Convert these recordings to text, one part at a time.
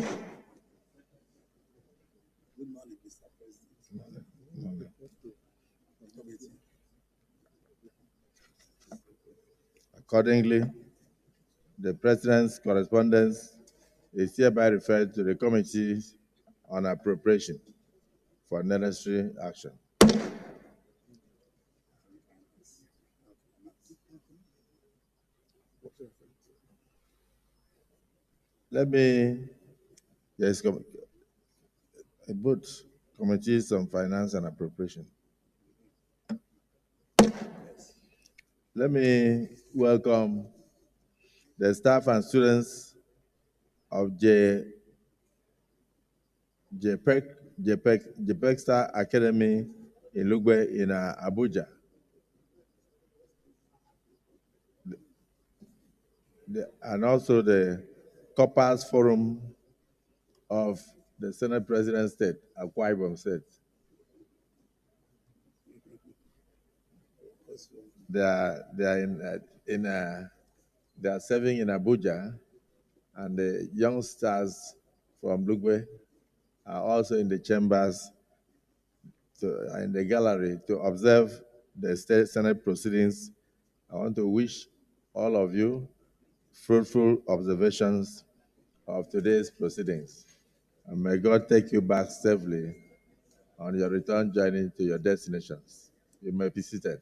morning, Mr. President. Accordingly, the President's correspondence is hereby referred to the Committee on Appropriation for necessary action. Let me, yes, both Committees on Finance and Appropriation. Let me welcome the staff and students of JPEG Star Academy in Lugbe in Abuja. And also the Corpus Forum of the Senate President State, Akwa Ibom State. They are serving in Abuja, and the youngsters from Lugbe are also in the chambers in the gallery to observe the state Senate proceedings. I want to wish all of you fruitful observations of today's proceedings. And may God take you back safely on your return journey to your destinations. You may be seated.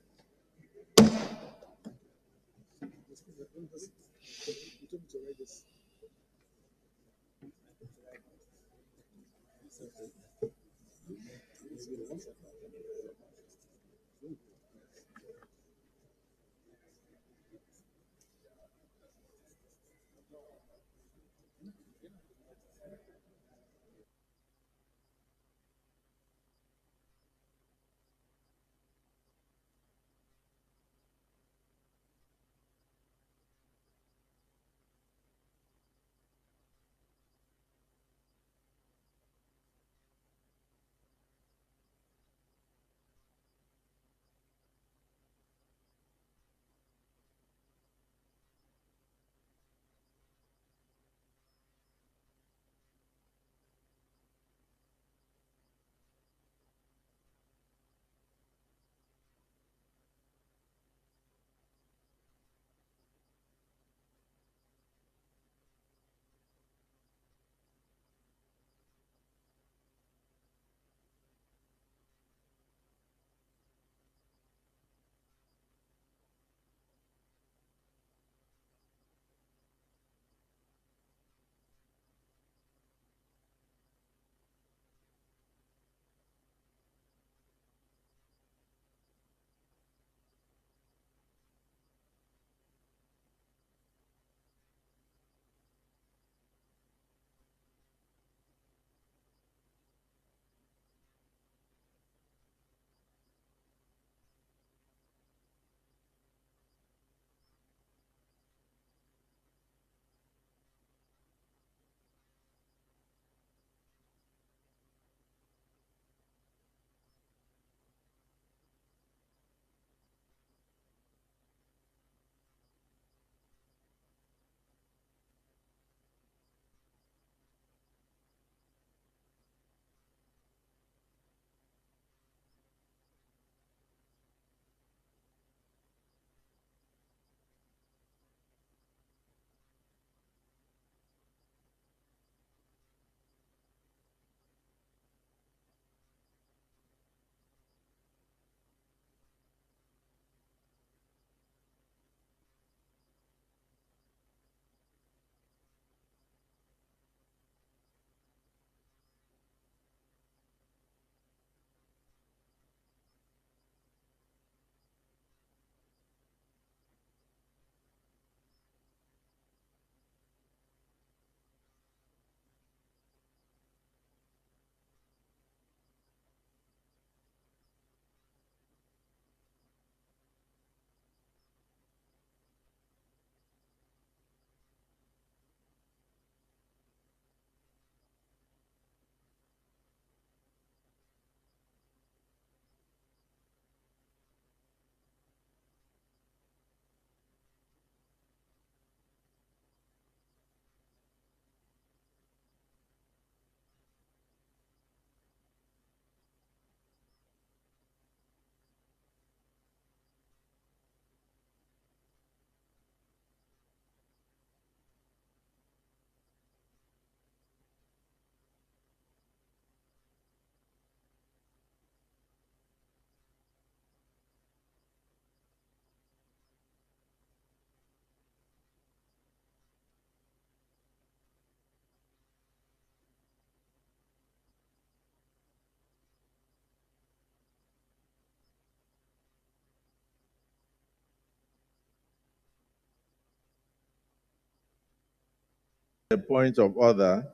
a point of order,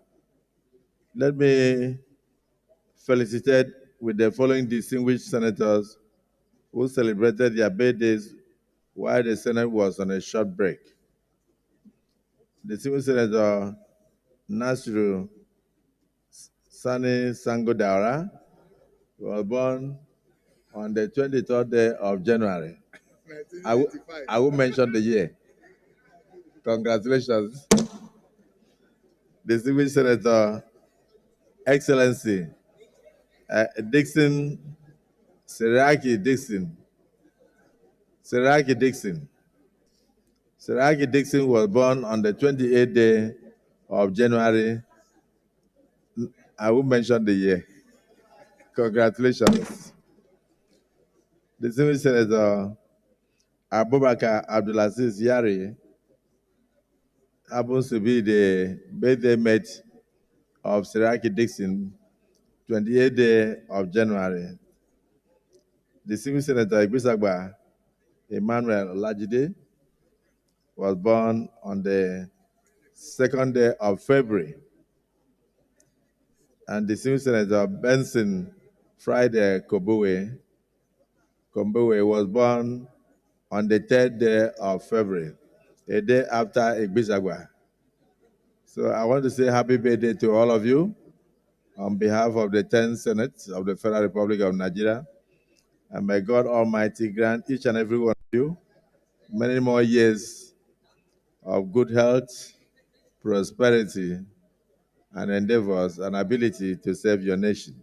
let me felicitate with the following distinguished senators who celebrated their birthdays while the Senate was on a short break. Distinguished Senator Nasiru Sani Sangodaura was born on the 23rd day of January. I will mention the year. Congratulations. Distinguished Senator Excellency Dixon Seraki Dixon. Seraki Dixon. Seraki Dixon was born on the 28th day of January. I will mention the year. Congratulations. Distinguished Senator Abubakar Abdulaziz Yari happens to be the birthday mate of Seraki Dixon, 28th day of January. Distinguished Senator Igbisagba Emmanuel Olajide was born on the 2nd day of February. And distinguished Senator Benson Friday Kobowe was born on the 3rd day of February, a day after Igbisagba. So I want to say happy birthday to all of you on behalf of the 10th Senate of the Federal Republic of Nigeria. And may God Almighty grant each and every one of you many more years of good health, prosperity, and endeavors and ability to serve your nation.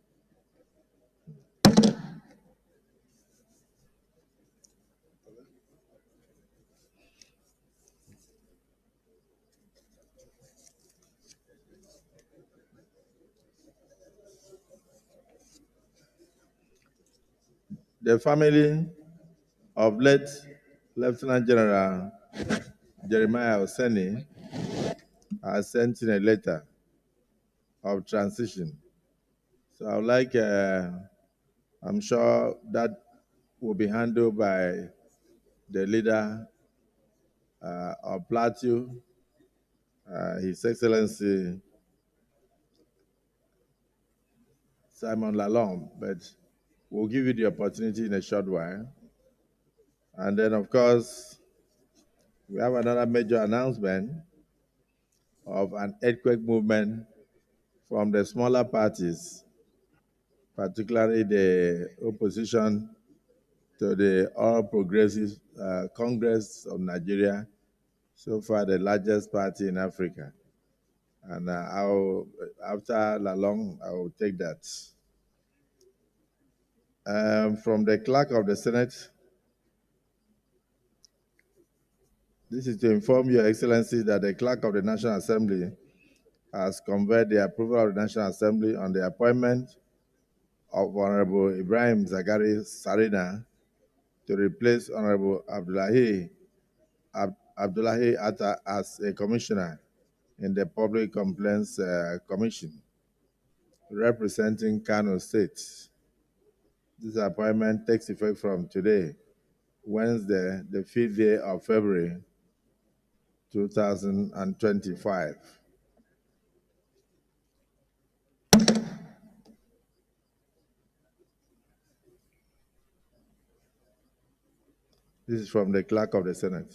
The family of late Lieutenant General Jeremiah Oseni has sent in a letter of transition. So I would like, I'm sure that will be handled by the leader of Plateau, His Excellency Simon Lalong, but we'll give you the opportunity in a short while. And then, of course, we have another major announcement of an earthquake movement from the smaller parties, particularly the opposition to the All Progressive Congress of Nigeria, so far the largest party in Africa. And after Lalong, I will take that. From the clerk of the Senate, this is to inform Your Excellency that the clerk of the National Assembly has conveyed the approval of the National Assembly on the appointment of Honorable Ibrahim Zagari Sarina to replace Honorable Abdullahi Atta as a commissioner in the Public Complaints Commission, representing Kano State. This appointment takes effect from today, Wednesday, the 5th day of February, 2025. This is from the clerk of the Senate.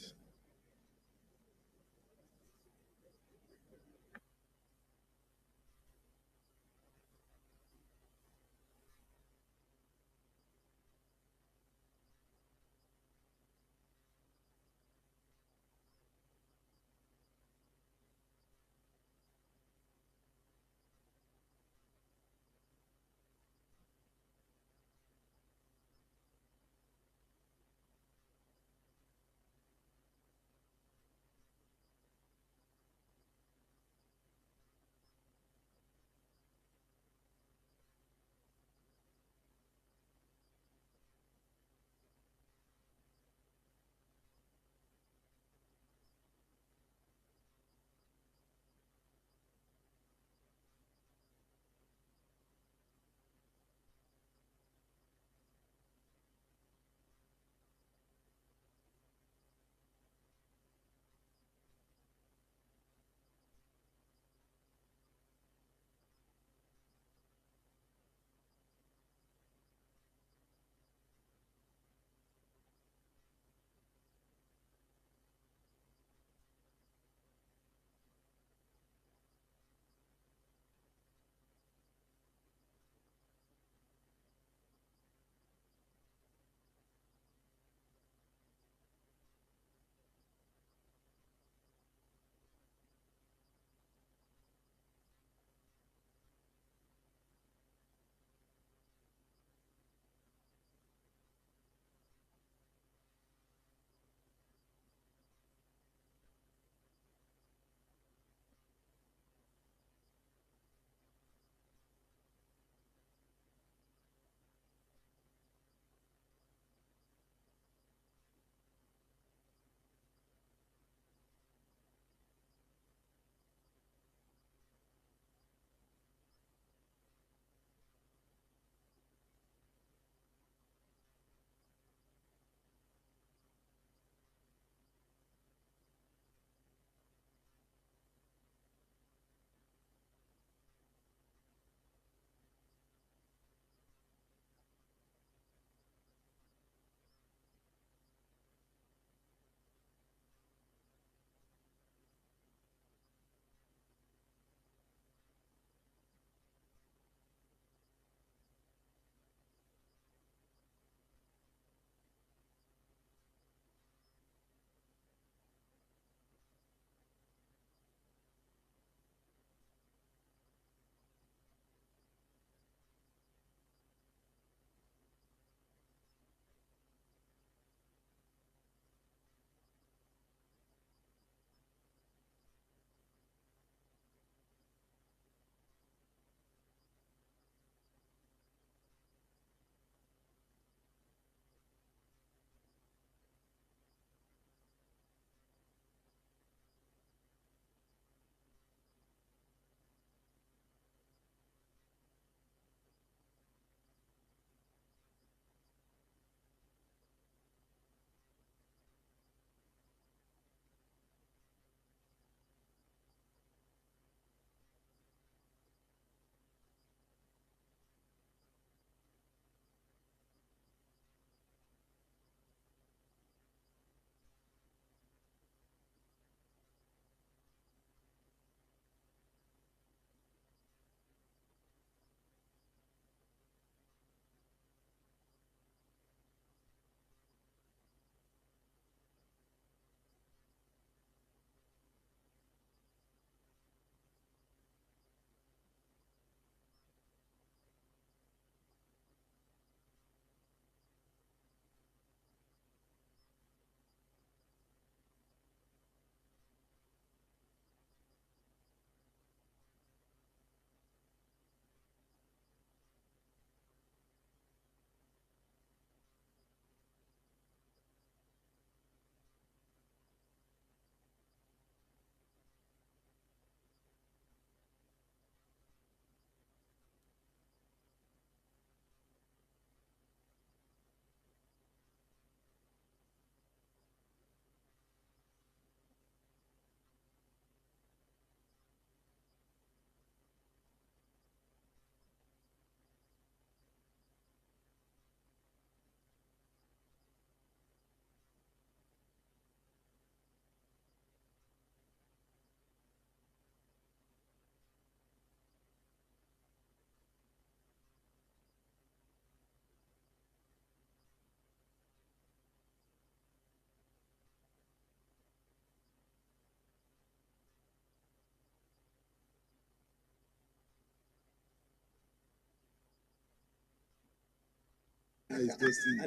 And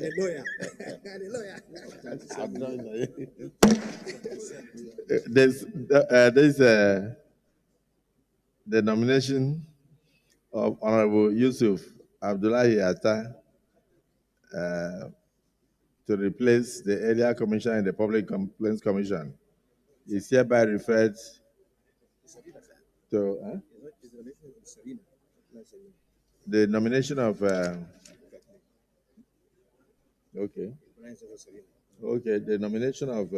a lawyer. And a lawyer. There's the nomination of Honorable Yusuf Abdullahi Atta to replace the earlier commissioner in the Public Complaints Commission is hereby referred to the nomination of the nomination of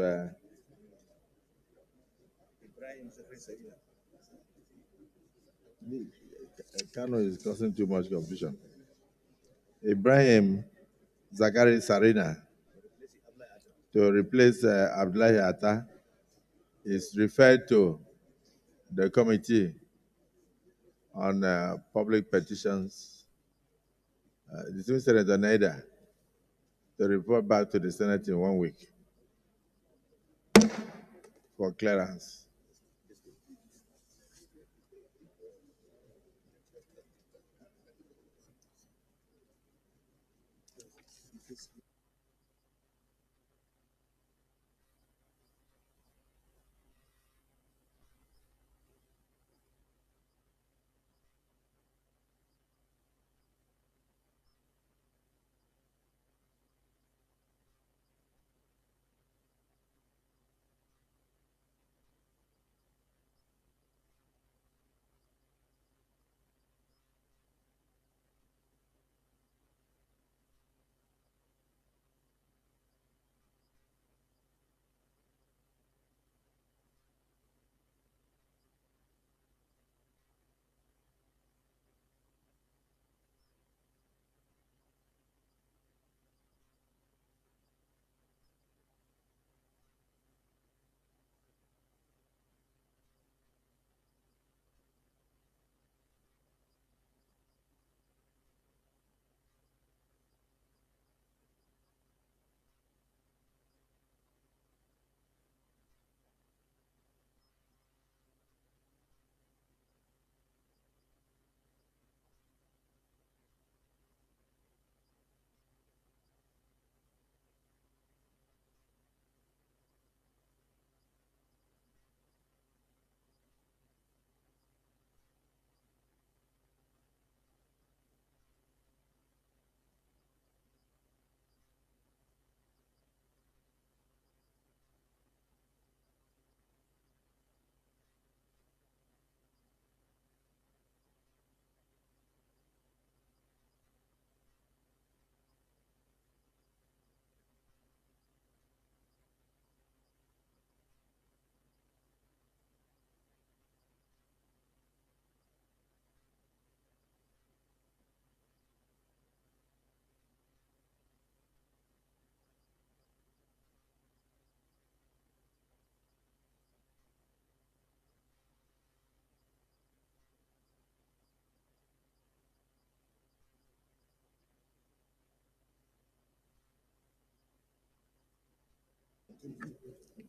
Kano is causing too much confusion. Ibrahim Zakari Sarina to replace Abdullahi Atta is referred to the Committee on Public Petitions, the Senator Naida, to report back to the Senate in 1 week for clearance.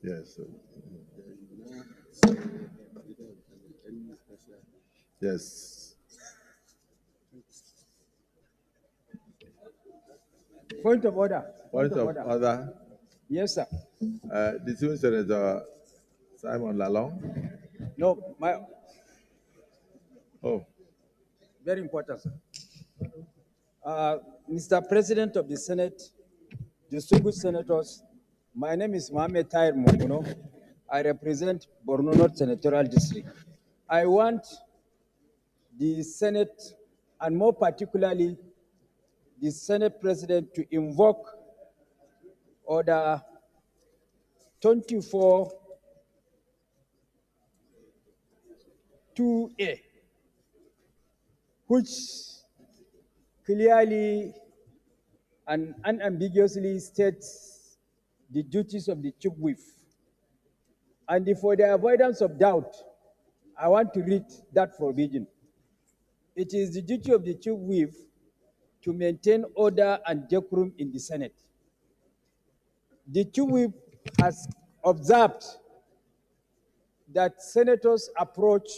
Yes. Yes. Point of order. Point of order. Yes, sir. The Senator Simon Lalong. No, Oh, very important, sir. Mr. President of the Senate, distinguished senators, my name is Mohamed Tahir Momono. I represent Borno North Senatorial District. I want the Senate, and more particularly the Senate President, to invoke Order 24-2A, which clearly and unambiguously states the duties of the chief whip. And for the avoidance of doubt, I want to read that provision. It is the duty of the chief whip to maintain order and decorum in the Senate. The chief whip has observed that senators approach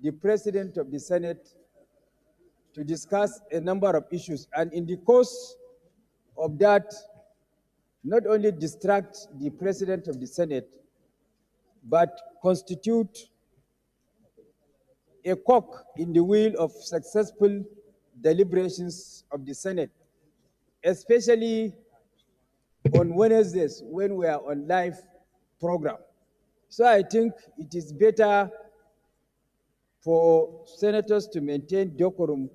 the president of the Senate to discuss a number of issues, and in the course of that not only distract the President of the Senate, but constitute a cog in the wheel of successful deliberations of the Senate, especially on Wednesdays when we are on live program. So I think it is better for senators to maintain decorum,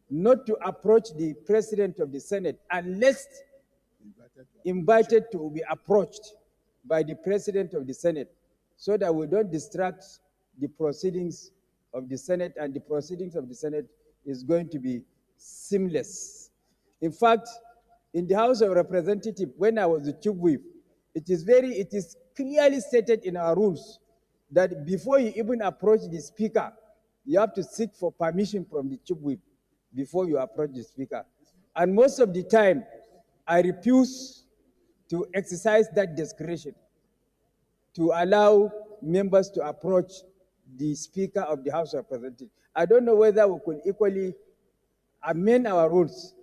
not to approach the President of the Senate unless invited to be approached by the President of the Senate, so that we don't distract the proceedings of the Senate, and the proceedings of the Senate is going to be seamless. In fact, in the House of Representatives, when I was the chief whip, it is clearly stated in our rules that before you even approach the speaker, you have to seek for permission from the chief whip before you approach the speaker. And most of the time, I refuse to exercise that discretion to allow members to approach the Speaker of the House of Representatives. I don't know whether we could equally amend our rules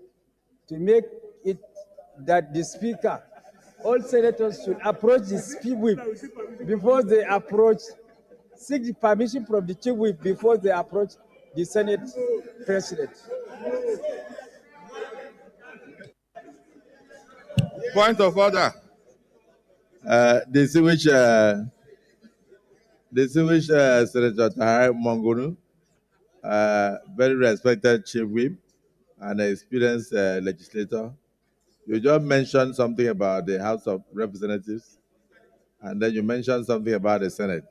to make it that the Speaker, all senators should approach the Chief Whip before they approach, seek the permission from the Chief Whip before they approach the Senate President. Point of order. Distinguished Senator Tahir Mongunu, very respected Chief Whip and experienced legislator. You just mentioned something about the House of Representatives, and then you mentioned something about the Senate.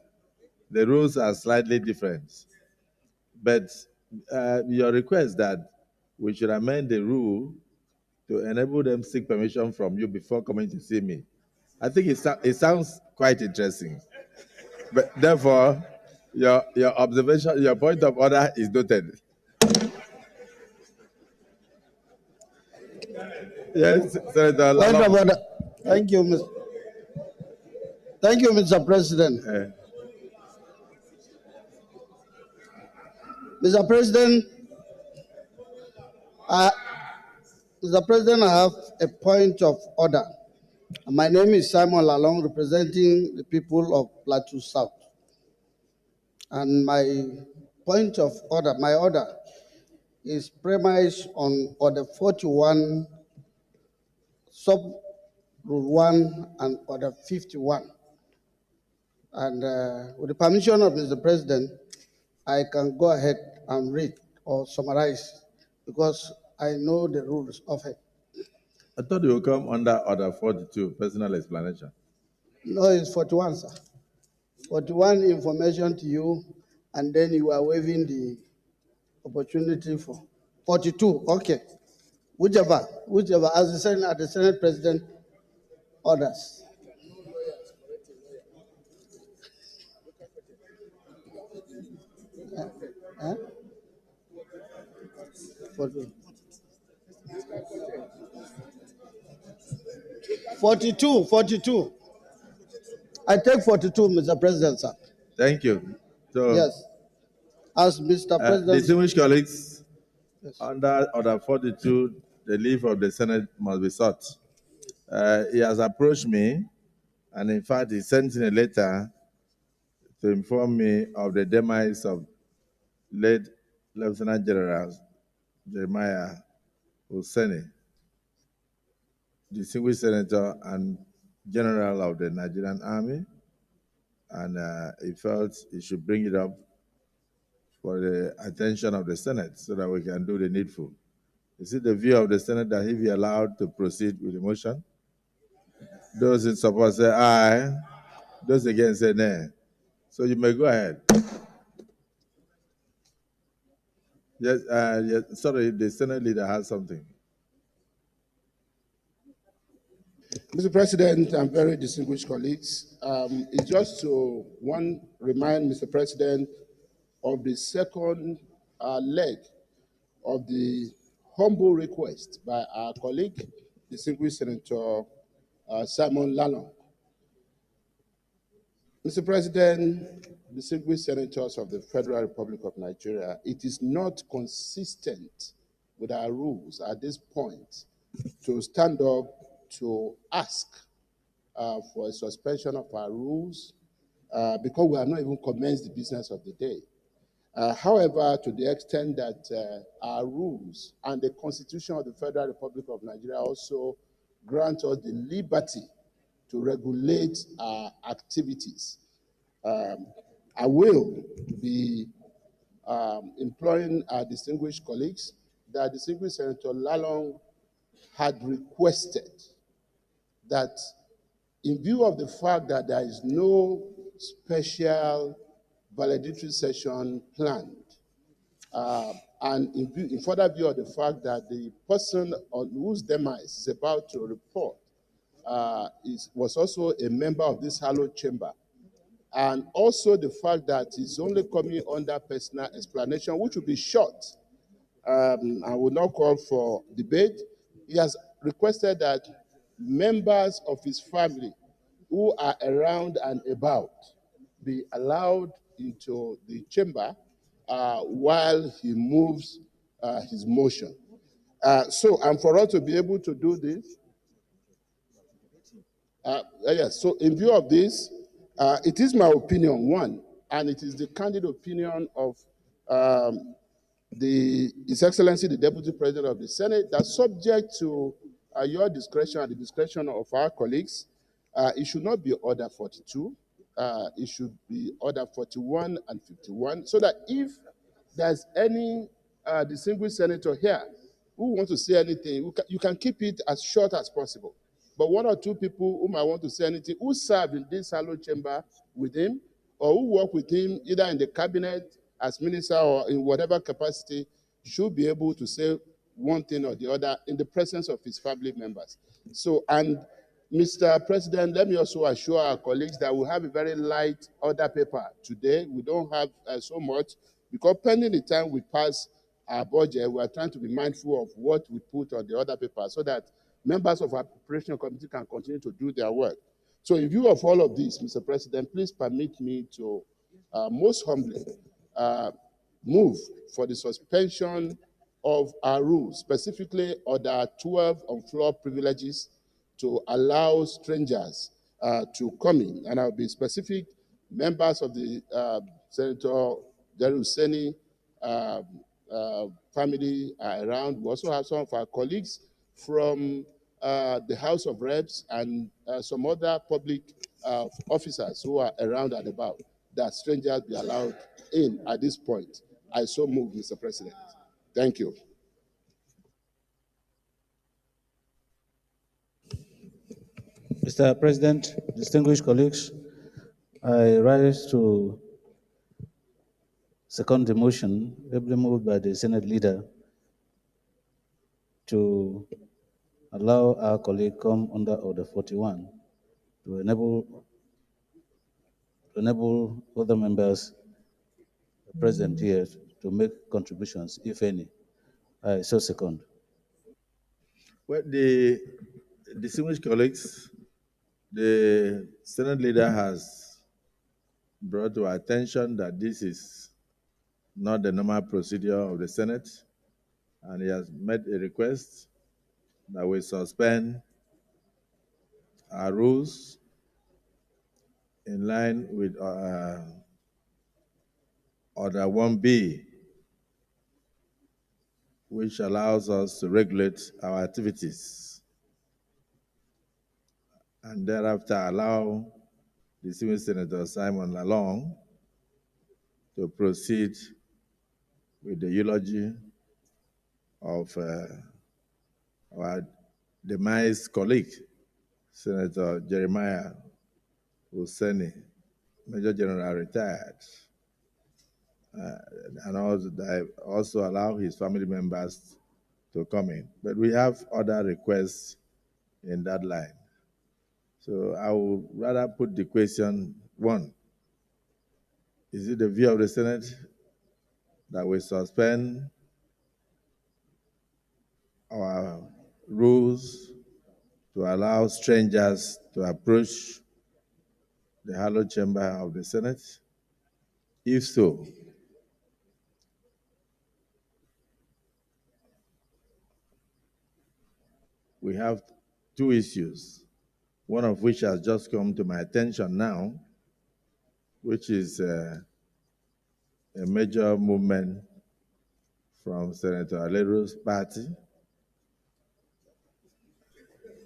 The rules are slightly different, but your request that we should amend the rule to enable them to seek permission from you before coming to see me, I think it sounds quite interesting. But therefore, your observation, your point of order is noted. Yes, Senator. Point of order. Thank you, Mr. President. Mr. President, I have a point of order. My name is Simon Lalong, representing the people of Plateau South. And my point of order, my order, is premised on Order 41, Sub Rule 1, and Order 51. And with the permission of Mr. President, I can go ahead and read or summarize because I know the rules of it. I thought you would come under Order 42, personal explanation. No, it's 41, sir. 41, information to you, and then you are waiving the opportunity for 42. Okay. Whichever, as the Senate President orders. Huh? 42. I take 42, Mr. President, sir. Thank you. So, yes. As Mr. President. Distinguished colleagues, yes. Under Order 42, the leave of the Senate must be sought. He has approached me, and in fact, he sent in a letter to inform me of the demise of late Lieutenant General Jeremiah Husseini, distinguished senator and general of the Nigerian Army, and he felt he should bring it up for the attention of the Senate so that we can do the needful. Is it the view of the Senate that he be allowed to proceed with the motion? Those in support say aye. Those against say nay. So you may go ahead. Yes, yes, sorry, the Senate leader has something. Mr. President and very distinguished colleagues, it's just to remind Mr. President of the second leg of the humble request by our colleague, distinguished Senator Simon Lalong. Mr. President, distinguished senators of the Federal Republic of Nigeria, it is not consistent with our rules at this point to stand up to ask for a suspension of our rules because we have not even commenced the business of the day. However, to the extent that our rules and the Constitution of the Federal Republic of Nigeria also grant us the liberty to regulate our activities, I will be employing our distinguished colleagues that distinguished Senator Lalong had requested that in view of the fact that there is no special valedictory session planned, and in further view of the fact that the person on whose demise is about to report was also a member of this hallowed chamber, and also the fact that he's only coming under personal explanation, which will be short, I will not call for debate. He has requested that members of his family who are around and about be allowed into the chamber while he moves his motion. And for us to be able to do this, yes, so in view of this, it is my opinion, one, and it is the candid opinion of His Excellency, the Deputy President of the Senate, that subject to your discretion and the discretion of our colleagues, it should not be Order 42. It should be Order 41 and 51, so that if there's any distinguished senator here who wants to say anything, you can keep it as short as possible. But one or two people who might want to say anything, who serve in this hallowed chamber with him, or who work with him either in the cabinet as minister or in whatever capacity, should be able to say one thing or the other in the presence of his family members. So, and Mr. President, let me also assure our colleagues that we have a very light order paper today. We don't have so much, because pending the time we pass our budget, we are trying to be mindful of what we put on the order paper so that members of our preparation committee can continue to do their work. So in view of all of this, Mr. President, please permit me to most humbly move for the suspension of our rules, specifically Order 12 on floor privileges, to allow strangers to come in. And I'll be specific. Members of the Senator Jerry Hussaini family are around. We also have some of our colleagues from the House of Reps and some other public officers who are around and about, that strangers be allowed in at this point. I so move, Mr. President. Thank you. Mr. President, distinguished colleagues, I rise to second the motion, ably moved by the Senate leader, to allow our colleague come under Order 41 to enable other members present here to make contributions, if any. I so second. Well, the distinguished colleagues, the Senate leader has brought to our attention that this is not the normal procedure of the Senate, and he has made a request that we suspend our rules in line with Order 1B, which allows us to regulate our activities, and thereafter allow the distinguished Senator Simon Lalong to proceed with the eulogy of our demised colleague, Senator Jeremiah Hussaini, Major General retired, and also allow his family members to come in. But we have other requests in that line. So I would rather put the question, one, is it the view of the Senate that we suspend our rules to allow strangers to approach the hallowed chamber of the Senate? If so, we have two issues, one of which has just come to my attention now, which is a major movement from Senator Alero's party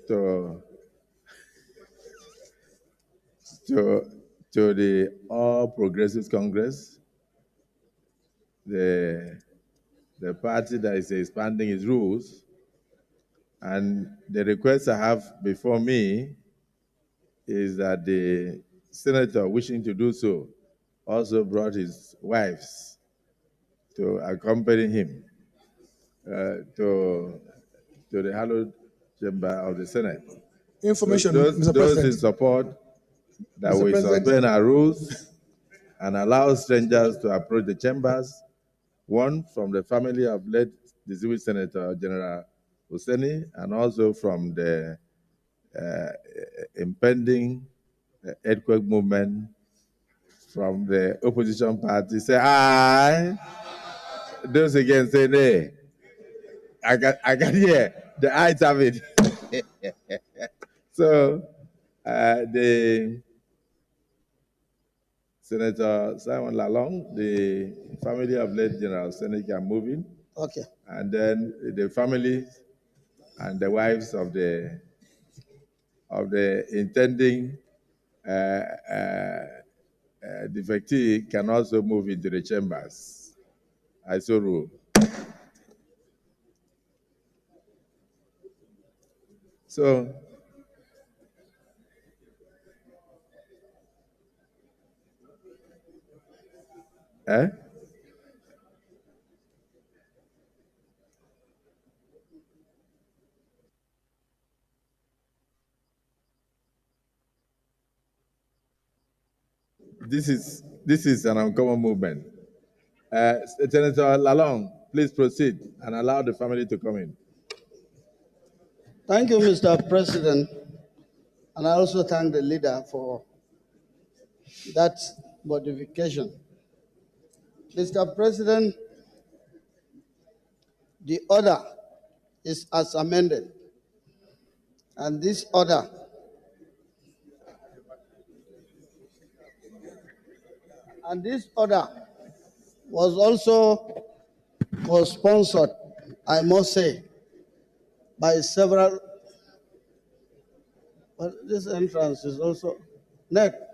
to, to, to the All Progressives Congress, the party that is expanding its rules. And the request I have before me is that the senator wishing to do so also brought his wives to accompany him to the hallowed chamber of the Senate. Information, Those Mr. in President. support that Mr. we President. suspend our rules and allow strangers to approach the chambers, one from the family of late distinguished Senator General Husseini, and also from the impending earthquake movement from the opposition party. Say aye. Those again say nay. I can hear the ayes have it. So the Senator Simon Lalong, the family of late General Seneca moving, Okay. and then the family and the wives of the intending defectee can also move into the chambers. I so rule. So this is an uncommon movement. Senator Lalong, please proceed and allow the family to come in. Thank you, Mr. President. And I also thank the leader for that modification. Mr. President, the order is as amended. And this order was also co-sponsored, I must say, by several. But this entrance is also net.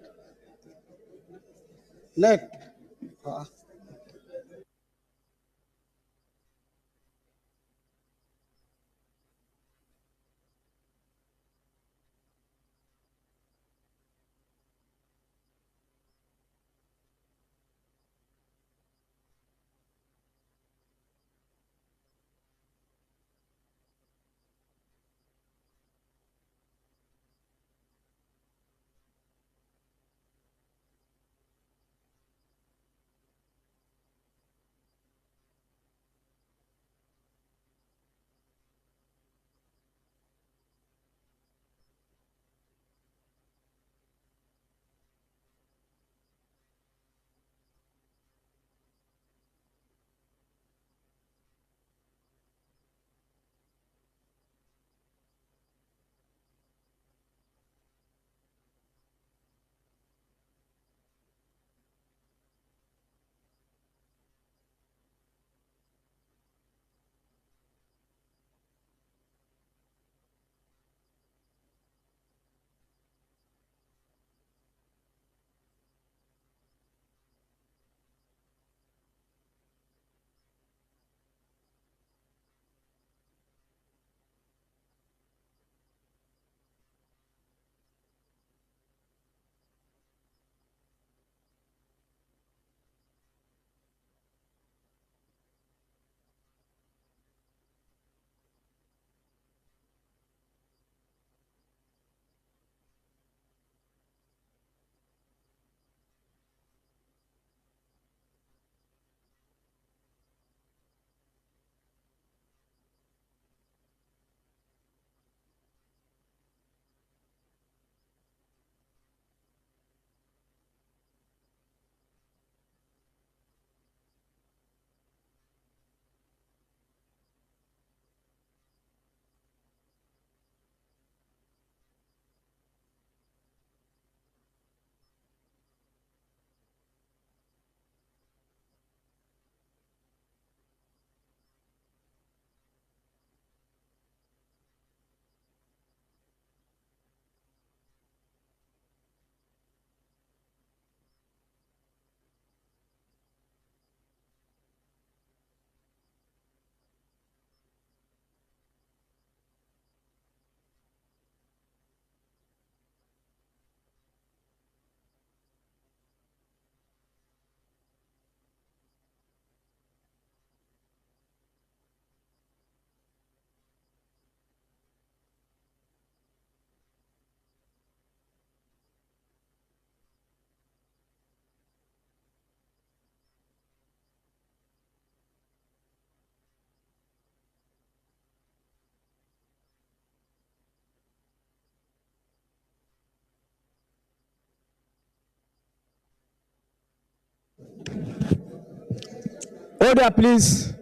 Order, please.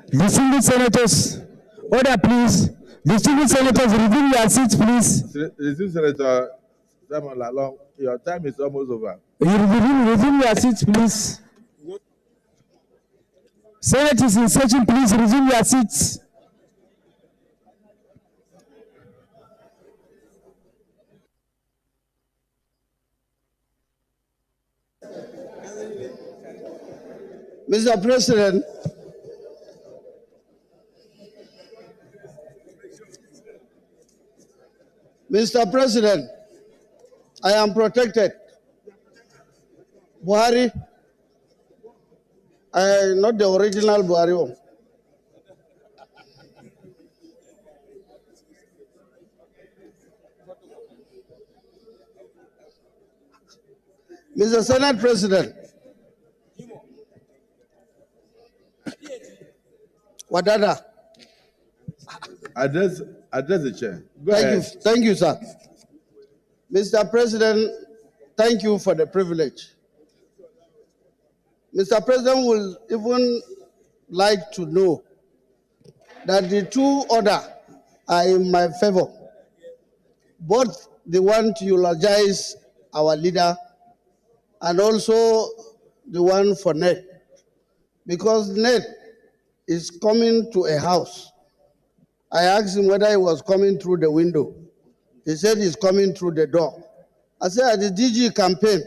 Distinguished senators. Order, please. Distinguished senators, resume your seats, please. Resume, Senator Simon Lalong. Your time is almost over. Resume your seats, please. Senators in session, please resume your seats. Mr. President, Mr. President, I am protected. Buhari, not the original Buhari. Mr. Senate President, Wadada. Address the chair. Go ahead. Thank you, sir. Mr. President, thank you for the privilege. Mr. President will even like to know that the two orders are in my favor. Both the one to eulogize our leader and also the one for Ned. Because Ned is coming to a house. I asked him whether he was coming through the window. He said he's coming through the door. I said, at the DG campaign,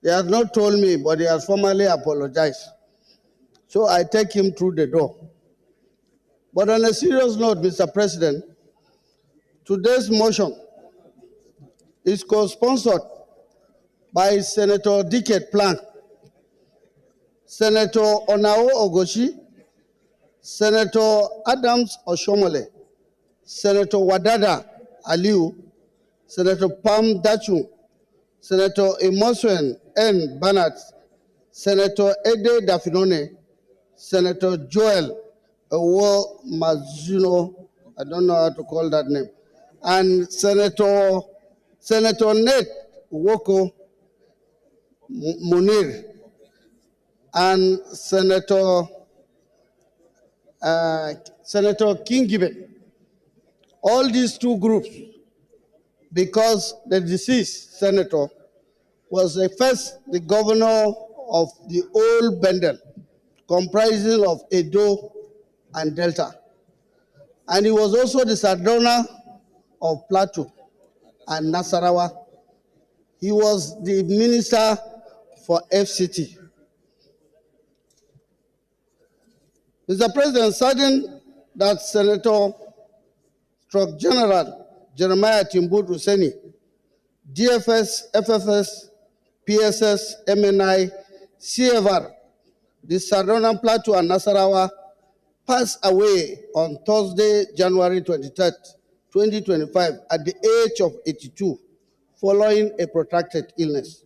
he has not told me, but he has formally apologized. So I take him through the door. But on a serious note, Mr. President, today's motion is co-sponsored by Senator Dickett Plank, Senator Onao Ogoshi, Senator Adams Oshomole, Senator Wadada Aliu, Senator Pam Dachu, Senator Emoswen N. Bernard, Senator Ede Dafinone, Senator Joel Ewo Mazuno, I don't know how to call that name, and Senator Ned Woko Munir, and Senator King Gibbon. All these two groups, because the deceased senator was the governor of the old Bendel, comprising of Edo and Delta. And he was also the Sardona of Plateau and Nasarawa. He was the minister for FCT. Mr. President, certain that Senator General Jeremiah Timbut Husseini, DFS, FFS, PSS, MNI, CFR, the Sardona Plateau and Nasarawa passed away on Thursday, January 23rd, 2025, at the age of 82, following a protracted illness.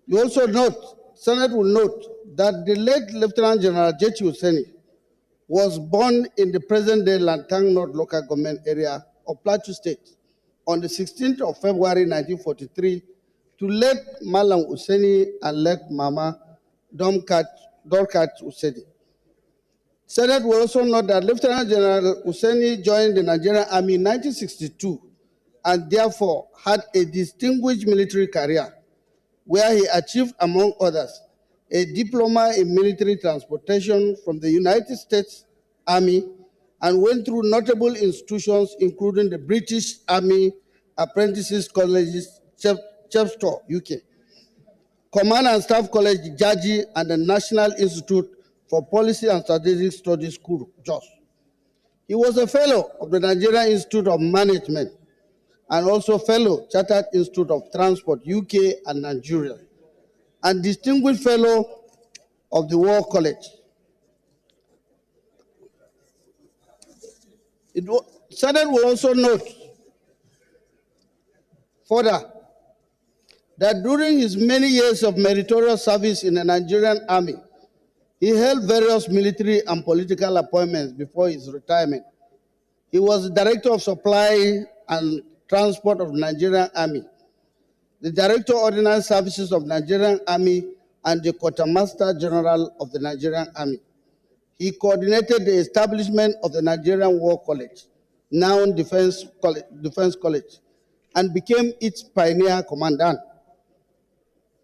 You also note, Senate will note, that the late Lieutenant General J.T. Husseini was born in the present-day Lantang North local government area of Plateau State on the 16th of February 1943 to late Malam Husseini and late Mama Dorkat Husseini. Senate will also note that Lieutenant General Husseini joined the Nigerian Army in 1962 and therefore had a distinguished military career where he achieved, among others, a diploma in military transportation from the United States Army and went through notable institutions, including the British Army Apprentices College, Chepstow, UK, Command and Staff College, Jaji, and the National Institute for Policy and Strategic Studies School, JOS. He was a fellow of the Nigerian Institute of Management and also fellow Chartered Institute of Transport, UK and Nigeria, and distinguished fellow of the War College. Senate will also note further that during his many years of meritorious service in the Nigerian Army, he held various military and political appointments before his retirement. He was the Director of Supply and Transport of the Nigerian Army, the Director of Ordnance Services of the Nigerian Army and the Quartermaster General of the Nigerian Army. He coordinated the establishment of the Nigerian War College, now Defense College, and became its pioneer commandant.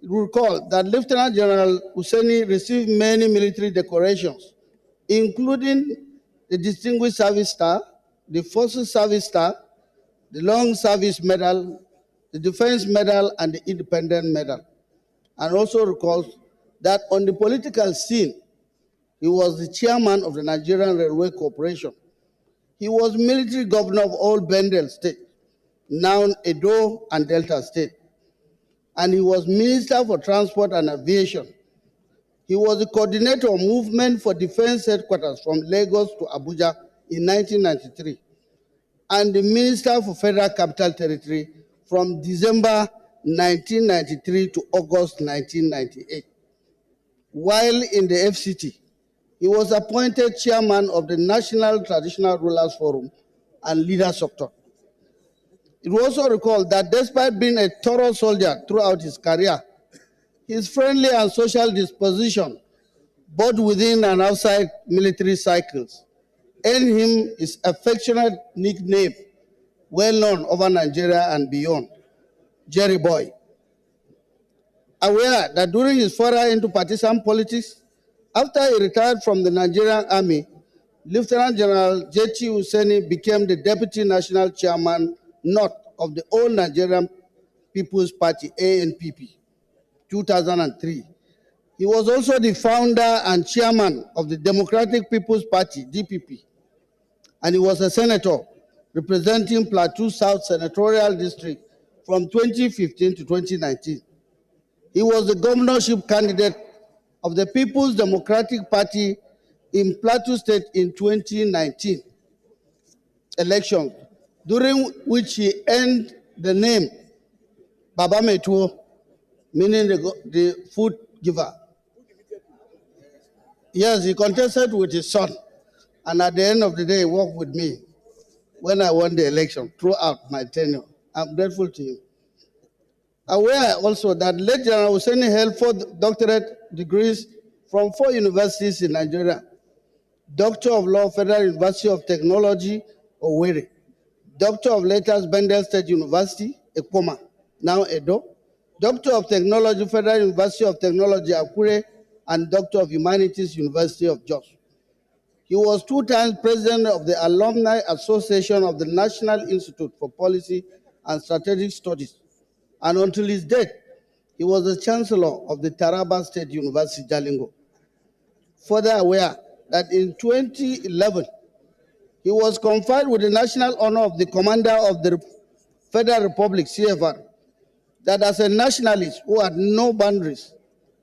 You recall that Lieutenant General Husseini received many military decorations, including the Distinguished Service Star, the Forces Service Star, the Long Service Medal, the Defense Medal, and the Independent Medal. And also recalls that on the political scene, he was the chairman of the Nigerian Railway Corporation. He was military governor of all Bendel State, now Edo and Delta State. And he was Minister for Transport and Aviation. He was the coordinator of movement for defense headquarters from Lagos to Abuja in 1993, and the Minister for Federal Capital Territory from December 1993 to August 1998. While in the FCT, he was appointed chairman of the National Traditional Rulers Forum and Leaders Sector. It was also recalled that despite being a thorough soldier throughout his career, his friendly and social disposition, both within and outside military cycles, earned him his affectionate nickname, well known over Nigeria and beyond, Jerry Boy. Aware that during his foray into partisan politics, after he retired from the Nigerian Army, Lieutenant General J.T. Husseini became the Deputy National Chairman North of the All Nigerian People's Party, ANPP, 2003. He was also the founder and chairman of the Democratic People's Party, DPP, and he was a senator representing Plateau South Senatorial District from 2015 to 2019. He was the governorship candidate of the People's Democratic Party in Plateau State in 2019 election, during which he earned the name Baba Metuo, meaning the food giver. Yes, he contested with his son, and at the end of the day, he worked with me when I won the election throughout my tenure. I'm grateful to him. Aware also that late General Husseini held 4 doctorate degrees from 4 universities in Nigeria: Doctor of Law, Federal University of Technology, Owerri; Doctor of Letters, Bendel State University, Ekpoma, now Edo; Doctor of Technology, Federal University of Technology, Akure; and Doctor of Humanities, University of Jos. He was 2 times president of the Alumni Association of the National Institute for Policy and Strategic Studies, and until his death, he was the chancellor of the Taraba State University, Jalingo. Further aware that in 2011, he was conferred with the national honor of the Commander of the Federal Republic, CFR, that as a nationalist who had no boundaries,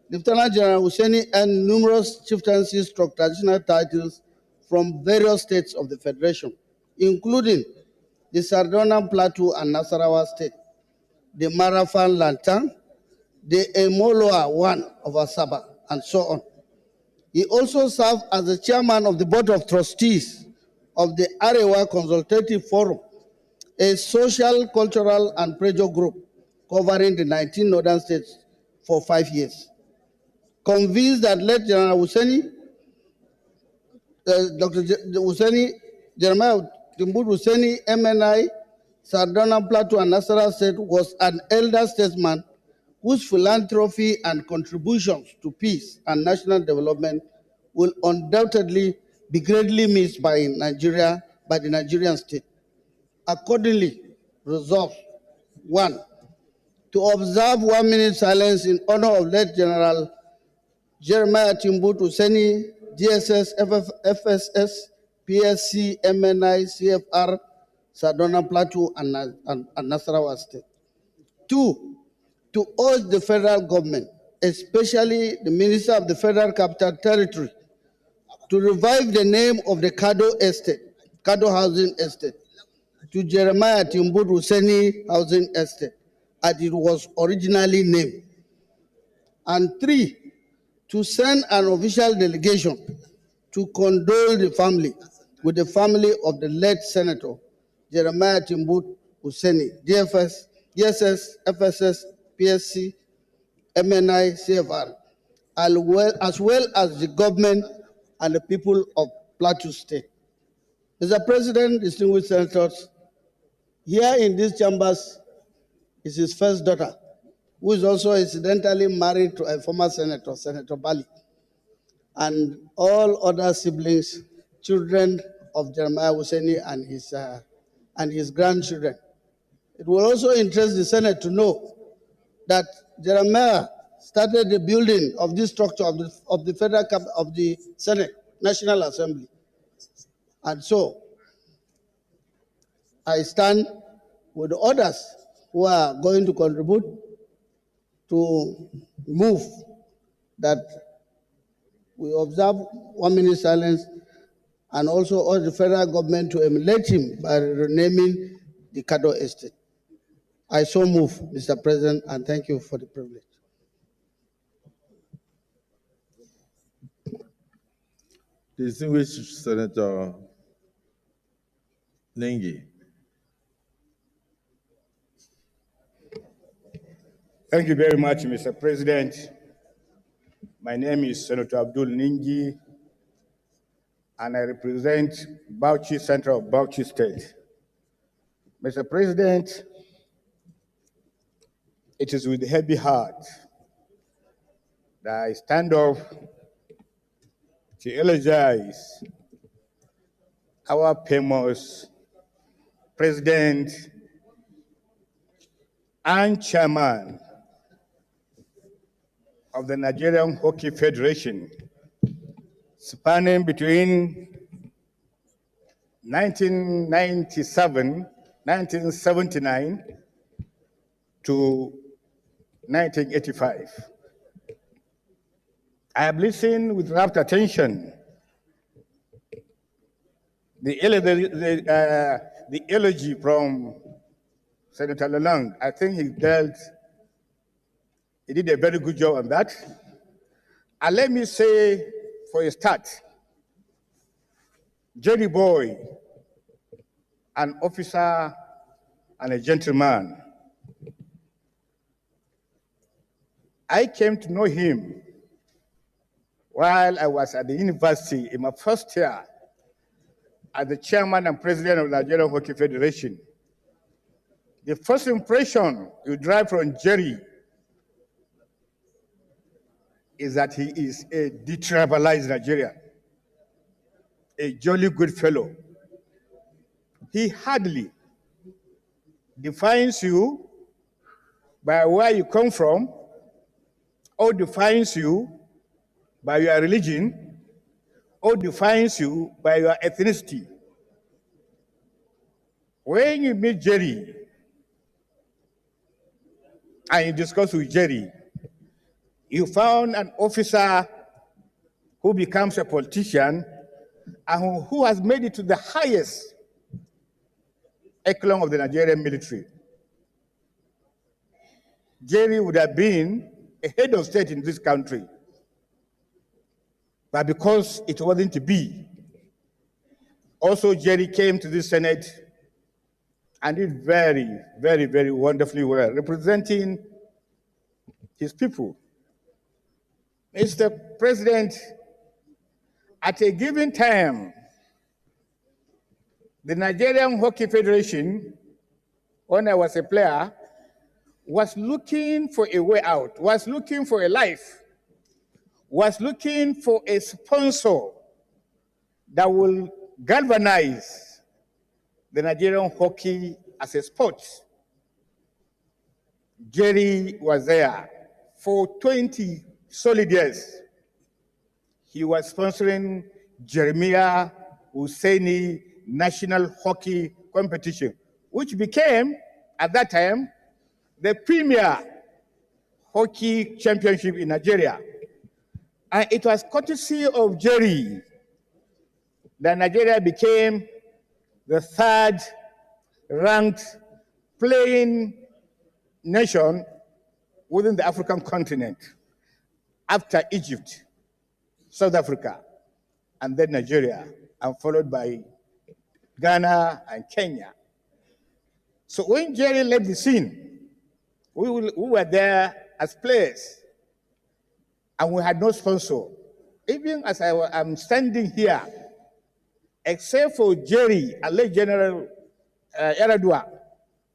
Lieutenant General Husseini earned numerous chieftaincies / traditional titles from various states of the Federation, including the Sardauna Plateau and Nasarawa State, the Marafan Lantan, the Emoloa One of Asaba, and so on. He also served as the chairman of the Board of Trustees of the Arewa Consultative Forum, a social, cultural, and pressure group covering the 19 northern states for 5 years. Convinced that late General Husseini, Dr. Husseini, Jeremiah Timbut Husseini, MNI, Sardauna Plateau, and Nasarawa State was an elder statesman whose philanthropy and contributions to peace and national development will undoubtedly be greatly missed by the Nigerian state. Accordingly, resolved: 1, to observe 1 minute silence in honor of late General Jeremiah Timbut Husseini, DSS, FSS, PSC, MNI, CFR, Sardauna Plateau, and Nasarawa State. 2, to urge the federal government, especially the Minister of the Federal Capital Territory, to revive the name of the Kado Housing Estate, to Jeremiah Timbut Husseini Housing Estate, as it was originally named. And 3, to send an official delegation to condole with the family of the late Senator Jeremiah Timbut Husseini, DSS, FSS, PSC, MNI, CFR, as well as the government and the people of Plateau State. Mr. President, distinguished senators, here in these chambers is his first daughter, who is also incidentally married to a former senator, Senator Bali, and all other siblings, children of Jeremiah Husseini and his grandchildren. It will also interest the Senate to know that Jeremiah started the building of this structure of the Federal of the Senate National Assembly, and so I stand with others who are going to contribute to move that we observe 1 minute silence and also urge the federal government to emulate him by renaming the Kado Estate. I so move, Mr. President, and thank you for the privilege. Distinguished Senator Nengi. Thank you very much, Mr. President. My name is Senator Abdul Ningi, and I represent Bauchi Central of Bauchi State. Mr. President, it is with heavy heart that I stand up to eulogize our famous President and Chairman of the Nigerian Hockey Federation, spanning between 1979 to 1985. I have listened with rapt attention the eulogy from Senator Lalong. I think he did a very good job on that. And let me say, for a start, Jerry Boy, an officer and a gentleman, I came to know him while I was at the university in my first year as the chairman and president of the Nigerian Hockey Federation. The first impression you derive from Jerry is that he is a detribalized Nigerian, a jolly good fellow. He hardly defines you by where you come from or defines you by your religion or defines you by your ethnicity. When you meet Jerry and you discuss with Jerry, you found an officer who becomes a politician and who has made it to the highest echelon of the Nigerian military. Jerry would have been a head of state in this country, but because it wasn't to be, also Jerry came to the Senate and did very, very, very wonderfully well, representing his people. Mr. President, at a given time, the Nigerian Hockey Federation, when I was a player, was looking for a way out, was looking for a life, was looking for a sponsor that will galvanize the Nigerian hockey as a sport. Jerry was there for 20 solid years. He was sponsoring Jeremiah Husseini National Hockey Competition, which became, at that time, the premier hockey championship in Nigeria. And it was courtesy of Jerry that Nigeria became the third ranked playing nation within the African continent, after Egypt, South Africa, and then Nigeria, and followed by Ghana and Kenya. So when Jerry left the scene, we were there as players. and we had no sponsor. Even as I'm standing here, except for Jerry, alleged General Eradua,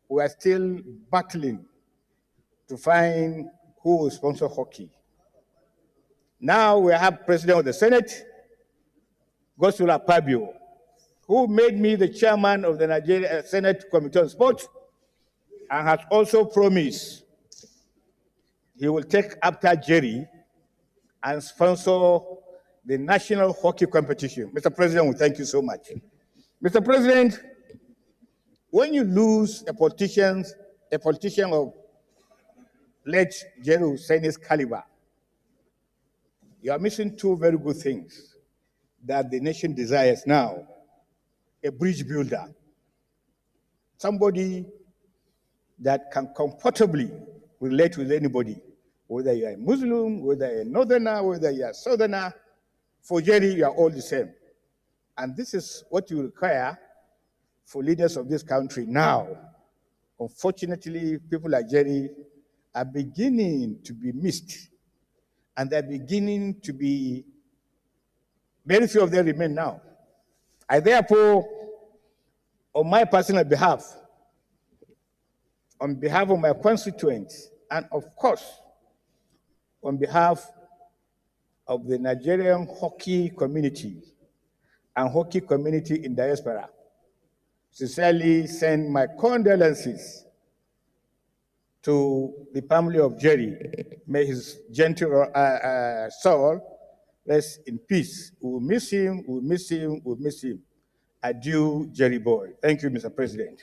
we are still battling to find who will sponsor hockey. Now we have President of the Senate, Gosula Pabio, who made me the chairman of the Nigeria Senate Committee on Sport and has also promised he will take after Jerry and sponsor the national hockey competition. Mr. President, we thank you so much. Mr. President, when you lose a politician of late Jerry Hussaini's caliber, you are missing two very good things that the nation desires now: a bridge builder, somebody that can comfortably relate with anybody, whether you are a Muslim, whether you're a northerner, whether you're a southerner. For Jerry, you are all the same. And this is what you require for leaders of this country now. Unfortunately, people like Jerry are beginning to be missed, and they're beginning to be, very few of them remain now. I therefore, on my personal behalf, on behalf of my constituents, and of course, on behalf of the Nigerian hockey community and hockey community in diaspora, sincerely send my condolences to the family of Jerry. May his gentle soul rest in peace. We will miss him, we will miss him, we will miss him. Adieu, Jerry boy. Thank you, Mr. President.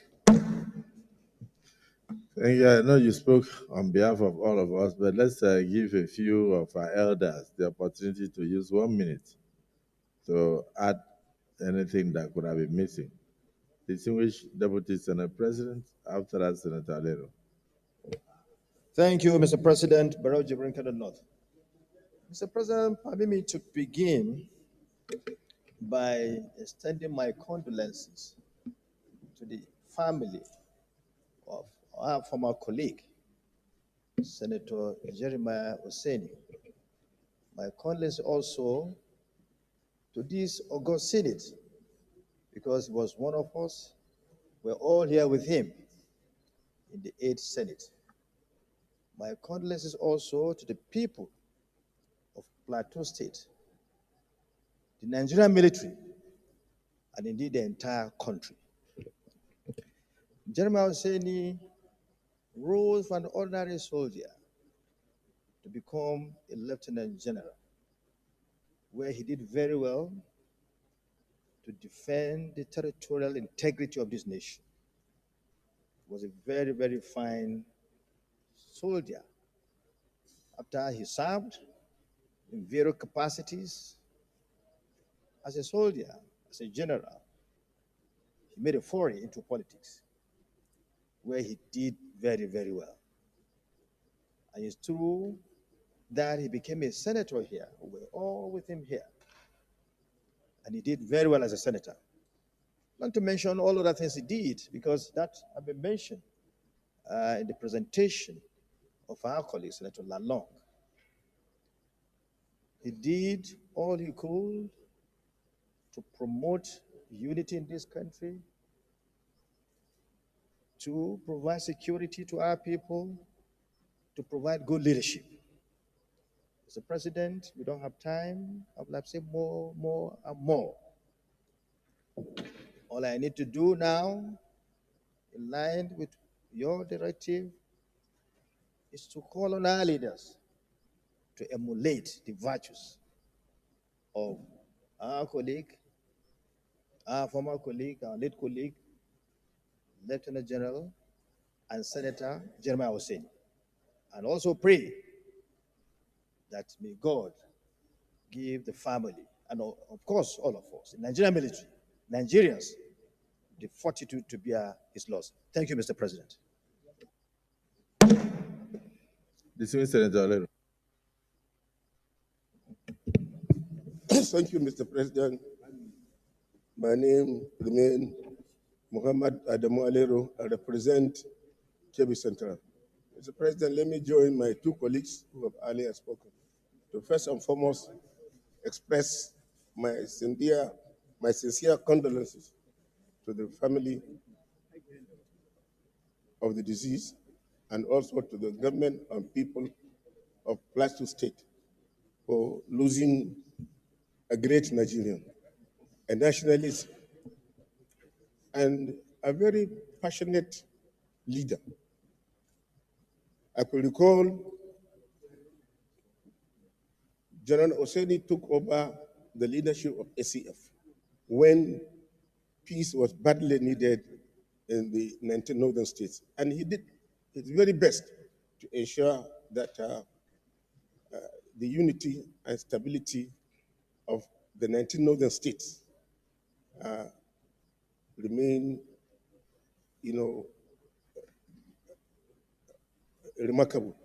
Thank you. I know you spoke on behalf of all of us, but let's give a few of our elders the opportunity to use 1 minute to add anything that could have been missing. Distinguished Deputy Senate President, after that, Senator Alero. Thank you, Mr. President. Barrow Jibrin Kadon North. Mr. President, permit me to begin by extending my condolences to the family of our former colleague, Senator Jeremiah Hussaini. My condolences also to this august Senate, because he was one of us. We're all here with him in the 8th Senate. My condolences also to the people of Plateau State, the Nigerian military, and indeed the entire country. Jeremiah Hussaini rose from an ordinary soldier to become a lieutenant general, where he did very well to defend the territorial integrity of this nation. He was a very, very fine soldier. After he served in various capacities as a soldier, as a general, he made a foray into politics, where he did very, very well. And it's true that he became a senator here. We're all with him here. And he did very well as a senator. Not to mention all other things he did, because that have been mentioned in the presentation of our colleague, Senator Lalong. He did all he could to promote unity in this country, to provide security to our people, to provide good leadership. Mr. President, we don't have time. I would like to say more, and more. All I need to do now, in line with your directive, is to call on our leaders to emulate the virtues of our colleague, our former colleague, our late colleague, Lieutenant General and Senator Jeremiah Hussaini. And also pray that may God give the family, and of course all of us, the Nigerian military, Nigerians, the fortitude to bear his loss. Thank you, Mr. President. Distinguished Senator Alero. Thank you, Mr. President. My name remains Muhammad Adamu Alero. I represent Kebbi Central. Mr. President, let me join my two colleagues who have earlier spoken to first and foremost express my sincere condolences to the family of the deceased and also to the government and people of Plateau State for losing a great Nigerian, a nationalist, and a very passionate leader. I could recall General Oseni took over the leadership of ACF when peace was badly needed in the 19 northern states. And he did his very best to ensure that the unity and stability of the 19 northern states remain, remarkable.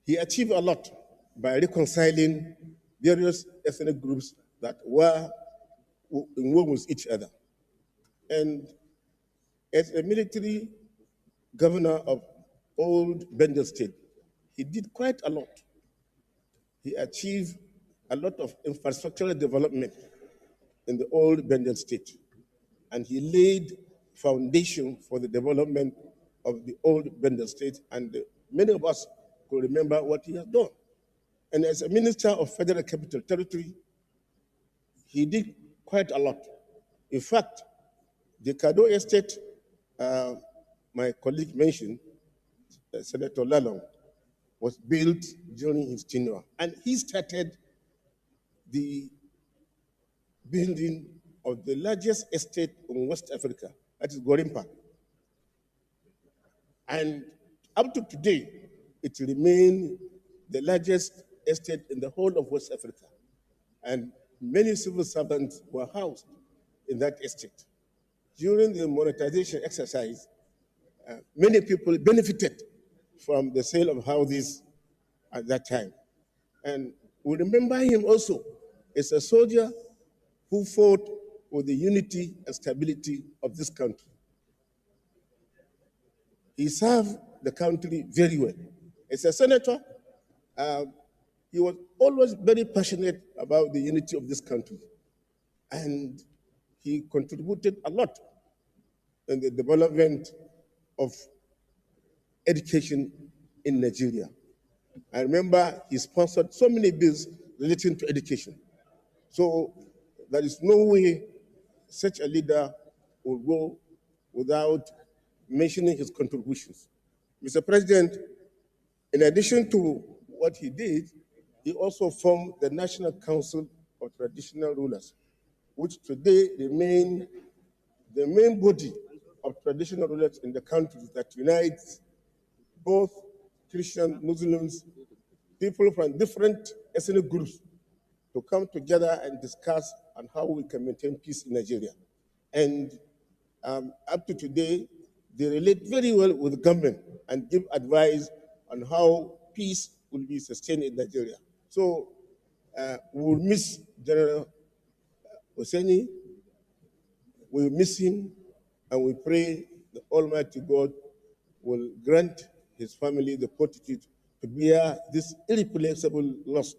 He achieved a lot by reconciling various ethnic groups that were in war with each other. And as a military governor of old Bengal State, he did quite a lot. He achieved a lot of infrastructural development in the old Bengal State. And he laid foundation for the development of the old Bengal State, and many of us could remember what he has done. And as a minister of Federal Capital Territory, he did quite a lot. In fact, the Kado Estate, my colleague mentioned, Senator Lalong, was built during his tenure. And he started the building of the largest estate in West Africa, that is Gorimpa. And up to today, it remains the largest estate in the whole of West Africa. And many civil servants were housed in that estate. During the monetization exercise, many people benefited from the sale of houses at that time. And we remember him also as a soldier who fought for the unity and stability of this country. He served the country very well. As a senator, he was always very passionate about the unity of this country. And he contributed a lot in the development of education in Nigeria. I remember he sponsored so many bills relating to education. So there is no way such a leader will go without mentioning his contributions. Mr. President, in addition to what he did, he also formed the National Council of Traditional Rulers, which today remain the main body of traditional rulers in the country that unites both Christian, Muslims, people from different ethnic groups to come together and discuss on how we can maintain peace in Nigeria. And up to today, they relate very well with the government and give advice on how peace will be sustained in Nigeria. So we will miss General Hosseini, we will miss him, and we pray the Almighty God will grant his family the fortitude to bear this irreplaceable loss.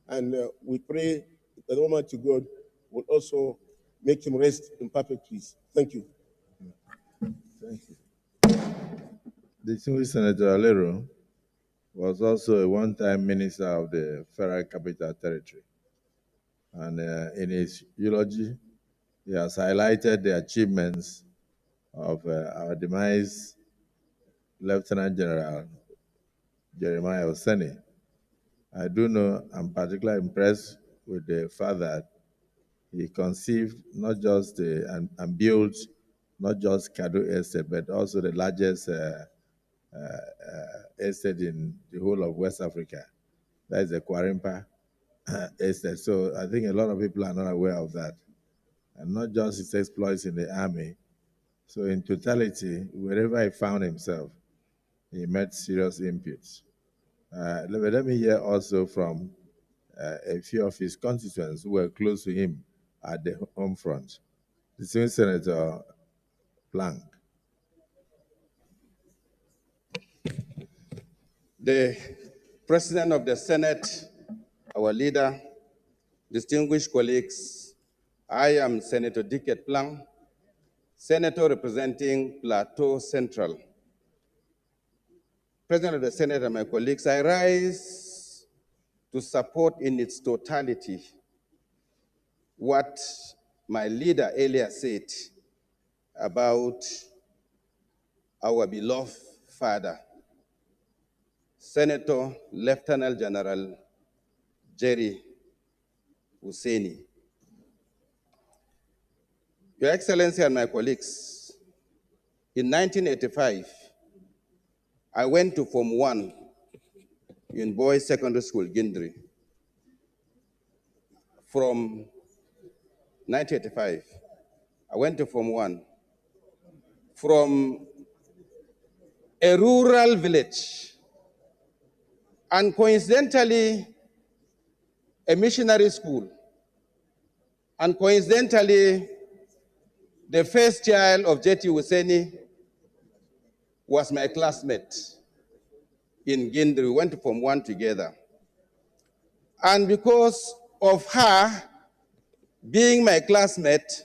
And we pray that the Almighty God will also make him rest in perfect peace. Thank you. Thank you. Distinguished Senator Alero was also a one-time minister of the Federal Capital Territory. And in his eulogy, he has highlighted the achievements of our demised Lieutenant General Jeremiah Oseni. I do know I'm particularly impressed with the fact that he conceived not just and built not just Kado Estate, but also the largest estate in the whole of West Africa. That is the Kwarimpa estate. So I think a lot of people are not aware of that. And not just his exploits in the army. So in totality, wherever he found himself, he met serious inputs. Let me hear also from a few of his constituents who were close to him at the home front. The senior Senator Plank. The President of the Senate our leader, distinguished colleagues, I am Senator Dicket Plang, Senator representing Plateau Central. President of the Senate and my colleagues, I rise to support in its totality what my leader earlier said about our beloved father, Senator Lieutenant General Jerry Husseini. Your Excellency and my colleagues, in 1985, I went to Form 1 in Boys Secondary School, Gindri. From 1985, I went to Form 1. From a rural village, and coincidentally, a missionary school, and coincidentally, the first child of J.T. Husseini was my classmate in Gindri. We went to Form 1 together. And because of her being my classmate,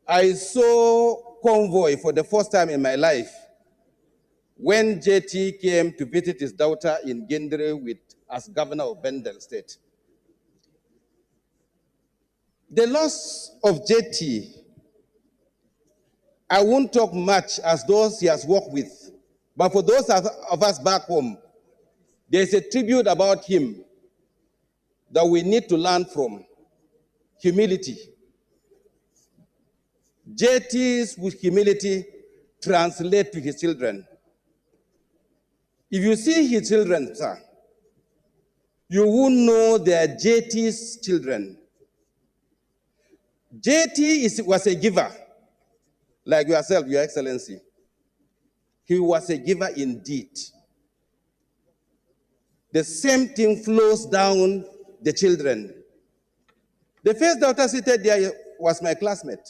I saw convoy for the first time in my life when JT came to visit his daughter in Gindri as governor of Bendel State. The loss of JT, I won't talk much as those he has worked with, but for those of us back home, there's a tribute about him that we need to learn from: humility. JT's with humility translate to his children. If you see his children, sir, you won't know they are JT's children. JT was a giver, like yourself, Your Excellency. He was a giver indeed. The same thing flows down the children. The first daughter seated there was my classmate.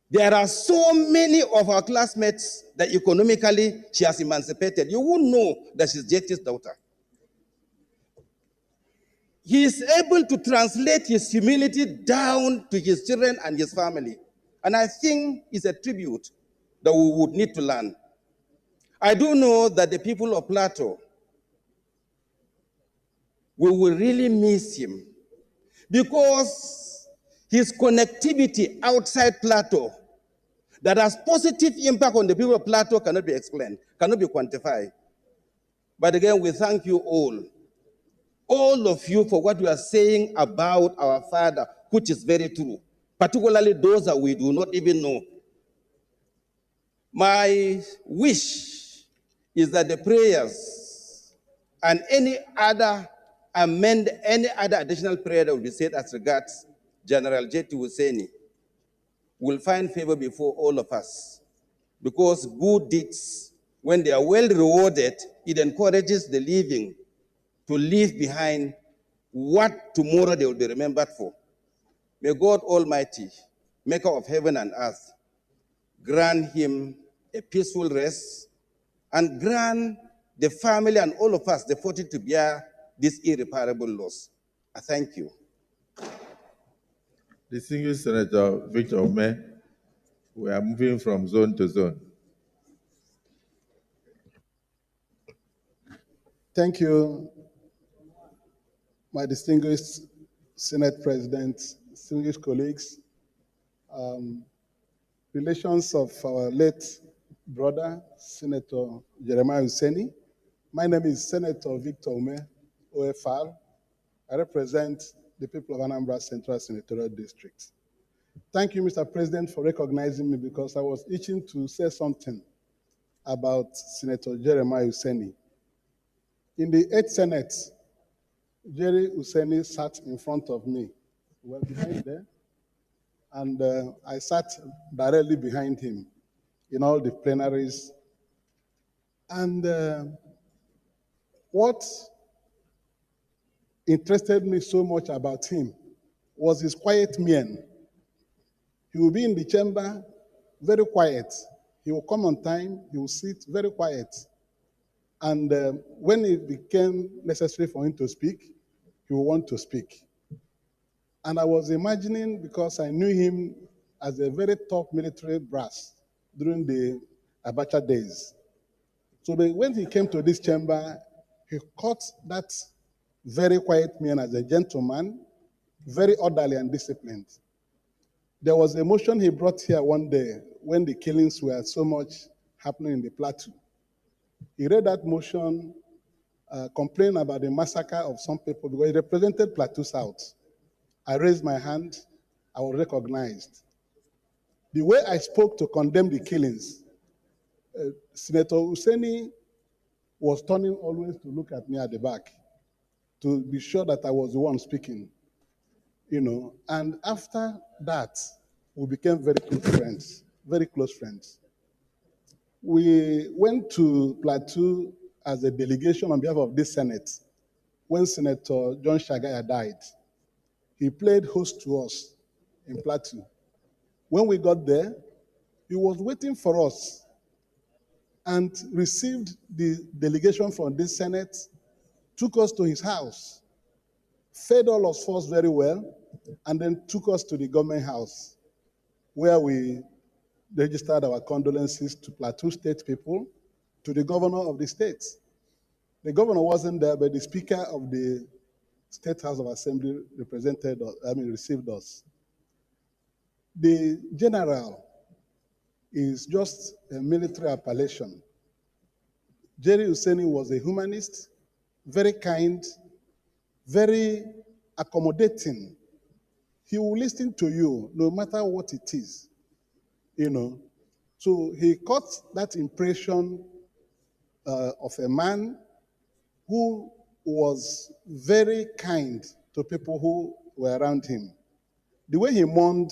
There are so many of our classmates that economically she has emancipated. You won't know that she's JT's daughter. He is able to translate his humility down to his children and his family. And I think it's a tribute that we would need to learn. I do know that the people of Plateau, we will really miss him because his connectivity outside Plateau that has positive impact on the people of Plateau cannot be explained, cannot be quantified. But again, we thank you all of you, for what you are saying about our father, which is very true, particularly those that we do not even know. My wish is that the prayers and any other additional prayer that will be said as regards General J.T. Husseini will find favor before all of us. Because good deeds, when they are well rewarded, it encourages the living to leave behind what tomorrow they will be remembered for. May God Almighty, maker of heaven and earth, grant him a peaceful rest and grant the family and all of us the fortitude to bear this irreparable loss. I thank you. Distinguished Senator Victor Ume, we are moving from zone to zone. Thank you, my distinguished Senate President, distinguished colleagues. Relations of our late brother, Senator Jeremiah Husseini. My name is Senator Victor Ume, OFR. I represent the people of Anambra Central Senatorial District. Thank you, Mr. President, for recognizing me because I was itching to say something about Senator Jeremiah Husseini. In the 8th Senate, Jerry Husseini sat in front of me, well behind there, and I sat directly behind him in all the plenaries. And what interested me so much about him was his quiet mien. He will be in the chamber very quiet. He will come on time, he will sit very quiet. And when it became necessary for him to speak, he would want to speak. And I was imagining, because I knew him as a very top military brass during the Abacha days. So when he came to this chamber, he caught that very quiet man as a gentleman, very orderly and disciplined. There was a motion he brought here one day when the killings were so much happening in the plateau. He read that motion, complained about the massacre of some people because he represented Plateau South. I raised my hand, I was recognized. The way I spoke to condemn the killings, Senator Useni was turning always to look at me at the back to be sure that I was the one speaking, And after that, we became very good friends, very close friends. We went to Plateau as a delegation on behalf of this Senate when Senator John Shagaya died. He played host to us in Plateau. When we got there, he was waiting for us and received the delegation from this Senate, took us to his house, fed all of us very well, and then took us to the government house where we registered our condolences to Plateau State people, to the governor of the state. The governor wasn't there, but the speaker of the State House of Assembly received us. The general is just a military appellation. Jerry Useni was a humanist, very kind, very accommodating. He will listen to you no matter what it is, So he caught that impression of a man who was very kind to people who were around him. The way he mourned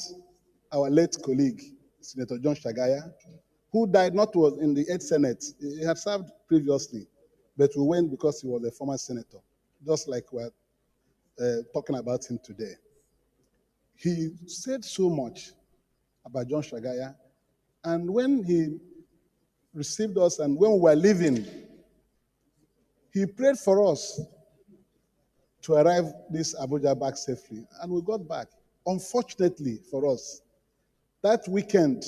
our late colleague, Senator John Shagaya, who died not was in the 8th Senate. He had served previously, but we went because he was a former senator, just like we're talking about him today. He said so much about John Shagaya, and when he received us and when we were leaving, he prayed for us to arrive this Abuja back safely, and we got back. Unfortunately for us, that weekend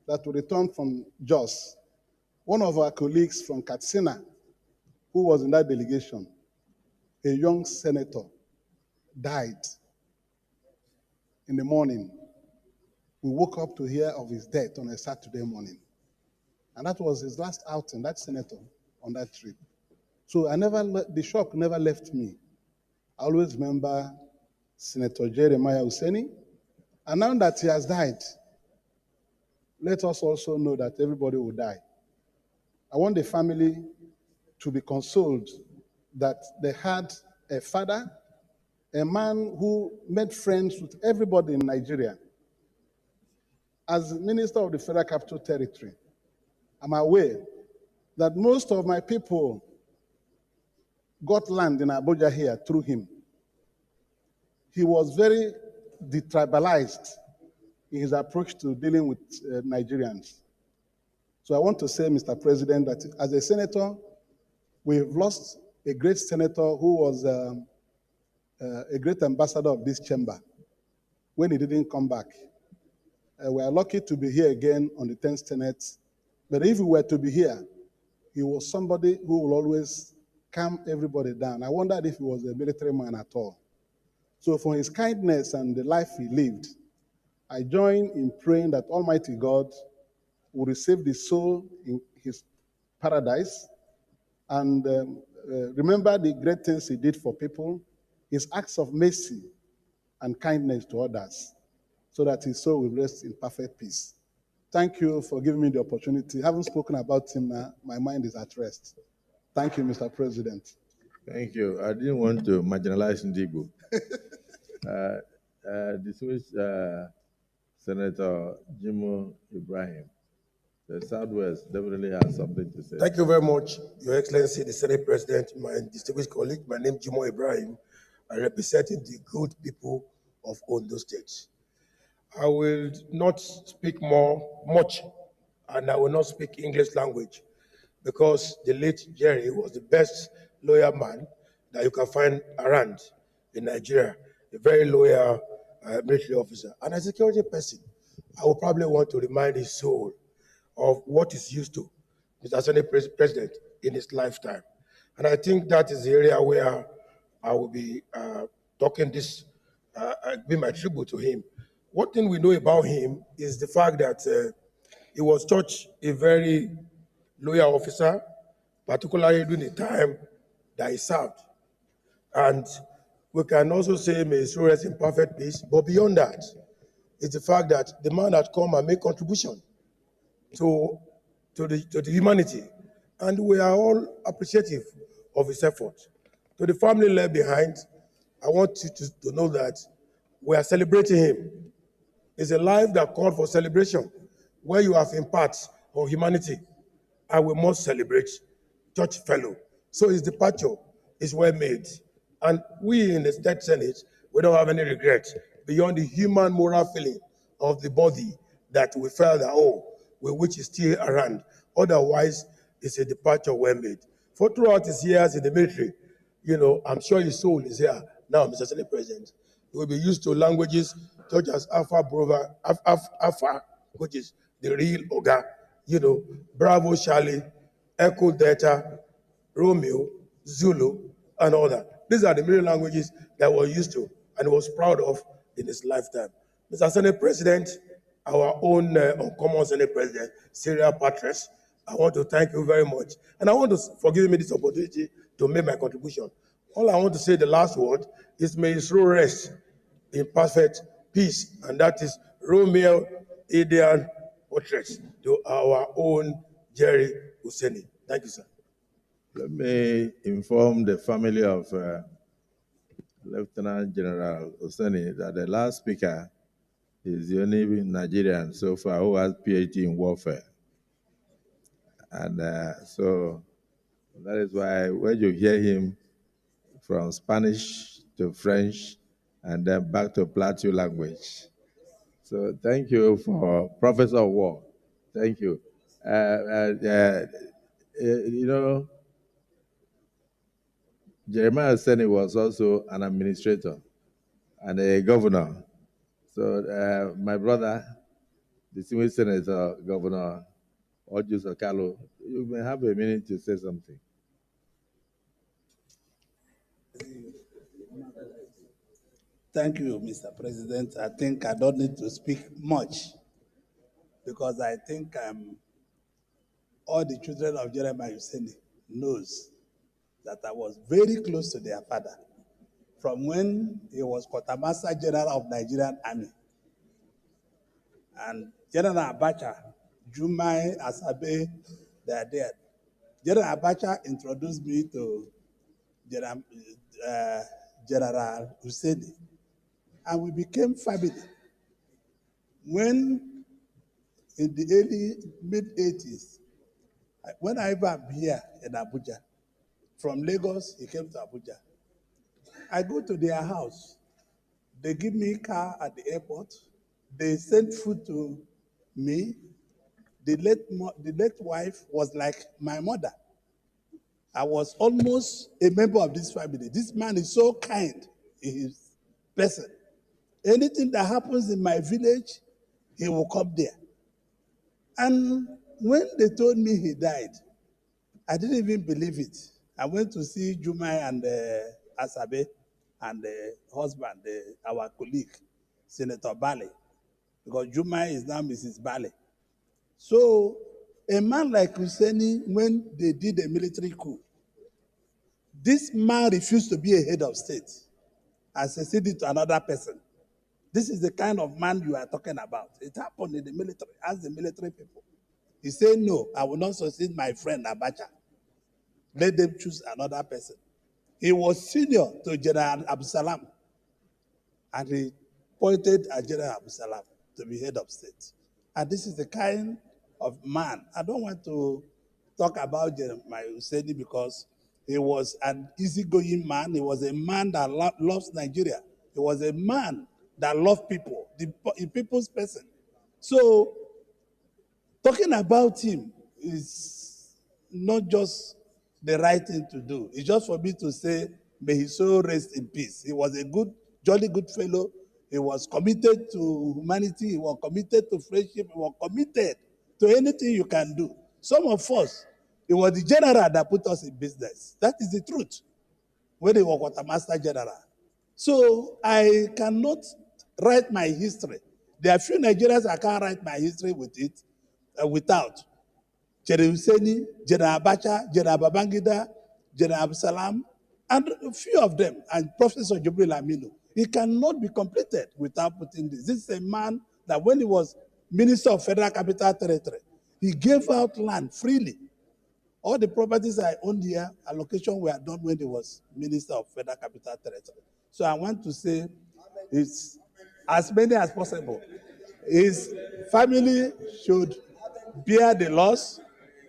that we returned from Jos, one of our colleagues from Katsina, who was in that delegation, a young senator, died in the morning. We woke up to hear of his death on a Saturday morning. And that was his last outing, that senator, on that trip. So the shock never left me. I always remember Senator Jeremiah Useni. And now that he has died, let us also know that everybody will die. I want the family to be consoled that they had a father, a man who made friends with everybody in Nigeria. As Minister of the Federal Capital Territory, I'm aware that most of my people got land in Abuja here through him. He was very detribalized in his approach to dealing with Nigerians. So I want to say, Mr. President, that as a senator, we've lost a great senator who was a great ambassador of this chamber when he didn't come back. We are lucky to be here again on the 10th Senate. But if we were to be here, he was somebody who will always calm everybody down. I wondered if he was a military man at all. So for his kindness and the life he lived, I join in praying that Almighty God will receive the soul in his paradise and remember the great things he did for people, his acts of mercy and kindness to others, so that his soul will rest in perfect peace. Thank you for giving me the opportunity. Having spoken about him now, my mind is at rest. Thank you, Mr. President. Thank you. I didn't want to marginalize Ndigo. Distinguished Senator Jimo Ibrahim, the Southwest definitely has something to say. Thank you very much, Your Excellency, the Senate President, my distinguished colleague. My name is Jimo Ibrahim. I represent the good people of Ondo State. I will not speak much, and I will not speak English language, because the late Jerry was the best loyal man that you can find around in Nigeria, a very loyal military officer. And as a security person, I would probably want to remind his soul of what is used to Mr. Senate President in his lifetime. And I think that is the area where I will be talking this, be my tribute to him. One thing we know about him is the fact that he was such a very loyal officer, particularly during the time that he served. And we can also say may his soul rest in perfect peace. But beyond that, it's the fact that the man had come and made contribution to the humanity. And we are all appreciative of his effort. To the family left behind, I want you to know that we are celebrating him. It's a life that called for celebration, where you have impact on humanity, and we must celebrate church fellow. So his departure is well made. And we in the State Senate, we don't have any regret beyond the human moral feeling of the body that we felt that, oh, which is still around. Otherwise, it's a departure well made. For throughout his years in the military, I'm sure his soul is here now, Mr. Senate President. He will be used to languages such as Alpha, Bravo, Alpha, which is the real Oga, Bravo, Charlie, Echo, Delta, Romeo, Zulu, and all that. These are the military languages that we're used to and was proud of in his lifetime. Mr. Senate President, our own uncommon Senate President, serial patriots, I want to thank you very much. And I want to forgive me this opportunity to make my contribution. All I want to say, the last word, is may his soul rest in perfect peace. And that is Romeo Indian portraits to our own Jerry Husseini. Thank you, sir. Let me inform the family of Lieutenant General Husseini that the last speaker is the only Nigerian so far who has PhD in warfare. And so that is why when you hear him from Spanish to French and then back to Plateau language. So thank you for Professor of War. Thank you. Jeremiah Husseini was also an administrator and a governor. So my brother, distinguished Senator Governor Ojus Okalo, you may have a minute to say something. Thank you, Mr. President. I think I don't need to speak much because I think all the children of Jeremiah Husseini knows that I was very close to their father from when he was Quartermaster General of Nigerian Army. And General Abacha, Jumai, Asabe, they are there. General Abacha introduced me to General Husseini, and we became family. When in the early mid-80s, whenever I'm here in Abuja, from Lagos, he came to Abuja. I go to their house. They give me a car at the airport. They send food to me. The late wife was like my mother. I was almost a member of this family. This man is so kind in his person. Anything that happens in my village, he will come there. And when they told me he died, I didn't even believe it. I went to see Jumai and Asabe and the husband, our colleague, Senator Bale, because Jumai is now Mrs. Bale. So a man like Husseini, when they did a military coup, this man refused to be a head of state and succeeded to another person. This is the kind of man you are talking about. It happened in the military, as the military people. He said, no, I will not succeed my friend Abacha. Let them choose another person. He was senior to General Absalam, and he appointed General Absalam to be head of state. And this is the kind of man. I don't want to talk about Jeremiah Husseini because he was an easygoing man. He was a man that loves Nigeria. He was a man that loved people, the people's person. So talking about him is not just the right thing to do. It's just for me to say, may his soul rest in peace. He was a good, jolly good fellow. He was committed to humanity. He was committed to friendship. He was committed to anything you can do. Some of us, it was the general that put us in business. That is the truth. When he was quartermaster general. So I cannot write my history. There are few Nigerians I can't write my history with it, without. General Husseini, General Abacha, General Babangida, General Absalam, and a few of them, and Professor Jibril Aminu. It cannot be completed without putting this. This is a man that when he was Minister of Federal Capital Territory, he gave out land freely. All the properties I owned here, allocation were done when he was Minister of Federal Capital Territory. So I want to say it's as many as possible. His family should bear the loss.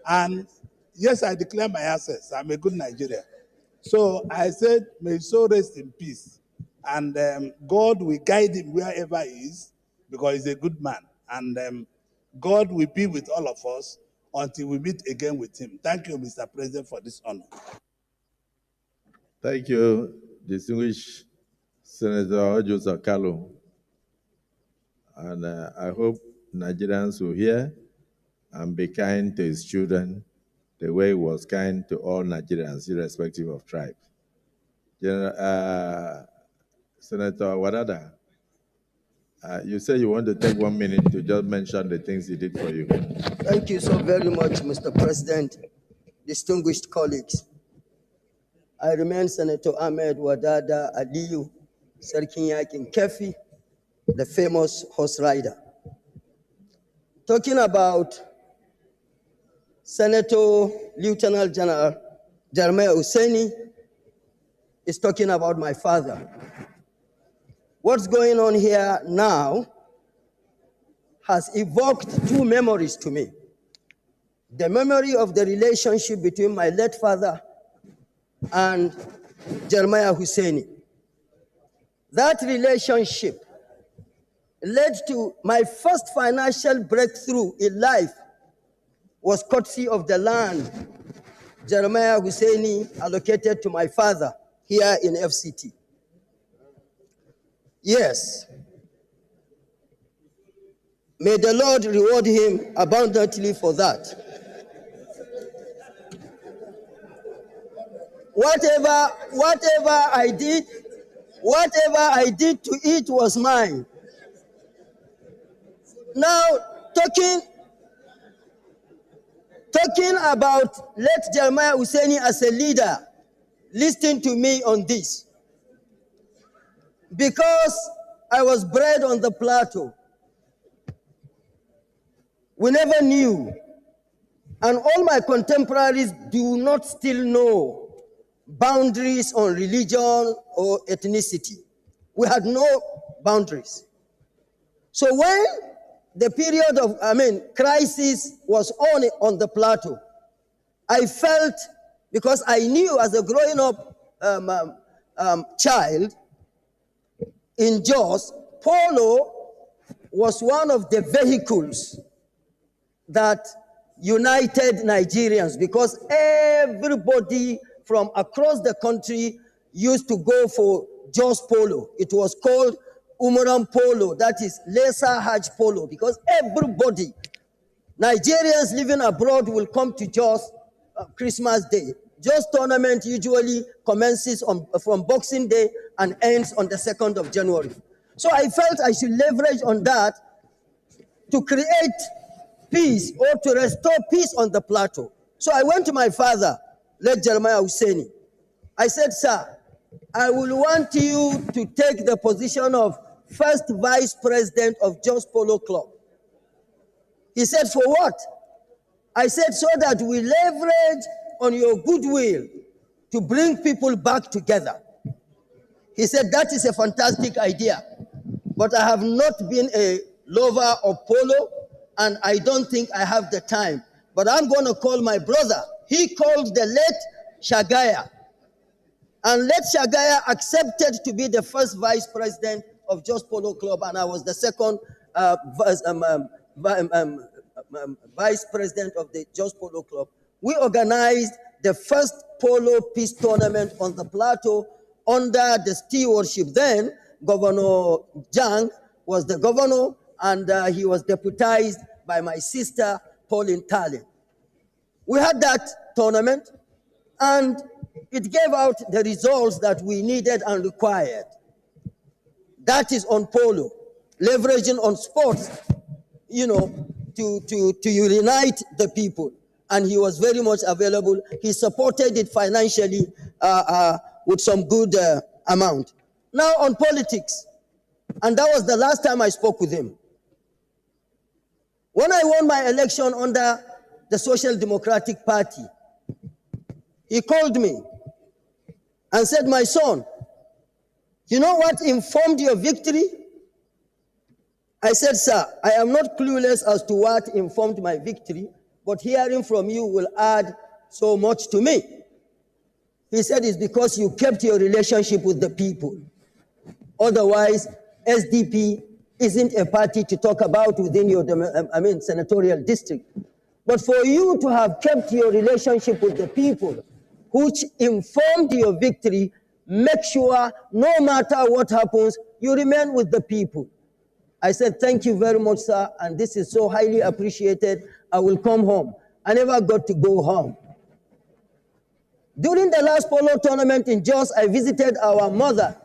And yes, I declare my assets. I'm a good Nigerian. So I said, may his soul rest in peace. And God will guide him wherever he is, because he's a good man. And God will be with all of us until we meet again with him. Thank you, Mr. President, for this honor. Thank you, distinguished Senator Joseph Kalu. And I hope Nigerians will hear and be kind to his children the way he was kind to all Nigerians, irrespective of tribe. Senator Wadada, you said you want to take 1 minute to just mention the things he did for you. Thank you so very much, Mr. President, distinguished colleagues. I remain Senator Ahmed Wadada Aliyu, Sarkin Yakin Kefi, the famous horse rider. Talking about Senator Lieutenant General Jeremiah Husseini is talking about my father. What's going on here now has evoked two memories to me. The memory of the relationship between my late father and Jeremiah Husseini. That relationship led to my first financial breakthrough in life was courtesy of the land Jeremiah Husseini allocated to my father here in FCT. Yes. May the Lord reward him abundantly for that. Whatever I did to it was mine. Now, talking about late Jeremiah Husseini as a leader, listen to me on this. Because I was bred on the plateau, we never knew, and all my contemporaries do not still know boundaries on religion or ethnicity. We had no boundaries. So when the period of, crisis was on the plateau, I felt, because I knew as a growing up child in Jos, polo was one of the vehicles that united Nigerians, because everybody from across the country used to go for Jos polo. It was called Umuram polo, that is lesser Hajj polo, because everybody, Nigerians living abroad, will come to Jos Christmas Day. Jos tournament usually commences from Boxing Day and ends on the 2nd of January. So I felt I should leverage on that to create peace or to restore peace on the plateau. So I went to my father, late Jeremiah Husseini. I said, sir, I will want you to take the position of first vice president of Jos Polo Club. He said, for what? I said, so that we leverage on your goodwill to bring people back together. He said, that is a fantastic idea, but I have not been a lover of polo, and I don't think I have the time. But I'm going to call my brother. He called the late Shagaya, and late Shagaya accepted to be the first vice president of Jos Polo Club, and I was the second vice president of the Jos Polo Club we organized the first polo peace tournament on the plateau under the stewardship. Then Governor Jang was the governor, and he was deputized by my sister, Pauline Tallinn. We had that tournament, and it gave out the results that we needed and required. That is on polo, leveraging on sports, to unite the people. And he was very much available. He supported it financially with some good amount. Now on politics, and that was the last time I spoke with him. When I won my election under the Social Democratic Party, he called me and said, "My son, you know what informed your victory?" I said, "Sir, I am not clueless as to what informed my victory, but hearing from you will add so much to me." He said, "It's because you kept your relationship with the people. Otherwise, SDP isn't a party to talk about within your senatorial district. But for you to have kept your relationship with the people, which informed your victory, make sure no matter what happens, you remain with the people." I said, "Thank you very much, sir, and this is so highly appreciated. I will come home." I never got to go home. During the last polo tournament in Jos, I visited our mother,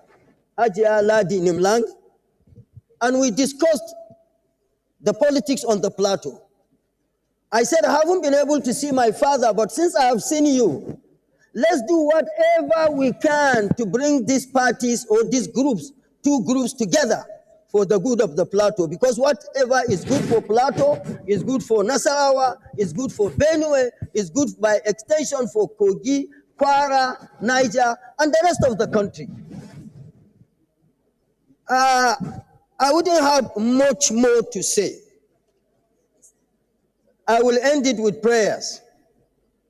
Ajia Ladi Nimlang, and we discussed the politics on the plateau. I said, "I haven't been able to see my father, but since I have seen you, let's do whatever we can to bring these parties or these groups, two groups together for the good of the plateau. Because whatever is good for plateau is good for Nasarawa, is good for Benue, is good by extension for Kogi, Kwara, Niger, and the rest of the country." I wouldn't have much more to say. I will end it with prayers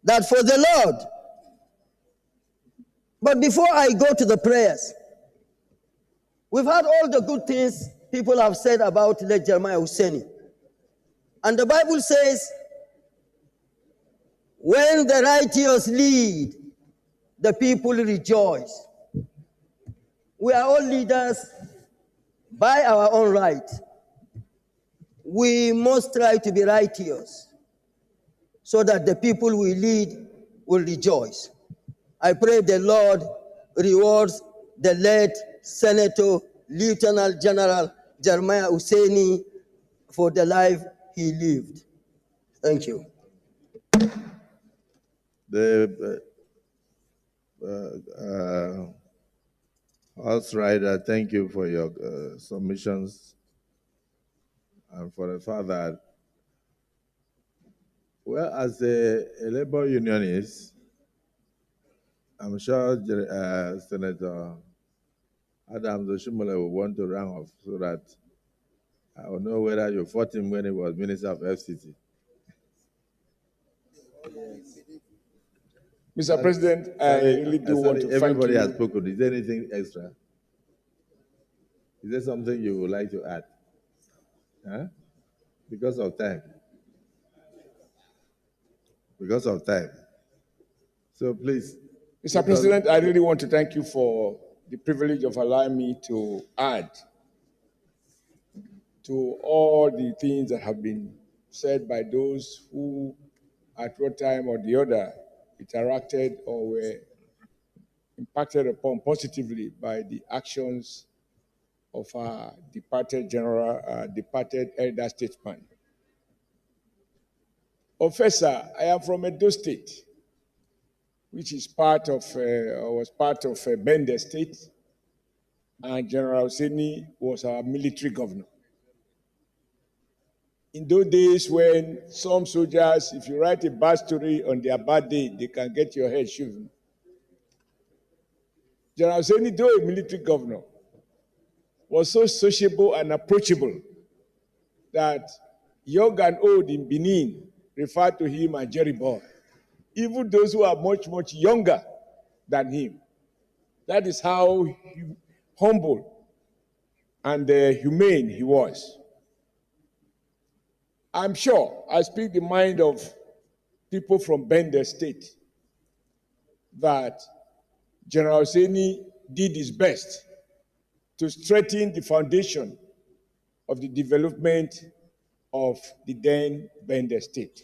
that for the Lord. But before I go to the prayers, we've heard all the good things people have said about late Jeremiah Husseini. And the Bible says, when the righteous lead, the people rejoice. We are all leaders by our own right. We must try to be righteous so that the people we lead will rejoice. I pray the Lord rewards the late Senator Lieutenant General Jeremiah Husseini for the life he lived. Thank you. The House Rider, thank you for your submissions and for the fact that, well, as a labor unionist, I'm sure Senator Adams Oshimole will want to round off so that I will know whether you fought him when he was Minister of FCT. Mr. President, I really do want to thank you. Everybody has spoken. Is there anything extra? Is there something you would like to add? Huh? Because of time. Because of time. So please. Mr. President, I really want to thank you for the privilege of allowing me to add to all the things that have been said by those who, at one time or the other, interacted or were impacted upon positively by the actions of our departed elder statesman. Professor, I am from Edo State, which is was part of Bende State, and General Husseini was our military governor. In those days when some soldiers, if you write a bad story on their bad day, they can get your head shaven. General Husseini, though a military governor, was so sociable and approachable that young and old in Benin referred to him as Jerry Boy. Even those who are much, much younger than him. That is how humble and humane he was. I'm sure I speak the mind of people from Bender State that General Seni did his best to strengthen the foundation of the development of the then Bender State.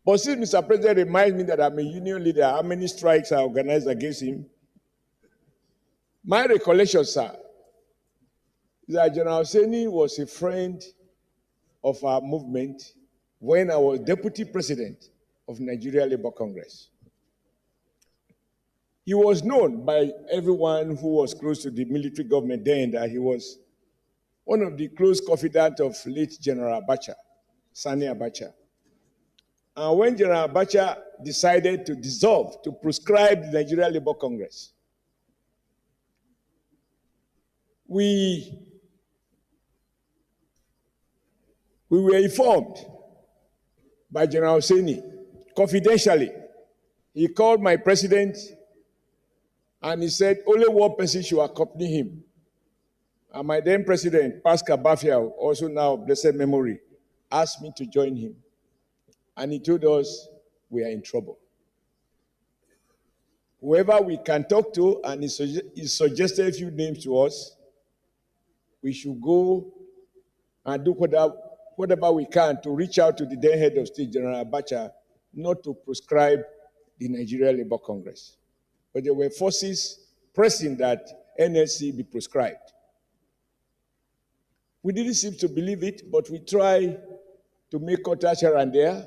But since Mr. President reminds me that I'm a union leader, how many strikes are organized against him? My recollection, sir, is that General Seni was a friend of our movement when I was deputy president of Nigeria Labour Congress. He was known by everyone who was close to the military government then that he was one of the close confidants of late General Abacha, Sani Abacha. And when General Abacha decided to dissolve, to proscribe the Nigeria Labour Congress, we were informed by General Seni, confidentially. He called my president and he said only one person should accompany him. And my then president, Pascal Bafia, also now of blessed memory, asked me to join him. And he told us we are in trouble. Whoever we can talk to, and he suggested a few names to us, we should go and do whatever we can to reach out to the then head of state, General Abacha, not to proscribe the Nigeria Labour Congress. But there were forces pressing that NLC be proscribed. We didn't seem to believe it, but we tried to make contact here and there.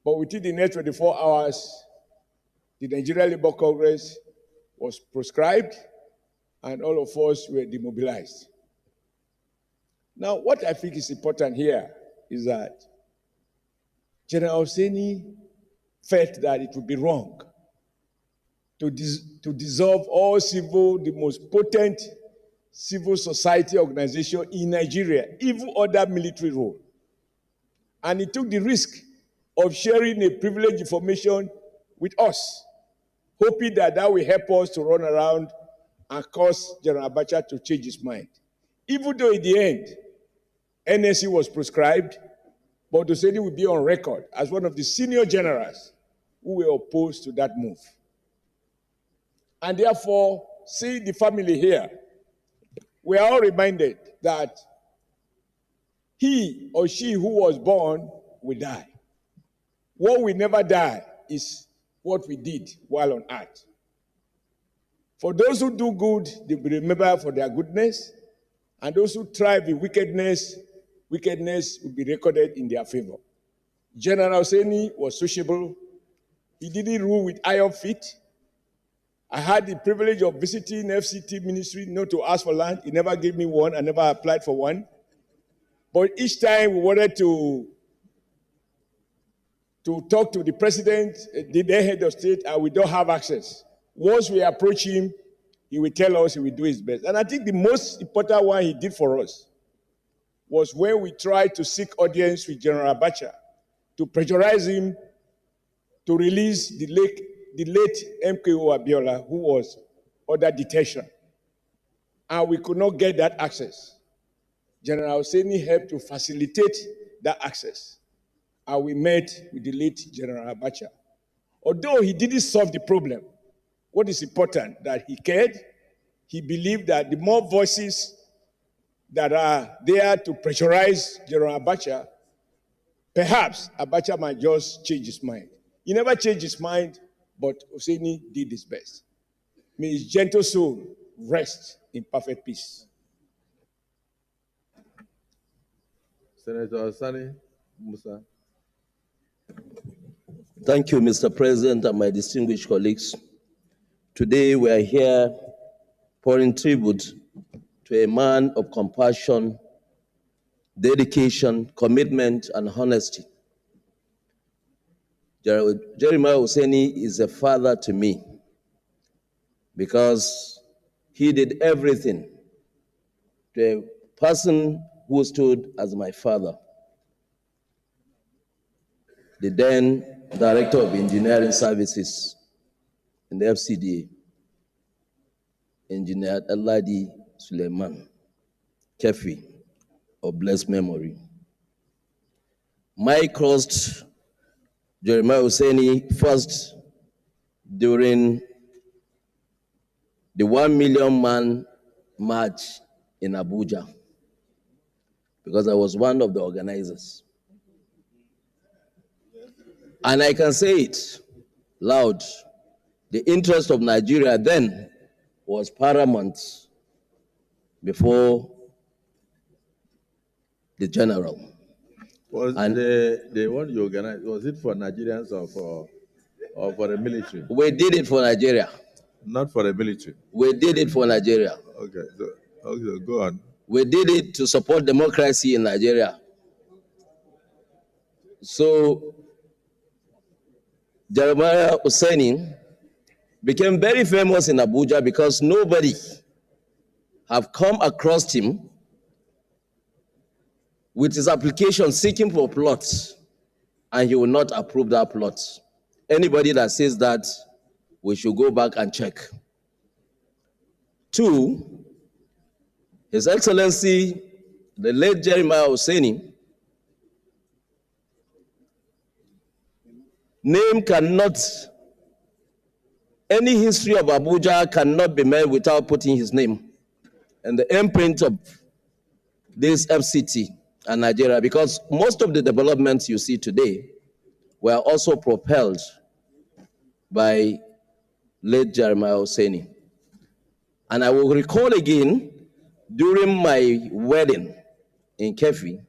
But within the next 24 hours, the Nigeria Labour Congress was proscribed and all of us were demobilized. Now, what I think is important here is that General Seni felt that it would be wrong to dissolve all the most potent civil society organization in Nigeria, even other military role. And he took the risk of sharing a privileged information with us, hoping that that will help us to run around and cause General Abacha to change his mind. Even though in the end, NSC was proscribed, but Oseni will be on record as one of the senior generals who were opposed to that move. And therefore, seeing the family here, we are all reminded that he or she who was born will die. What will never die is what we did while on earth. For those who do good, they will be remembered for their goodness, and those who thrive in wickedness will be recorded in their favor. General Seni was sociable. He didn't rule with iron feet. I had the privilege of visiting FCT ministry, not to ask for land. He never gave me one. I never applied for one. But each time we wanted to talk to the president, the head of state, and we don't have access. Once we approach him, he will tell us he will do his best. And I think the most important one he did for us was when we tried to seek audience with General Abacha to pressurize him to release the late MKO Abiola, who was under detention. And we could not get that access. General Seni helped to facilitate that access. And we met with the late General Abacha. Although he didn't solve the problem, what is important, that he cared, he believed that the more voices that are there to pressurize General Abacha, perhaps Abacha might just change his mind. He never changed his mind, but Oseni did his best. May his gentle soul rest in perfect peace. Senator Sani Musa. Thank you, Mr. President, and my distinguished colleagues. Today we are here pouring tribute to a man of compassion, dedication, commitment, and honesty. Jeremiah Oseni is a father to me because he did everything to a person who stood as my father, the then Director of Engineering Services in the FCDA, Engineer Aladi Suleiman Kefi of blessed memory. Mike crossed Jeremiah Husseini first during the 1 million man march in Abuja, because I was one of the organizers. And I can say it loud, the interest of Nigeria then was paramount before the general. Was the one you organized, was it for Nigerians or for the military? We did it for Nigeria. Not for the military. We did it for Nigeria. Okay, so go on. We did it to support democracy in Nigeria. So Jeremiah Husseini became very famous in Abuja because nobody have come across him with his application seeking for plots, and he will not approve that plot. Anybody that says that, we should go back and check. 2, His Excellency, the late Jeremiah Husseini, name cannot, any history of Abuja cannot be made without putting his name and the imprint of this FCT and Nigeria, because most of the developments you see today were also propelled by late Jeremiah Husseini. And I will recall again, during my wedding in Kefi,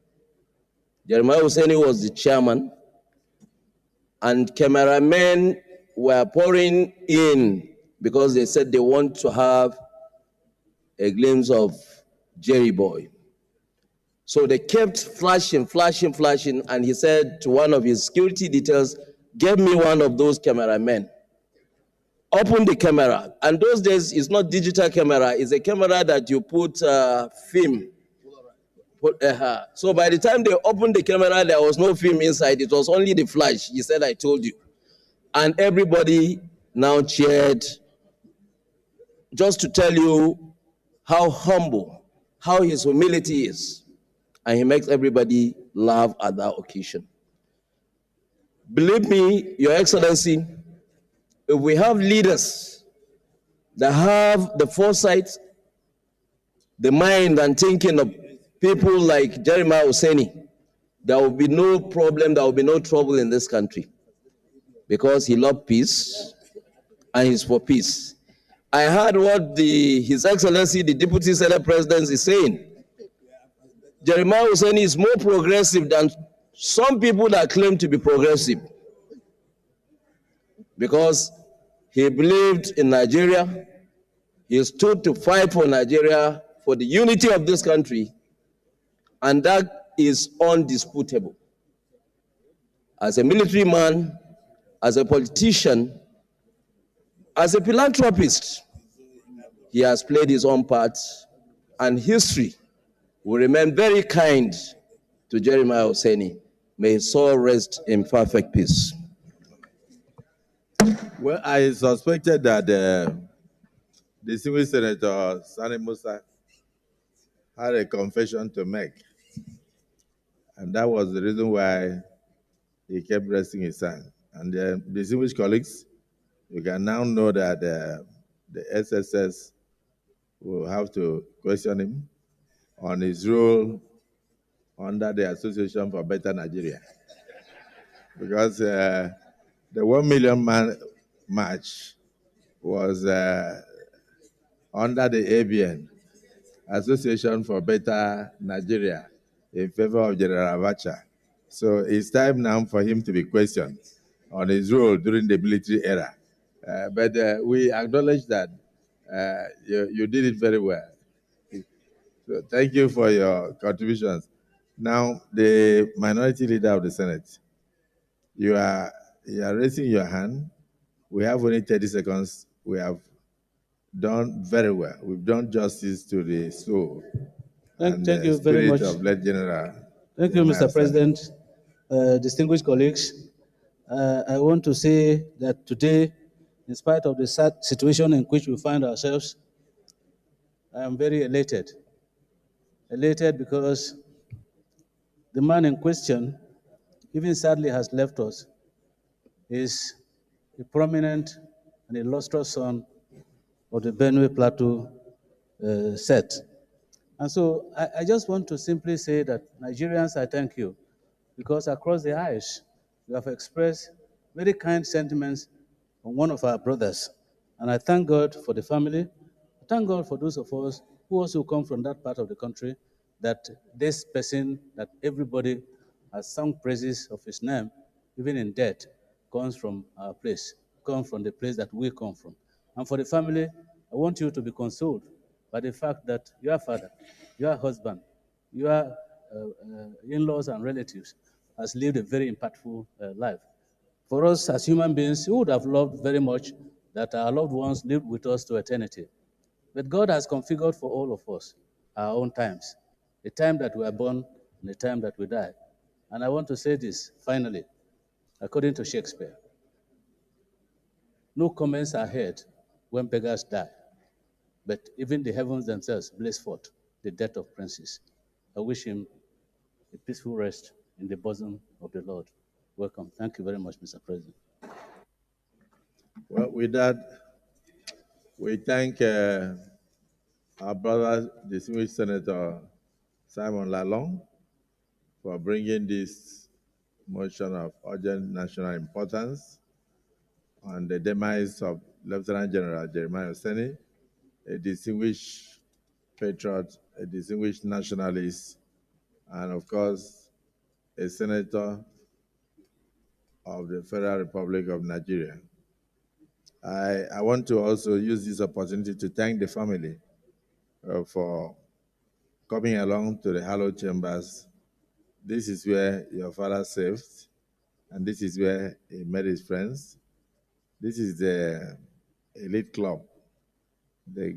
Jeremiah Husseini was the chairman, and cameramen were pouring in because they said they want to have a glimpse of Jerry Boy. So they kept flashing, and he said to one of his security details, "Get me one of those cameramen." Open the camera, and those days it's not digital camera, it's a camera that you put film. So by the time they opened the camera, there was no film inside, it was only the flash. He said, "I told you." And everybody now cheered, just to tell you how humble, how his humility is. And he makes everybody laugh at that occasion. Believe me, Your Excellency, if we have leaders that have the foresight, the mind and thinking of people like Jeremiah Husseini, there will be no problem, there will be no trouble in this country, because he loved peace and he's for peace. I heard what His Excellency, the Deputy Senate President, is saying. Jeremiah Husseini is more progressive than some people that claim to be progressive, because he believed in Nigeria, he stood to fight for Nigeria, for the unity of this country, and that is undisputable. As a military man, as a politician, as a philanthropist, he has played his own part, and history will remain very kind to Jeremiah Husseini. May his soul rest in perfect peace. Well, I suspected that the distinguished Senator Sani Musa had a confession to make. And that was the reason why he kept raising his hand. And distinguished colleagues, you can now know that the SSS will have to question him on his role under the Association for Better Nigeria. Because the 1 million man march was under the ABN, Association for Better Nigeria, in favor of General Abacha. So it's time now for him to be questioned on his role during the military era. But we acknowledge that you did it very well. So thank you for your contributions. Now, the minority leader of the Senate, you are raising your hand. We have only 30 seconds. We have done very well. We've done justice to the soul. Thank you very much. Of late General. Thank you, Mr. President. Distinguished colleagues, I want to say that today, in spite of the sad situation in which we find ourselves, I am very elated. Elated because the man in question even sadly has left us, is a prominent and illustrious son of the Benue Plateau set. And so I just want to simply say that Nigerians, I thank you, because across the aisles, you have expressed very kind sentiments on one of our brothers. And I thank God for the family. I thank God for those of us who also come from that part of the country, that this person, that everybody has sung praises of his name, even in death, comes from our place, comes from the place that we come from. And for the family, I want you to be consoled by the fact that your father, your husband, your in-laws and relatives has lived a very impactful life. For us as human beings, we would have loved very much that our loved ones lived with us to eternity. But God has configured for all of us our own times, the time that we are born and the time that we die. And I want to say this finally, according to Shakespeare, no comments are heard when beggars die, but even the heavens themselves blaze forth the death of princes. I wish him a peaceful rest in the bosom of the Lord. Welcome. Thank you very much, Mr. President. Well, with that, we thank our brother, distinguished Senator Simon Lalong, for bringing this motion of urgent national importance on the demise of Lieutenant General Jeremiah Oseni, a distinguished patriot, a distinguished nationalist, and of course, a senator of the Federal Republic of Nigeria. I want to also use this opportunity to thank the family for coming along to the hallowed chambers. This is where your father served, and this is where he met his friends. This is the elite club. They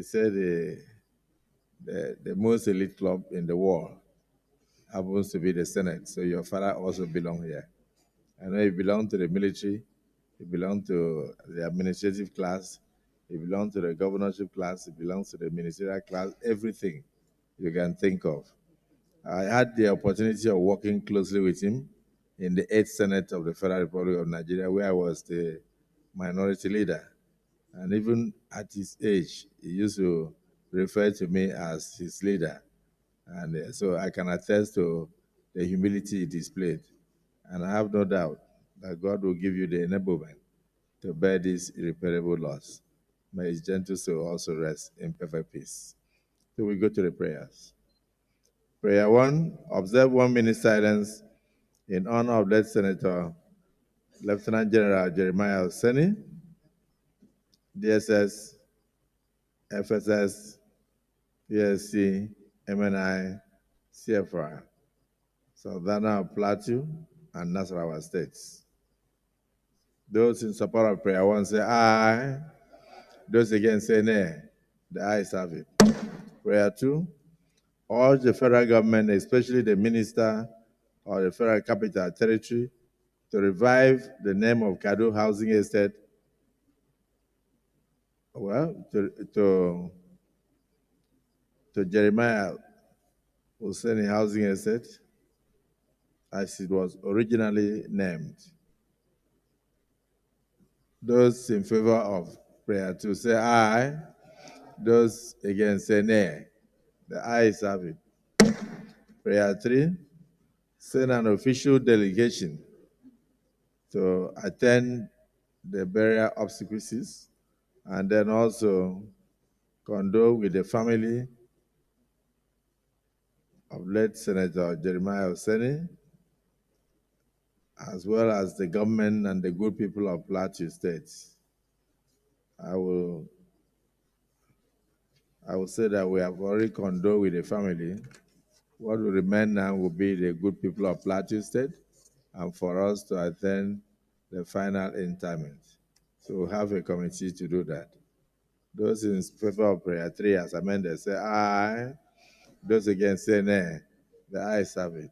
say the most elite club in the world happens to be the Senate. So your father also belongs here. I know he belonged to the military, he belonged to the administrative class, he belonged to the governorship class, he belongs to the ministerial class, everything you can think of. I had the opportunity of working closely with him in the 8th Senate of the Federal Republic of Nigeria, where I was the minority leader. And even at his age, he used to refer to me as his leader. And so I can attest to the humility he displayed. And I have no doubt that God will give you the enablement to bear this irreparable loss. May his gentle soul also rest in perfect peace. So we go to the prayers. Prayer 1, observe 1 minute silence in honor of late Senator Lieutenant General Jeremiah Oseni, DSS, FSS, PSC, MNI, CFR, Southern Plateau, and Nasarawa states. Those in support of prayer 1 say aye. Those against say nay. The ayes have it. Prayer 2, urge the federal government, especially the minister of the Federal Capital Territory, to revive the name of Kado Housing Estate, to Jeremiah Oseni Housing Estate, as it was originally named. Those in favor of prayer 2 say aye. Those against say nay. The ayes have it. Prayer 3, send an official delegation to attend the burial obsequies and then also condole with the family of late Senator Jeremiah Oseni, as well as the government and the good people of Plateau State. I will say that we have already condoled with the family. What will remain now will be the good people of Plateau State and for us to attend the final interment. So we'll have a committee to do that. Those in favor of prayer 3 as amended say aye. Those against say nay. The ayes have it.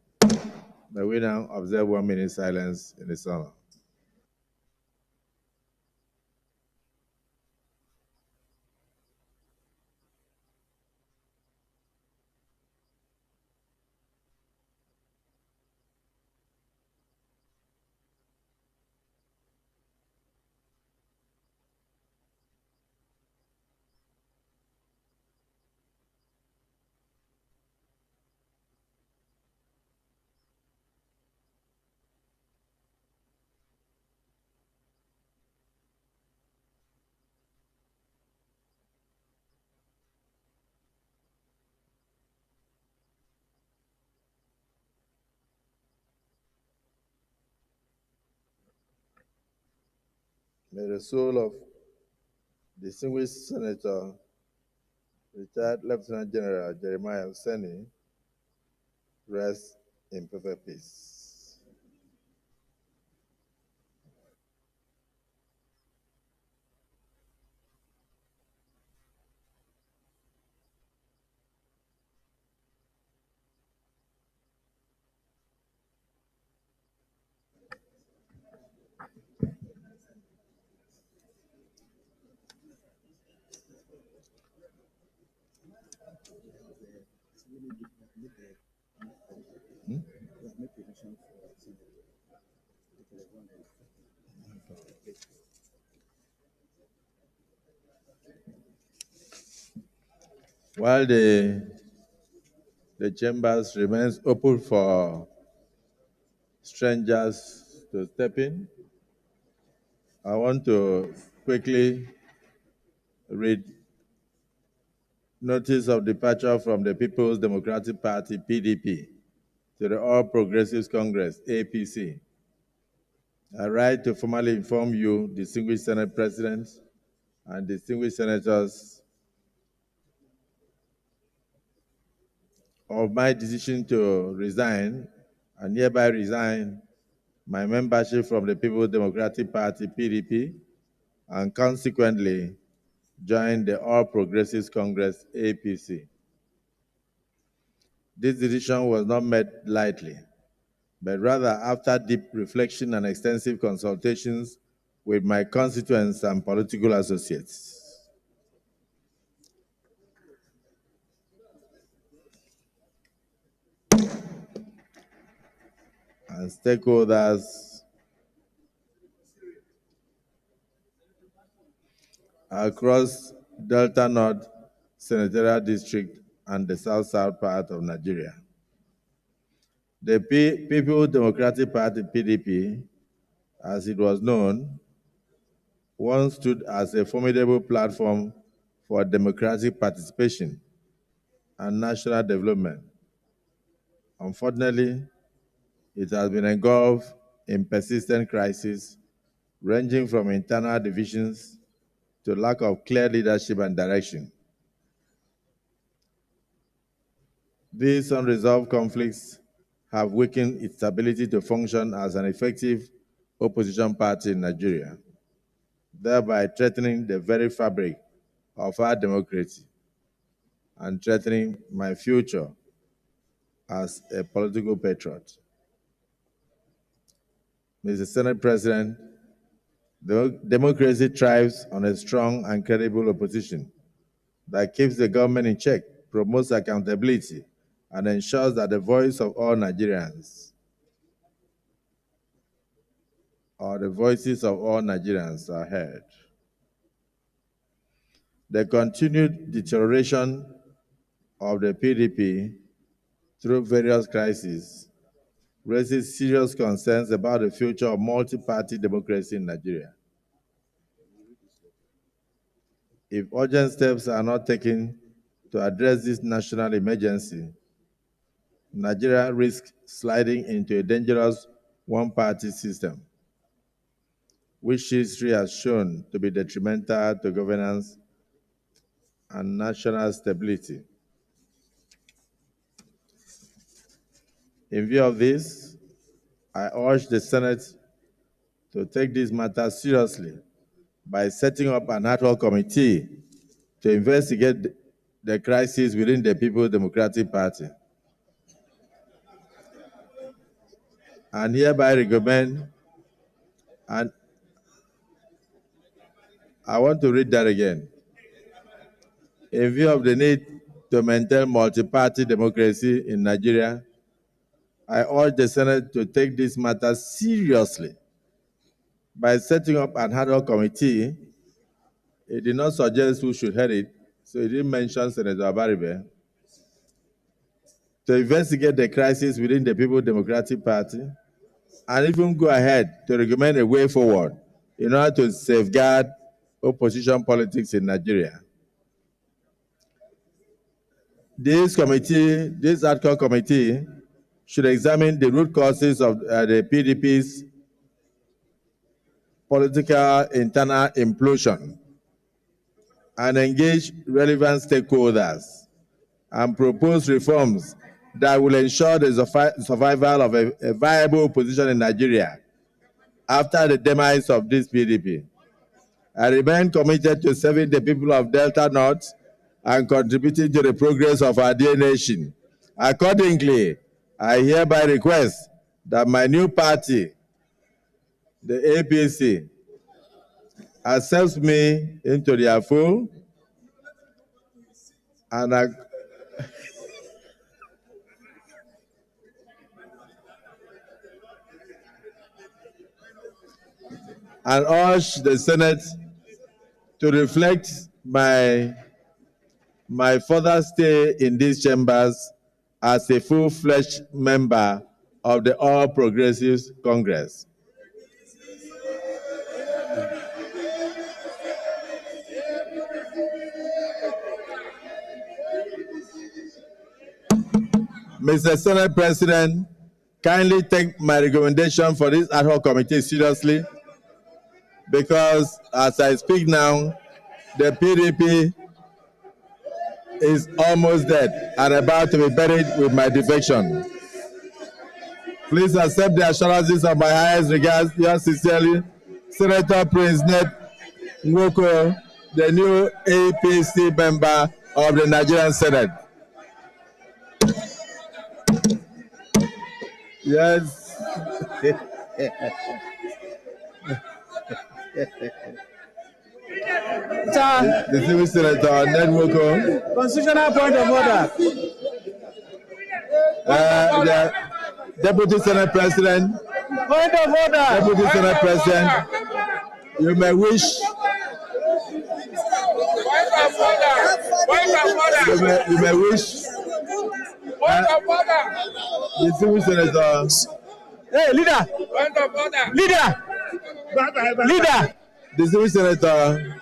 May we now observe 1 minute silence in his honor. May the soul of distinguished Senator, retired Lieutenant General Jeremiah Seni, rest in perfect peace. While the chambers remains open for strangers to step in, I want to quickly read notice of departure from the People's Democratic Party, PDP, to the All Progressives Congress, APC. I write to formally inform you, distinguished Senate Presidents and distinguished Senators, of my decision to resign and hereby resign my membership from the People's Democratic Party, PDP, and consequently join the All Progressives Congress, APC. This decision was not made lightly, but rather after deep reflection and extensive consultations with my constituents and political associates. And stakeholders across Delta North Senatorial District and the South-South part of Nigeria. The People's Democratic Party, PDP, as it was known, once stood as a formidable platform for democratic participation and national development. Unfortunately, it has been engulfed in persistent crises, ranging from internal divisions to lack of clear leadership and direction. These unresolved conflicts have weakened its ability to function as an effective opposition party in Nigeria, thereby threatening the very fabric of our democracy and threatening my future as a political patriot. Mr. Senate President, democracy thrives on a strong and credible opposition that keeps the government in check, promotes accountability, and ensures that the voice of all Nigerians, or the voices of all Nigerians, are heard. The continued deterioration of the PDP through various crises raises serious concerns about the future of multi-party democracy in Nigeria. If urgent steps are not taken to address this national emergency, Nigeria risks sliding into a dangerous one-party system, which history has shown to be detrimental to governance and national stability. In view of this, I urge the Senate to take this matter seriously by setting up an ad hoc committee to investigate the crisis within the People's Democratic Party, and hereby recommend, and I want to read that again. In view of the need to maintain multi-party democracy in Nigeria, I urge the Senate to take this matter seriously by setting up an ad hoc committee. It did not suggest who should head it, so it didn't mention Senator Abaribe, to investigate the crisis within the People's Democratic Party and even go ahead to recommend a way forward in order to safeguard opposition politics in Nigeria. This ad hoc committee, should examine the root causes of the PDP's political internal implosion and engage relevant stakeholders and propose reforms that will ensure the survival of a viable opposition in Nigeria after the demise of this PDP. I remain committed to serving the people of Delta North and contributing to the progress of our dear nation. Accordingly, I hereby request that my new party, the APC, accepts me into their fold and urge the Senate to reflect my further stay in these chambers as a full-fledged member of the All Progressives Congress. Mr. Senate President, kindly take my recommendation for this ad hoc committee seriously, because as I speak now, the PDP is almost dead and about to be buried with my defection. Please accept the assurances of my highest regards. Yours sincerely, Senator Prince Ned Nwoko, the new APC member of the Nigerian Senate. Yes. The civil senator, Ned Nwoko. Constitutional point of order. The Deputy Senate President. Point of order. Deputy Senate President, you may wish. You may wish. The civil senator. Hey, leader. Leader. Leader. The civil senator.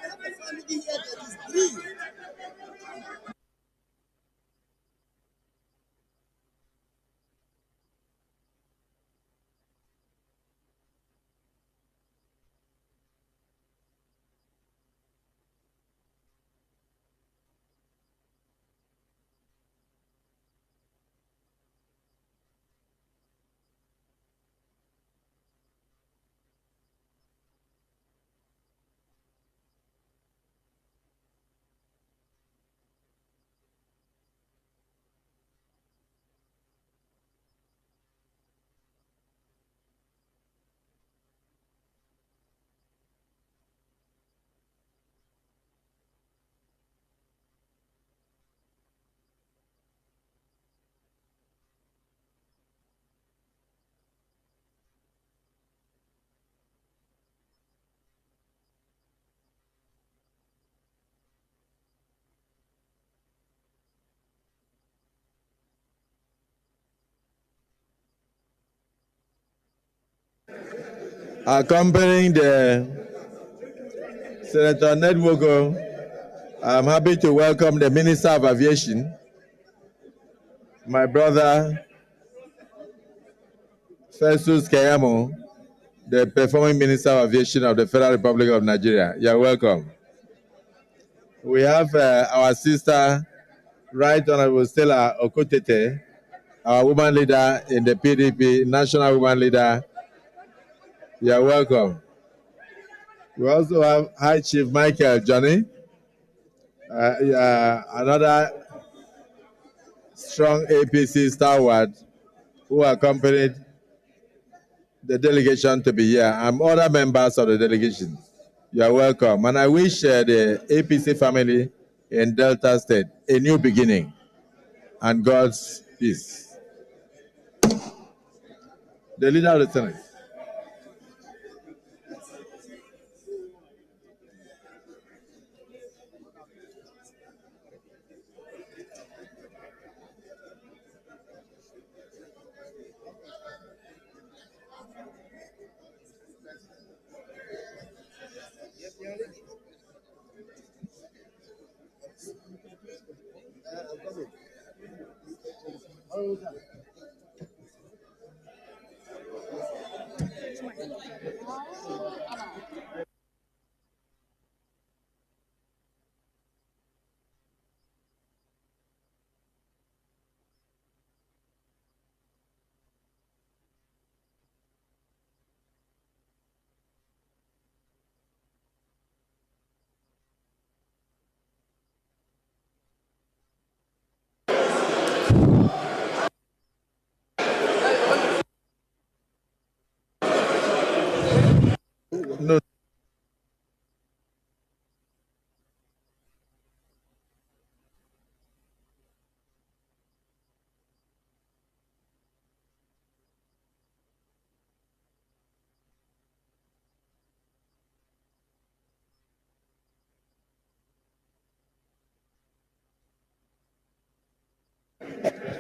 Accompanying the Senator Ned Nwoko, I'm happy to welcome the Minister of Aviation, my brother Festus Keyamo, the performing Minister of Aviation of the Federal Republic of Nigeria. You're welcome. We have our sister, Right Honorable Stella Okotete, our woman leader in the PDP, national woman leader. You're welcome. We also have High Chief Michael Johnny, another strong APC stalwart who accompanied the delegation to be here, and other members of the delegation. You are welcome. And I wish the APC family in Delta State a new beginning and God's peace. The leader of the Senate.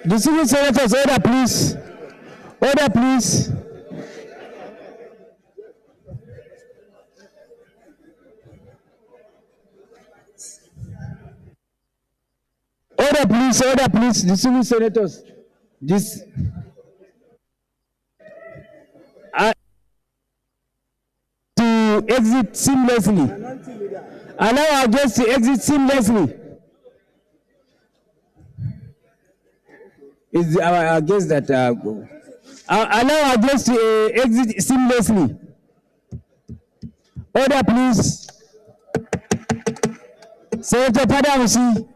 Distinguished senators, order please. Order please. Order please, distinguished senators. This to exit seamlessly. Allow our guests to exit seamlessly. It's our guests that allow our guests to exit seamlessly. Order please. Senator Padamsi.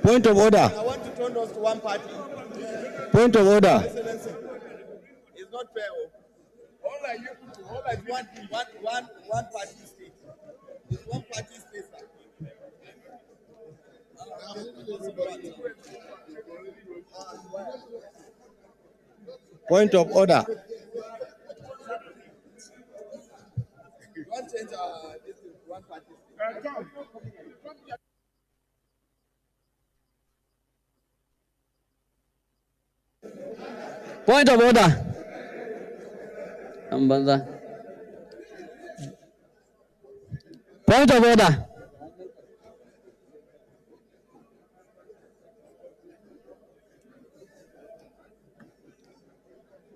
Point of order. I want to turn us to one party. Point of order. It's not fair. All are you people, all are one party state. It's one party state, sir. Point of order. You want to change this to one party state. Point of order. Point of order.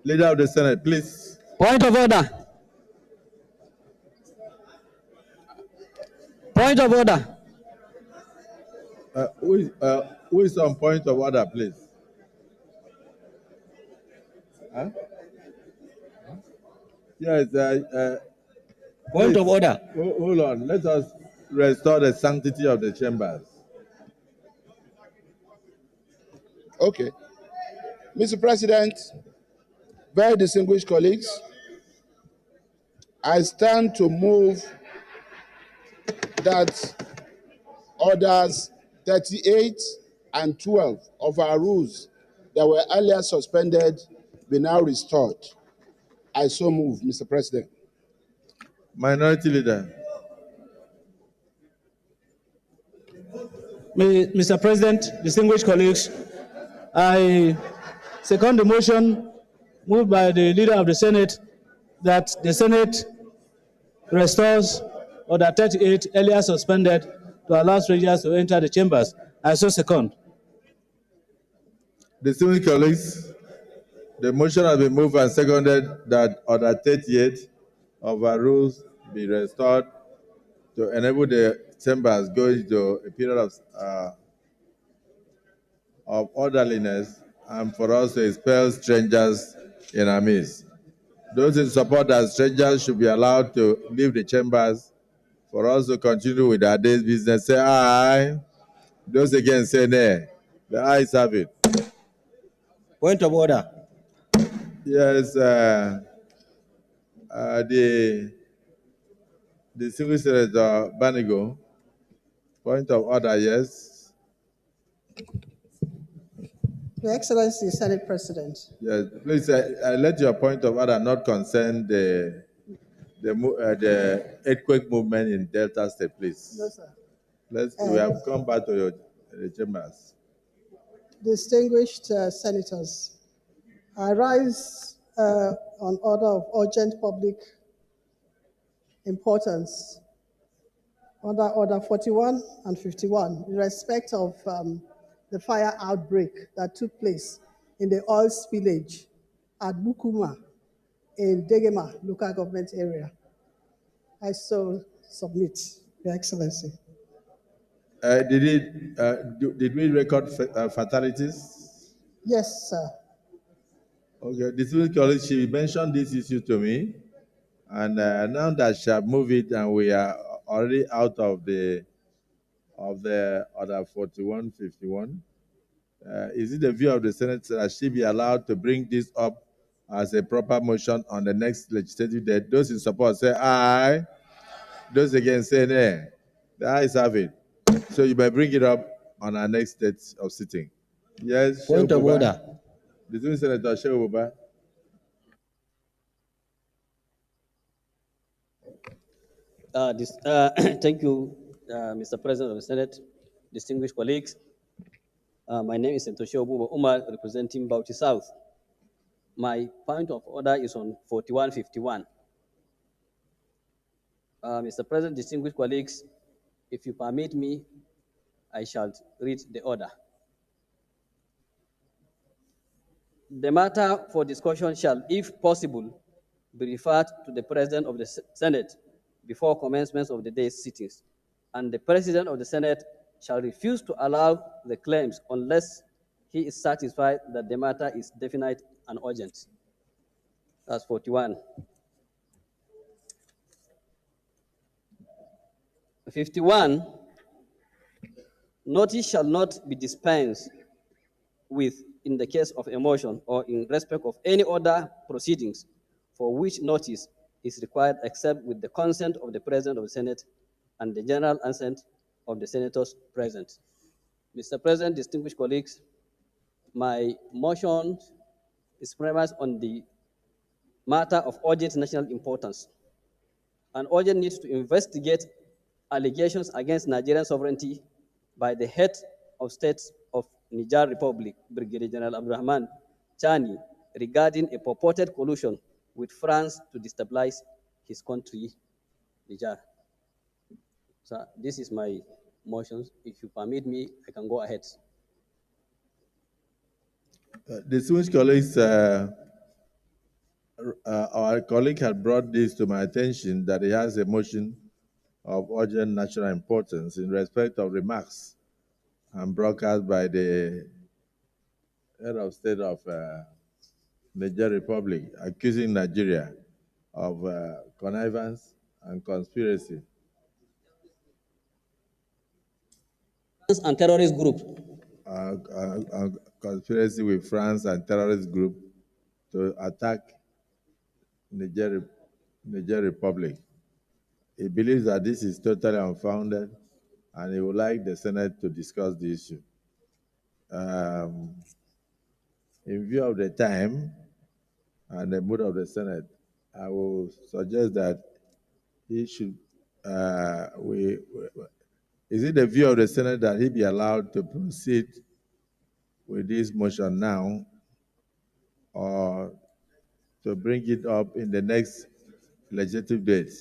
Leader of the Senate, please. Point of order. Point of order. Who is on point of order, please? Huh? Yes. Point please, of order. Hold on. Let us restore the sanctity of the chambers. Okay. Mr. President, very distinguished colleagues, I stand to move that orders 38 and 12 of our rules that were earlier suspended be now restored. I so move, Mr. President. Minority Leader. Mr. President, distinguished colleagues, I second the motion moved by the Leader of the Senate that the Senate restores Order 38, earlier suspended, to allow strangers to enter the chambers. I so second. Distinguished colleagues, the motion has been moved and seconded that Order 38 of our rules be restored to enable the chambers go into a period of orderliness and for us to expel strangers in our midst. Those in support that strangers should be allowed to leave the chambers for us to continue with our day's business, say aye. Those again say nay. The ayes have it. Point of order. Yes, the distinguished Senator Banigo. Point of order, yes. Your Excellency, Senate President. Yes, please let your point of order not concern the earthquake movement in Delta State, please. No, sir. We have come back to the chambers. Distinguished senators, I rise on order of urgent public importance under Order 41 and 51 in respect of the fire outbreak that took place in the oil spillage at Bukuma in Degema local government area. I so submit, Your Excellency. Did we record fatalities? Yes, sir. Okay, distinguished colleague, she mentioned this issue to me, and now that she has moved it and we are already out of the Order 41-51, is it the view of the Senate that she be allowed to bring this up as a proper motion on the next legislative day? Those in support say aye. Those against say nay. The ayes have it. So you may bring it up on our next date of sitting. Yes, Point of order. Between Senator Shehu. Thank you, Mr. President of the Senate, distinguished colleagues. My name is Santosho Buba Umar, representing Bauchi South. My point of order is on 4151. Mr. President, distinguished colleagues, if you permit me, I shall read the order. The matter for discussion shall, if possible, be referred to the President of the Senate before commencement of the day's sittings, and the President of the Senate shall refuse to allow the claims unless he is satisfied that the matter is definite and urgent. That's 41. 51, notice shall not be dispensed with in the case of a motion or in respect of any other proceedings for which notice is required except with the consent of the President of the Senate and the general assent of the senators present. Mr. President, distinguished colleagues, my motion is premised on the matter of urgent national importance. An urgent needs to investigate allegations against Nigerian sovereignty by the head of state of Niger Republic, Brigadier General Abdurrahman Chani, regarding a purported collusion with France to destabilize his country, Niger. So this is my motion. If you permit me, I can go ahead. Distinguished colleagues, our colleague had brought this to my attention that he has a motion of urgent national importance in respect of remarks and broadcast by the head of state of Niger Republic, accusing Nigeria of connivance and conspiracy. And terrorist group. Conspiracy with France and terrorist group to attack Niger Republic. He believes that this is totally unfounded, and he would like the Senate to discuss the issue. In view of the time and the mood of the Senate, I will suggest that he should, is it the view of the Senate that he be allowed to proceed with this motion now, or to bring it up in the next legislative date?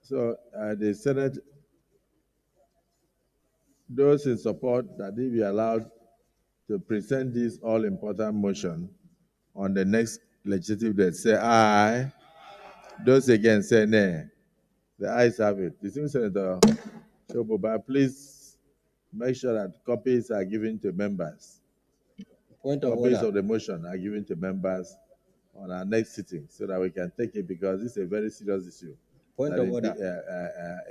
So the Senate, those in support that he be allowed to present this all-important motion on the next legislative date, say aye. Those against say nay. The ayes have it. Distinguished Senator Shoboba, please make sure that copies are given to members. Point of copies order. of the motion are given to members on our next sitting so that we can take it, because it's a very serious issue. Point of order.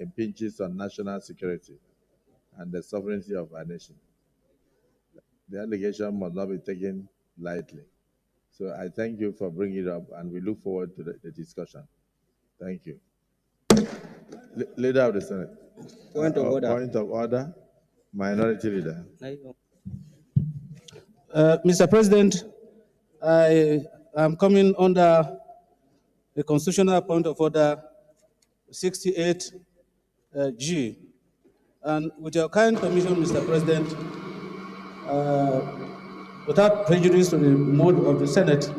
Impinges on national security and the sovereignty of our nation. The allegation must not be taken lightly. So I thank you for bringing it up, and we look forward to the discussion. Thank you. Leader of the Senate. Point of order. Point of order. Minority Leader. Mr. President, I am coming under the constitutional point of order 68G. And with your kind permission, Mr. President, without prejudice to the mood of the Senate,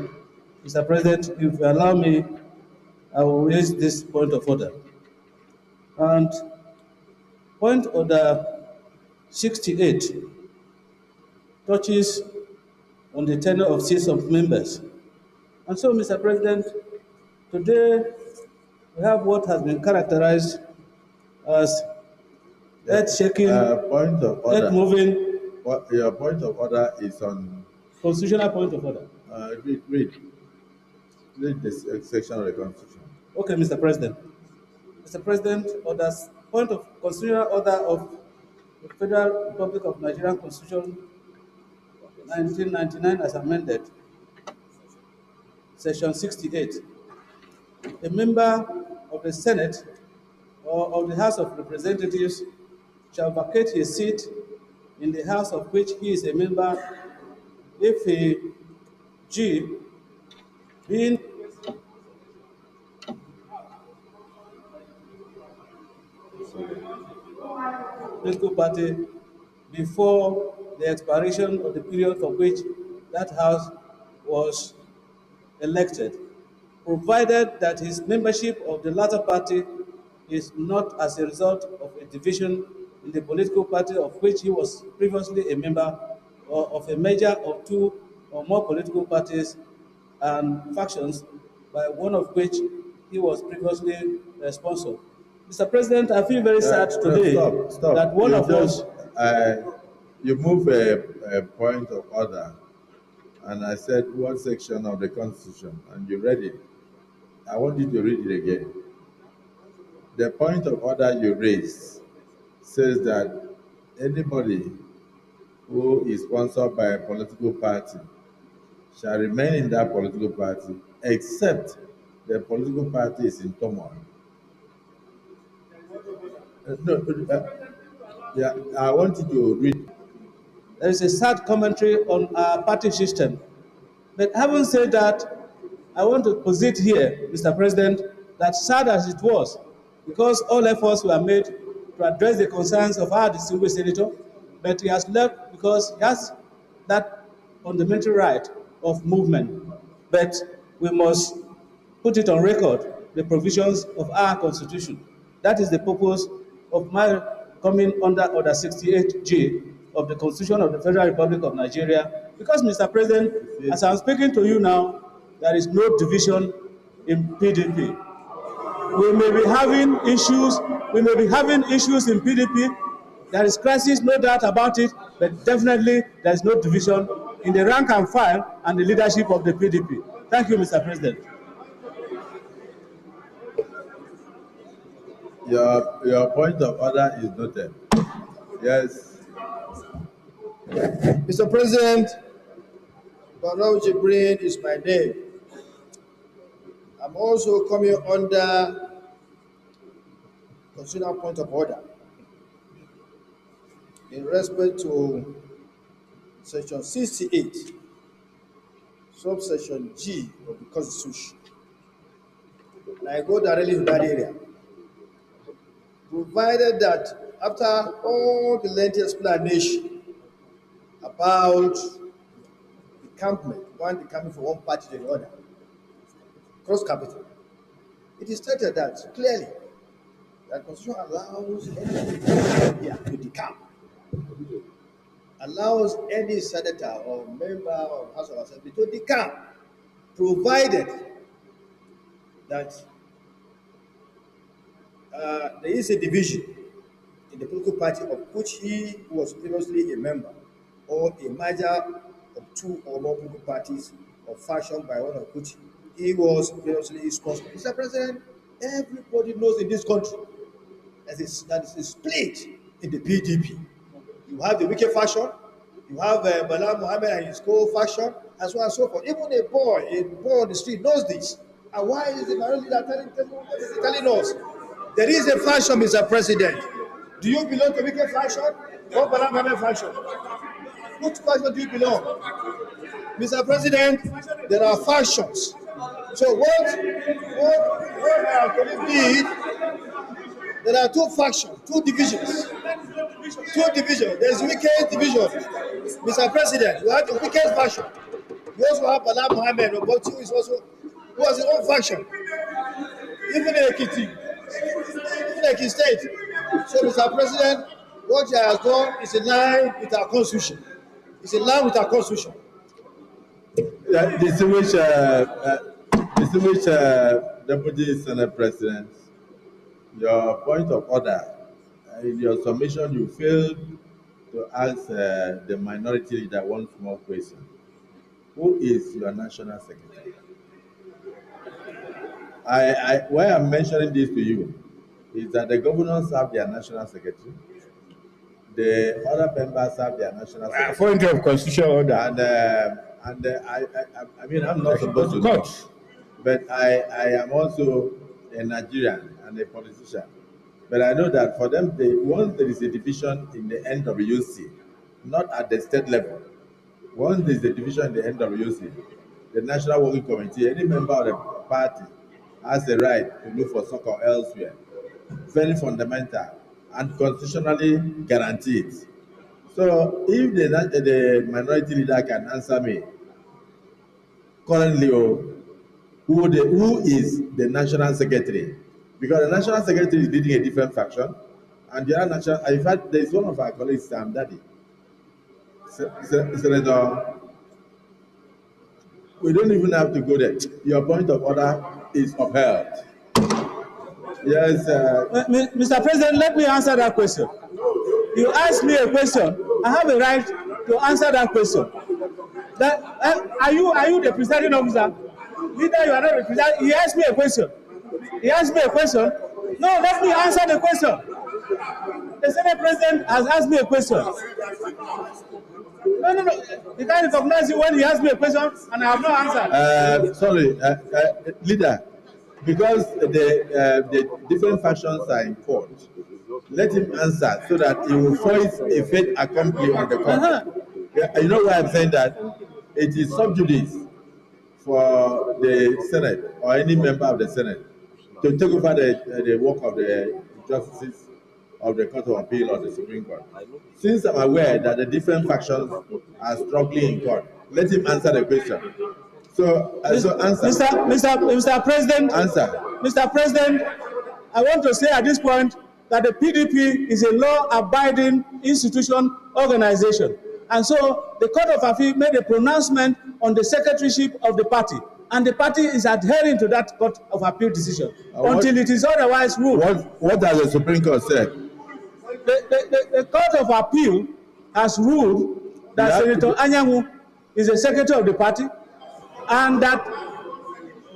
Mr. President, if you allow me, I will raise this point of order. And point order 68 touches on the tenure of seats of members. And so, Mr. President, today we have what has been characterized as earth-shaking, point of order. earth-moving. Your point of order is on Constitutional point of order. Read this section of the Constitution. Okay, Mr. President. Mr. President, orders point of constitutional order of the Federal Republic of Nigeria Constitution 1999 as amended, Section 68. A member of the Senate or of the House of Representatives shall vacate his seat in the House of which he is a member if he, G, being political party before the expiration of the period for which that House was elected, provided that his membership of the latter party is not as a result of a division in the political party of which he was previously a member, or of a merger of two or more political parties and factions, by one of which he was previously responsible. Mr. President, I feel very sad today Stop. that one of us. You move a point of order, and I said what section of the Constitution, and you read it. I want you to read it again. The point of order you raised says that anybody who is sponsored by a political party shall remain in that political party except the political party is in turmoil. Yeah, I want you to read. There is a sad commentary on our party system. But having said that, I want to posit here, Mr. President, that sad as it was, because all efforts were made to address the concerns of our distinguished senator, but he has left because he has that fundamental right of movement. But we must put it on record, the provisions of our constitution. That is the purpose of my coming under Order 68G of the Constitution of the Federal Republic of Nigeria. Because, Mr. President, as I'm speaking to you now, there is no division in PDP. We may be having issues in PDP. There is crisis, no doubt about it, but definitely there is no division in the rank and file and the leadership of the PDP. Thank you, Mr. President. Your point of order is noted. Yes. Mr. President, Barrow Jibrin is my name. I'm also coming under constitutional point of order in respect to Section 68, subsection G of the Constitution. And I go directly to that area. Provided that after all the lengthy explanation about decampment, one decampment from one party to the other, cross capital, it is stated that clearly that Constitution allows any to decamp, allows any senator or member of House of Assembly to decamp, provided that there is a division in the political party of which he was previously a member, or a merger of two or more political parties or fashioned by one of which he was previously responsible. Mr. President, everybody knows in this country that is a split in the PDP. You have the wicked faction, you have Bala Mohammed and his co-faction, and so on and so forth. Even a boy on the street knows this. And why is the minority leader telling us? There is a faction, Mr. President. Do you belong to wicked faction or Bala Mohammed faction? Which faction do you belong? Mr. President, there are factions. So what our colleague did, there are two factions, two divisions. There's wicked division. Mr. President, you have the wicked faction. You also have Bala Mohammed, but who has his own faction. Even in Ekiti State. So, Mr. President, what he has done is in line with our constitution. It's in line with our constitution. Distinguished Deputy Senate President, your point of order, in your submission, you failed to ask the minority leader one small question. Who is your national secretary? Why I'm mentioning this to you is that the governors have their national secretary, the other members have their national secretary. Point of constitutional order. And I mean, I'm not supposed to know, but I am also a Nigerian and a politician. But I know that for them, once there is a division in the NWC, not at the state level, once there is a division in the NWC, the National Working Committee, any member of the party has the right to look for succor elsewhere. Very fundamental and constitutionally guaranteed. So if the minority leader can answer me currently, who is the national secretary? Because the national secretary is leading a different faction, and the other national, in fact, there is one of our colleagues, Sam Daddy, Senator. We don't even have to go there. Your point of order is upheld. Yes. Mr. President, let me answer that question. You asked me a question. I have a right to answer that question. Are you the presiding officer? Leader, you are not the presiding. He asked me a question. He asked me a question. No, let me answer the question. The Senate President has asked me a question. No. He can't recognize you when he asked me a question and I have not answered. Sorry, leader, because the different factions are in court, let him answer so that he will voice a fait accompli on the court. You know why I'm saying that? It is sub judice for the Senate or any member of the Senate to take over the work of the justices of the Court of Appeal or the Supreme Court. Since I'm aware that the different factions are struggling in court, let him answer the question. So answer. Mr. President, answer. Mr. President, I want to say at this point that the PDP is a law-abiding institution organization. And so the Court of Appeal made a pronouncement on the secretaryship of the party. And the party is adhering to that Court of Appeal decision until it is otherwise ruled. What has the Supreme Court said? The Court of Appeal has ruled that Senator Anyanwu is a secretary of the party, and that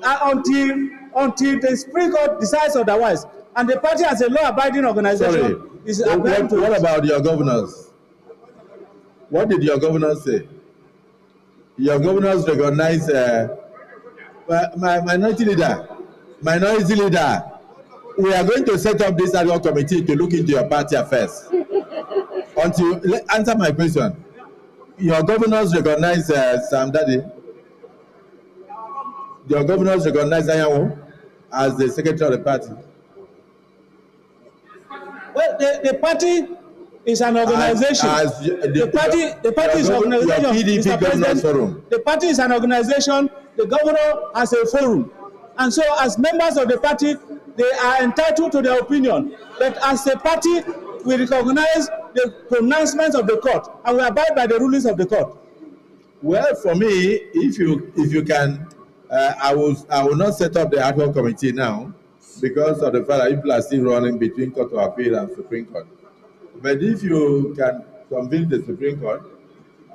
until the Supreme Court decides otherwise, and the party as a law-abiding organization is adhering to it. What about your governors? What did your governors say? Your governors recognize my minority leader. We are going to set up this ad hoc committee to look into your party affairs. Answer my question. Your governors recognize Sam Daddy. Your governors recognize Anyanwu as the secretary of the party. Well, the party is an organization. The party is an organization. Mr. President, the party is an organization. The governor has a forum. And so as members of the party, they are entitled to their opinion. But as a party, we recognize the pronouncements of the court and we abide by the rulings of the court. Well, for me, if you can, I will not set up the ad hoc committee now because of the fact that people are still running between Court of Appeal and Supreme Court. But if you can convince the Supreme Court,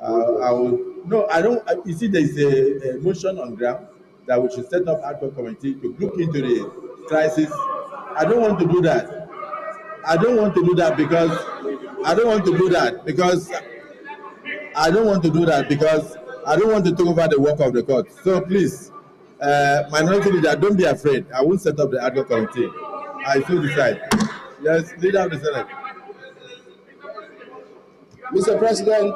I will. No, I don't. You see, there is a motion on ground that we should set up ad hoc committee to look into the crisis. I don't want to do that. I don't want to do that because I don't want to take over the work of the court. So please, minority leader, don't be afraid. I won't set up the ad hoc committee. I so decide. Yes, leader of the Senate. Mr. President,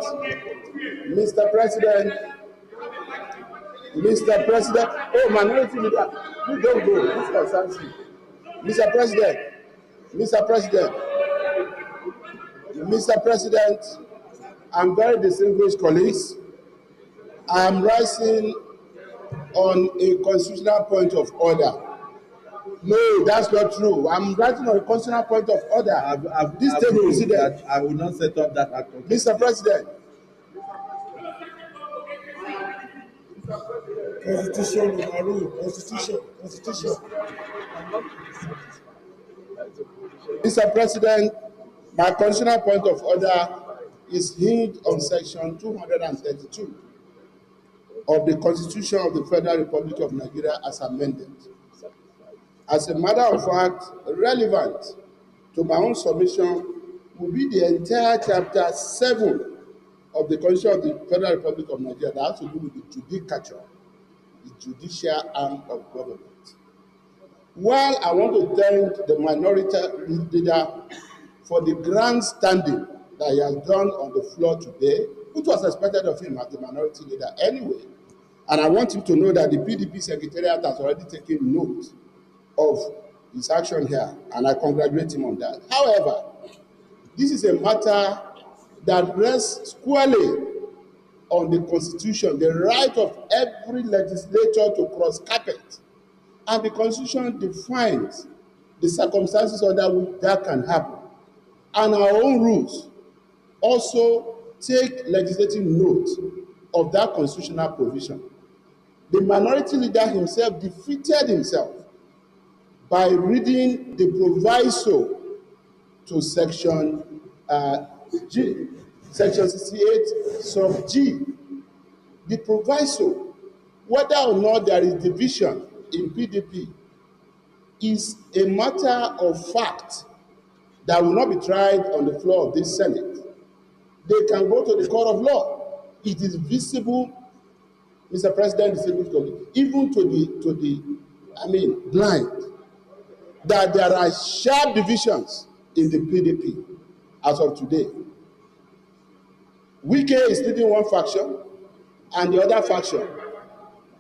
oh, minority leader, you don't go, this concerns you. Mr. President, and very distinguished colleagues, I am rising on a constitutional point of order. No, that's not true. I'm writing on a constitutional point of order. This table president, I will not set up that ad hoc. Mr. President. Constitution, Constitution. Mr. President, my constitutional point of order is hinged on Section 232 of the Constitution of the Federal Republic of Nigeria as amended. As a matter of fact, relevant to my own submission will be the entire Chapter 7 of the Constitution of the Federal Republic of Nigeria that has to do with the judicature, the judicial arm of government. While I want to thank the minority leader for the grandstanding that he has done on the floor today, which was expected of him as the minority leader anyway, and I want him to know that the PDP Secretariat has already taken note of his action here, and I congratulate him on that. However, this is a matter that rests squarely on the Constitution, the right of every legislator to cross carpet. And the Constitution defines the circumstances under which that can happen. And our own rules also take legislative note of that constitutional provision. The minority leader himself defeated himself by reading the proviso to section G, section 68 sub G. The proviso, whether or not there is division in PDP, is a matter of fact that will not be tried on the floor of this Senate. They can go to the court of law. It is visible, Mr. President, even to the blind, that there are sharp divisions in the PDP as of today. Wike is leading one faction, and the other faction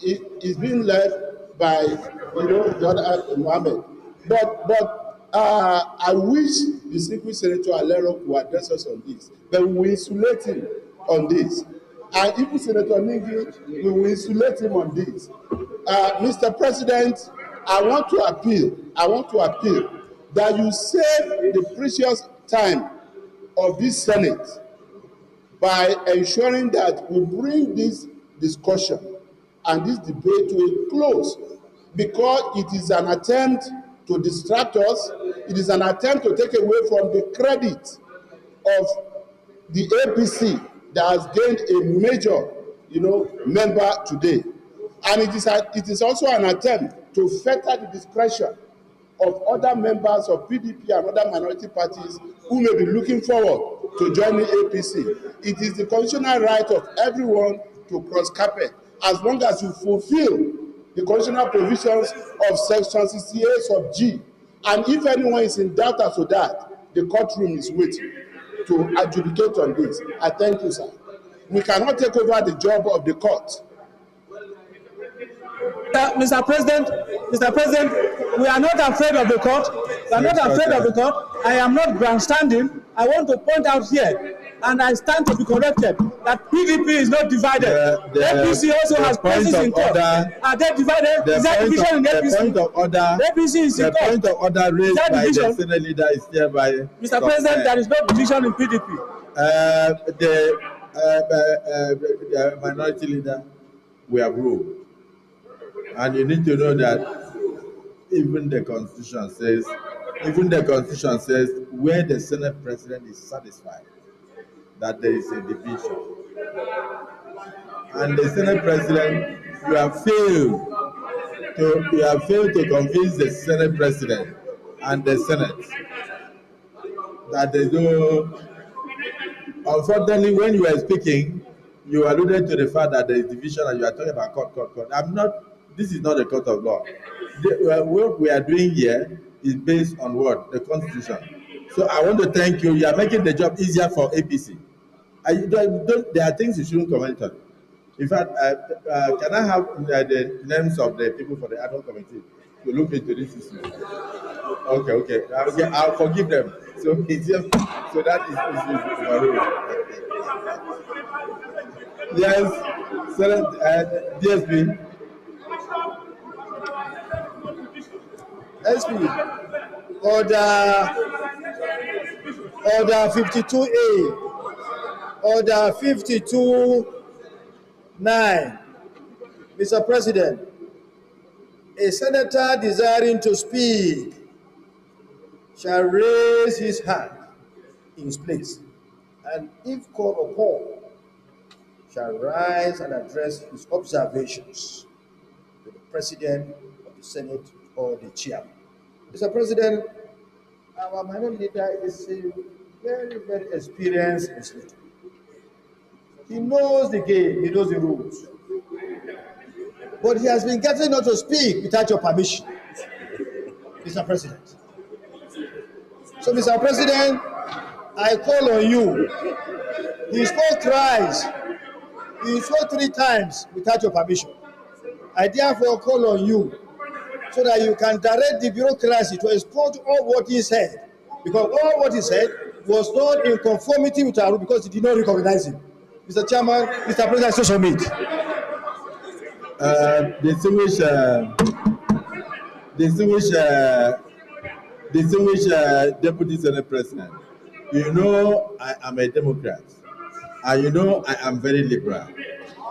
is being led by, the other Mohammed. But I wish the distinguished Senator Alero would address us on this, but we will insulate him on this. And even Senator Ningi, we will insulate him on this. Mr. President, I want to appeal that you save the precious time of this Senate by ensuring that we bring this discussion and this debate to a close, because it is an attempt to distract us. It is an attempt to take away from the credit of the APC that has gained a major, member today. And it is also an attempt to fetter the discretion of other members of PDP and other minority parties who may be looking forward to joining APC. It is the constitutional right of everyone to cross carpet, as long as you fulfill the constitutional provisions of section 68 of G. And if anyone is in doubt as to that, the courtroom is waiting to adjudicate on this. I thank you, sir. We cannot take over the job of the court. Mr. President, we are not afraid of the court. We are not afraid of the court. I am not grandstanding. I want to point out here, and I stand to be corrected, that PDP is not divided. APC also has places in court. Are they divided? Is there division in APC? The point of order, APC is in court. The point of order raised by the Senate leader is hereby. Mr. President, there is no division in PDP. The minority leader, we have ruled. And you need to know that even the Constitution says where the Senate President is satisfied that there is a division. And the Senate President, you have failed to convince the Senate President and the Senate that there is no. Unfortunately, when you were speaking, you alluded to the fact that there is division and you are talking about court. This is not a court of law. What we are doing here is based on what? The Constitution. So I want to thank you. You are making the job easier for APC. There are things you shouldn't comment on. In fact, can I have the names of the people for the ad hoc committee to look into this issue? Okay. I'll forgive them. So that is yes, Senate DSP. SP, Order 52A, Order 52-9. Mr. President, a senator desiring to speak shall raise his hand in his place, and if called upon, shall rise and address his observations to the President of the Senate or the Chairman. Mr. President, our minority leader is a very, very experienced legislator. He knows the game, he knows the rules. But he has been getting not to speak without your permission. Mr. President. So, Mr. President, I call on you. He spoke thrice. He spoke 3 times without your permission. I therefore call on you so that you can direct the bureaucracy to export all what he said, because all what he said was not in conformity with our rule because he did not recognize him. Mr. Chairman, Mr. President, I so submit. Distinguished Deputy Senate President, you know I am a Democrat, and you know I am very liberal.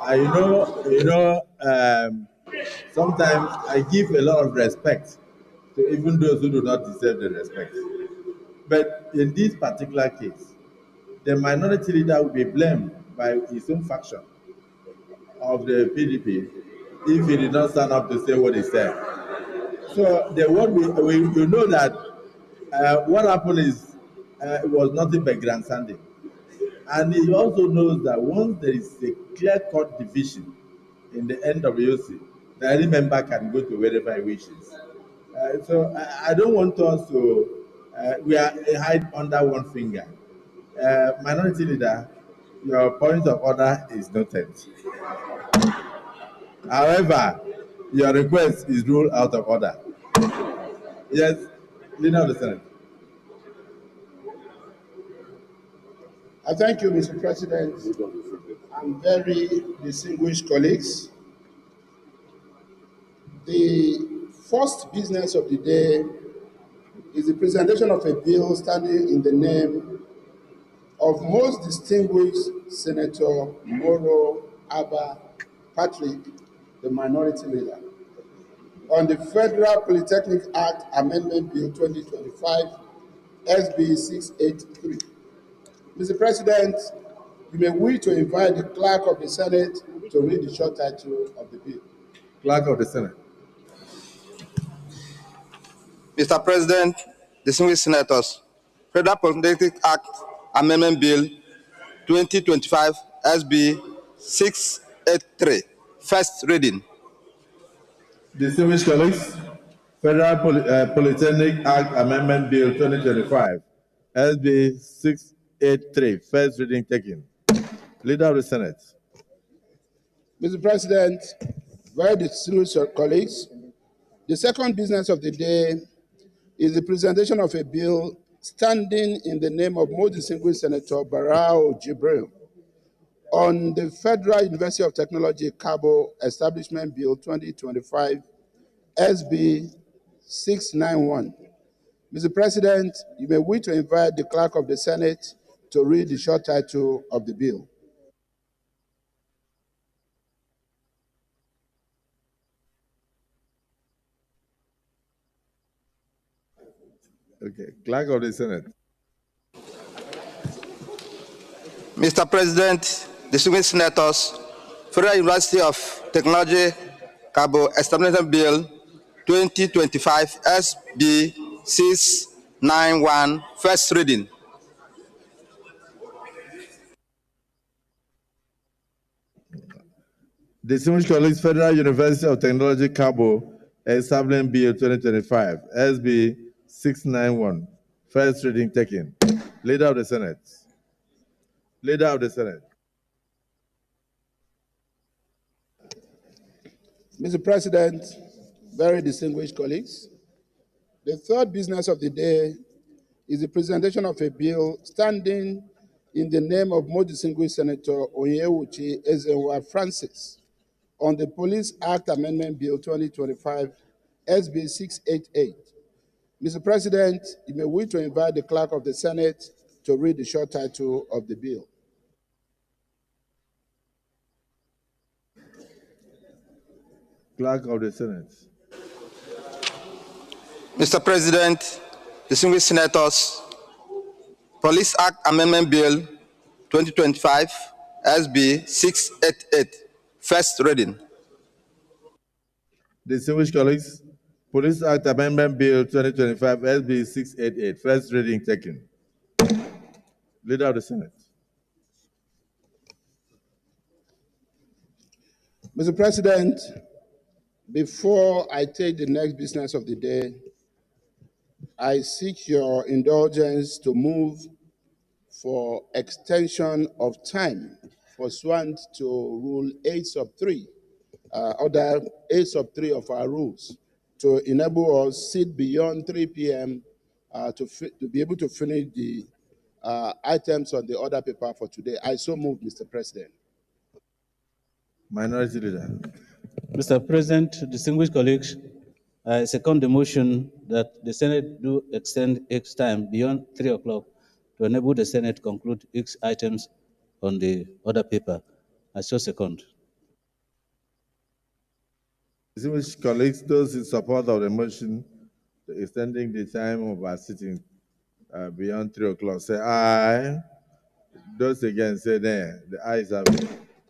And sometimes I give a lot of respect to even those who do not deserve the respect. But in this particular case, the minority leader will be blamed by his own faction of the PDP if he did not stand up to say what he said. So the what we know that what happened is it was nothing but grandstanding, and he also knows that once there is a clear-cut division in the NWC, that any member can go to wherever he wishes. So I don't want us to we are hide under one finger. Minority leader, your point of order is noted. However, your request is ruled out of order. Yes, leader of the Senate. I thank you, Mr. President, and very distinguished colleagues. The first business of the day is the presentation of a bill standing in the name of most distinguished Senator Moro Abba Patrick, the minority leader, on the Federal Polytechnic Act Amendment Bill 2025, SB 683. Mr. President, you may wish to invite the Clerk of the Senate to read the short title of the bill. Clerk of the Senate. Mr. President, distinguished senators, Federal Polytechnic Act Amendment Bill 2025 SB 683, first reading. Distinguished colleagues, Federal Polytechnic Act Amendment Bill 2025, SB 683, first reading taken. Leader of the Senate. Mr. President, very distinguished colleagues, the second business of the day is the presentation of a bill standing in the name of most distinguished Senator Barao Jibril on the Federal University of Technology Cabo Establishment Bill 2025, SB 691. Mr. President, you may wish to invite the Clerk of the Senate to read the short title of the bill. Okay, Clerk of the Senate. Mr. President, distinguished senators, Federal University of Technology Cabo Establishment Bill 2025 SB 691, first reading. Distinguished colleagues, Federal University of Technology Cabo Establishment Bill 2025, SB 691, first reading taken. Leader of the Senate. Leader of the Senate. Mr. President, very distinguished colleagues, the third business of the day is the presentation of a bill standing in the name of most distinguished Senator Onyewuchi Ezenwa Francis on the Police Act Amendment Bill 2025, SB 688. Mr. President, you may wish to invite the Clerk of the Senate to read the short title of the bill. Clerk of the Senate. Mr. President, distinguished senators, Police Act Amendment Bill 2025 SB 688, first reading. Distinguished colleagues, Police Act Amendment Bill 2025 SB 688, first reading taken. Leader of the Senate. Mr. President, before I take the next business of the day, I seek your indulgence to move for extension of time pursuant to Rule 8 sub 3, Order 8 sub 3 of our rules, to enable us sit beyond 3 p.m. To be able to finish the items on the order paper for today. I so move, Mr. President. Minority Leader. Mr. President, distinguished colleagues, I second the motion that the Senate do extend its time beyond 3 o'clock to enable the Senate to conclude its items on the order paper. I so second. Distinguished colleagues, those in support of the motion extending the time of our sitting beyond 3 o'clock, say aye. Those against say nay. The ayes have it.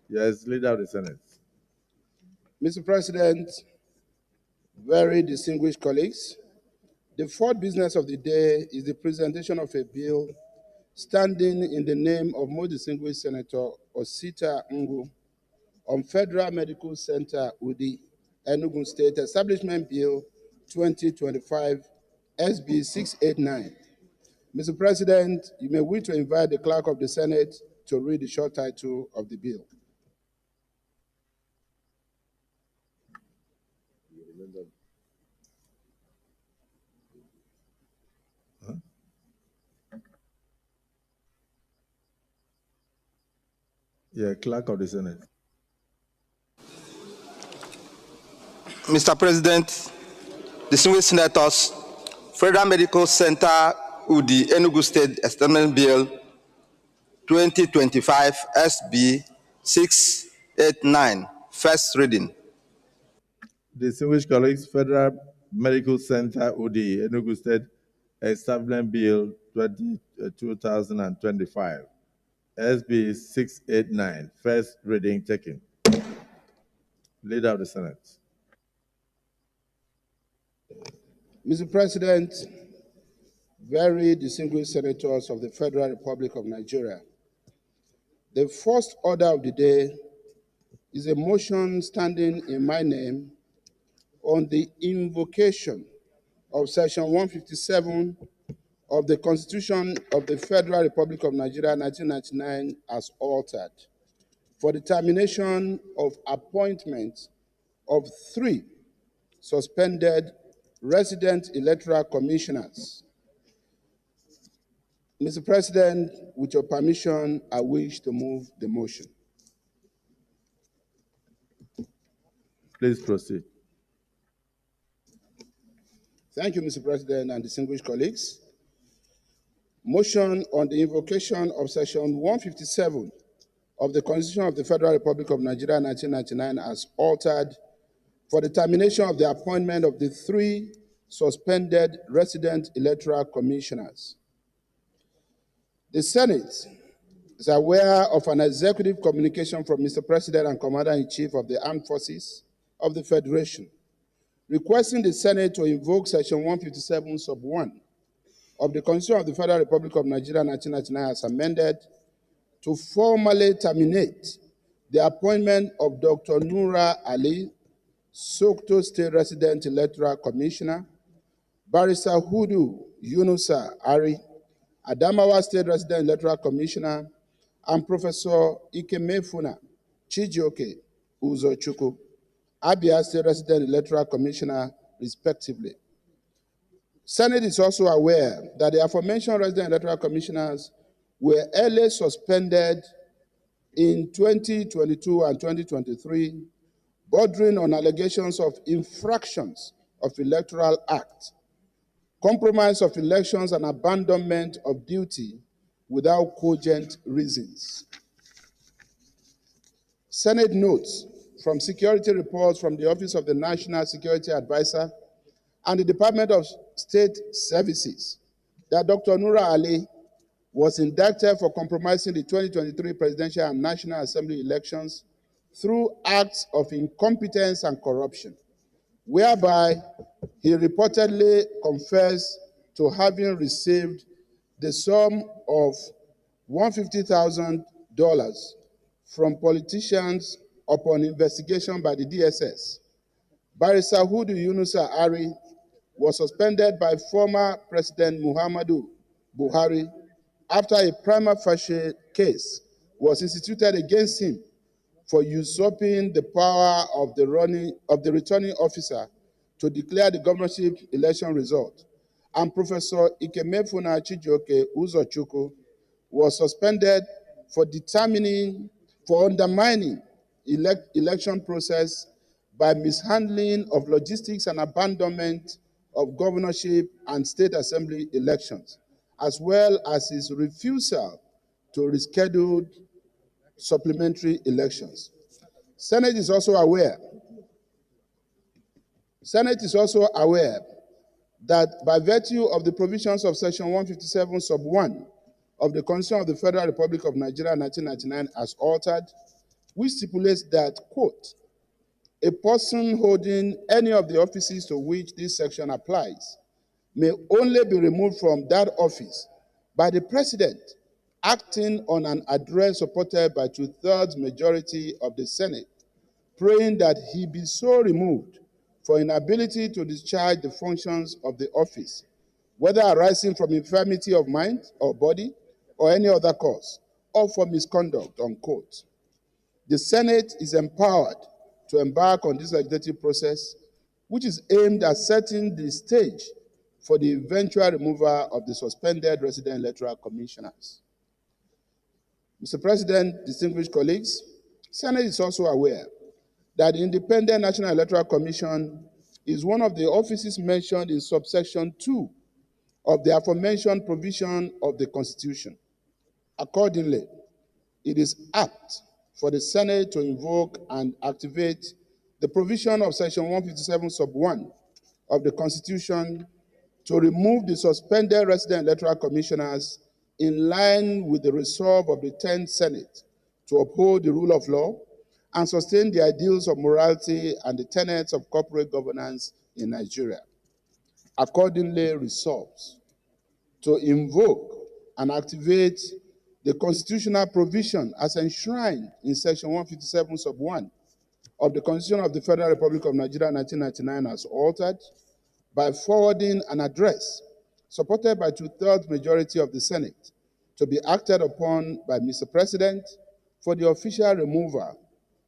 Yes, Leader of the Senate. Mr. President, very distinguished colleagues, the fourth business of the day is the presentation of a bill standing in the name of most distinguished Senator Osita Ngu on Federal Medical Center Udi, Enugu State Establishment Bill 2025 SB 689. Mr. President, you may wish to invite the Clerk of the Senate to read the short title of the bill. Yeah, Clerk of the Senate. Mr. President, distinguished senators, Federal Medical Center Udi Enugu State Establishment Bill 2025 SB 689, first reading. Distinguished colleagues, Federal Medical Center UD Enugu State Establishment Bill 2025 SB 689, first reading taken. Leader of the Senate. Mr. President, very distinguished senators of the Federal Republic of Nigeria, the first order of the day is a motion standing in my name on the invocation of Section 157 of the Constitution of the Federal Republic of Nigeria 1999 as altered for the termination of appointment of 3 suspended resident electoral commissioners. Mr. President, with your permission, I wish to move the motion. Please proceed. Thank you, Mr. President and distinguished colleagues. Motion on the invocation of Section 157 of the Constitution of the Federal Republic of Nigeria 1999 as altered for the termination of the appointment of the 3 suspended resident electoral commissioners. The Senate is aware of an executive communication from Mr. President and Commander-in-Chief of the Armed Forces of the Federation requesting the Senate to invoke Section 157 sub 1 of the Constitution of the Federal Republic of Nigeria 1999 as amended to formally terminate the appointment of Dr. Nura Ali, Sokoto State Resident Electoral Commissioner, Barrister Hudu Yunusa Ari, Adamawa State Resident Electoral Commissioner, and Professor Ikemefuna Chijioke Uzochukwu, Abia State Resident Electoral Commissioner, respectively. Senate is also aware that the aforementioned resident electoral commissioners were early suspended in 2022 and 2023, bordering on allegations of infractions of Electoral Act, compromise of elections, and abandonment of duty without cogent reasons. Senate notes from security reports from the Office of the National Security Advisor and the Department of State Services that Dr. Nura Ali was indicted for compromising the 2023 presidential and National Assembly elections through acts of incompetence and corruption, whereby he reportedly confessed to having received the sum of $150,000 from politicians upon investigation by the DSS. Barrister Hudu Yunusa Ari was suspended by former President Muhammadu Buhari after a prima facie case was instituted against him for usurping the power of the returning officer to declare the governorship election result. And Professor Ikemefuna Chijioke Uzochukwu was suspended for undermining election process by mishandling of logistics and abandonment of governorship and state assembly elections, as well as his refusal to reschedule supplementary elections. Senate is also aware that by virtue of the provisions of Section 157, Sub 1 of the Constitution of the Federal Republic of Nigeria 1999 as altered, which stipulates that, quote, a person holding any of the offices to which this section applies may only be removed from that office by the President acting on an address supported by 2/3 majority of the Senate, praying that he be so removed for inability to discharge the functions of the office, whether arising from infirmity of mind or body or any other cause, or for misconduct, unquote. The Senate is empowered to embark on this legislative process, which is aimed at setting the stage for the eventual removal of the suspended resident electoral commissioners. Mr. President, distinguished colleagues, Senate is also aware that the Independent National Electoral Commission is one of the offices mentioned in subsection 2 of the aforementioned provision of the Constitution. Accordingly, it is apt for the Senate to invoke and activate the provision of Section 157, Sub 1 of the Constitution to remove the suspended resident electoral commissioners in line with the resolve of the 10th Senate to uphold the rule of law and sustain the ideals of morality and the tenets of corporate governance in Nigeria. Accordingly resolves to invoke and activate the constitutional provision as enshrined in Section 157, Sub 1 of the Constitution of the Federal Republic of Nigeria 1999 as altered by forwarding an address supported by 2/3 majority of the Senate to be acted upon by Mr. President for the official removal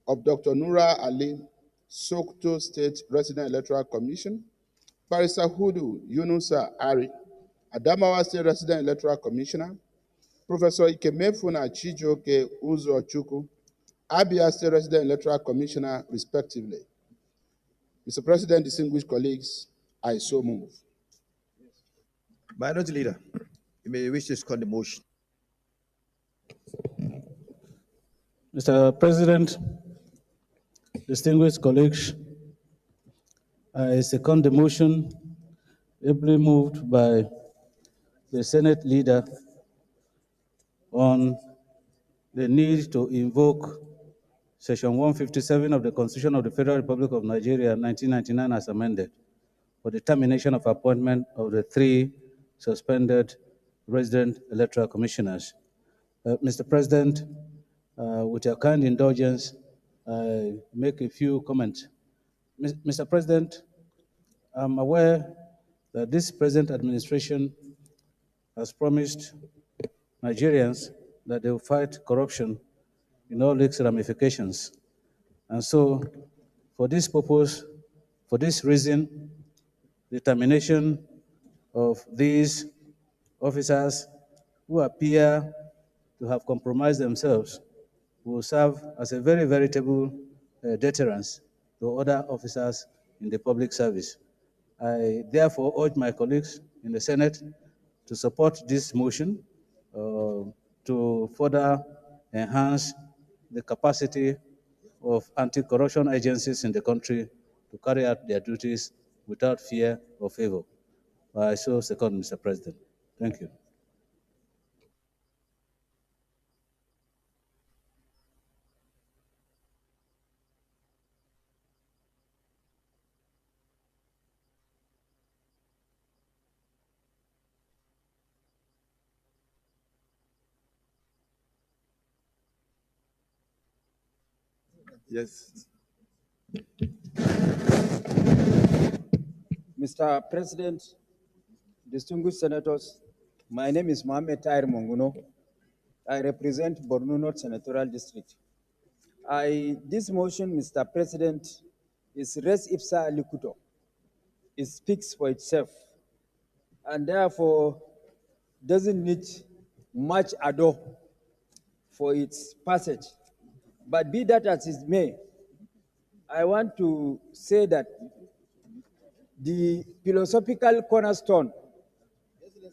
of Dr. Nura Ali, Sokoto State Resident Electoral Commission, Barrister Hudu Yunusa Ari, Adamawa State Resident Electoral Commissioner, Professor Ikemefuna Chijioke Uzochukwu, Abia State Resident Electoral Commissioner, respectively. Mr. President, distinguished colleagues, I so move. Minority Leader, you may wish to second the motion. Mr. President, distinguished colleagues, I second the motion ably moved by the Senate leader on the need to invoke Section 157 of the Constitution of the Federal Republic of Nigeria 1999 as amended for the termination of appointment of the 3 suspended resident electoral commissioners. Mr. President, with your kind indulgence, I make a few comments. Mr. President, I'm aware that this present administration has promised Nigerians that they will fight corruption in all its ramifications. And so, for this purpose, for this reason, the termination of these officers who appear to have compromised themselves will serve as a very veritable deterrence to other officers in the public service. I therefore urge my colleagues in the Senate to support this motion to further enhance the capacity of anti-corruption agencies in the country to carry out their duties without fear or favor. I so second, Mr. President. Thank you. Yes. Mr. President, distinguished senators, my name is Mohamed Tahir Monguno. I represent Borno North Senatorial District. This motion, Mr. President, is res ipsa liquito. It speaks for itself and therefore doesn't need much ado for its passage. But be that as it may, I want to say that the philosophical cornerstone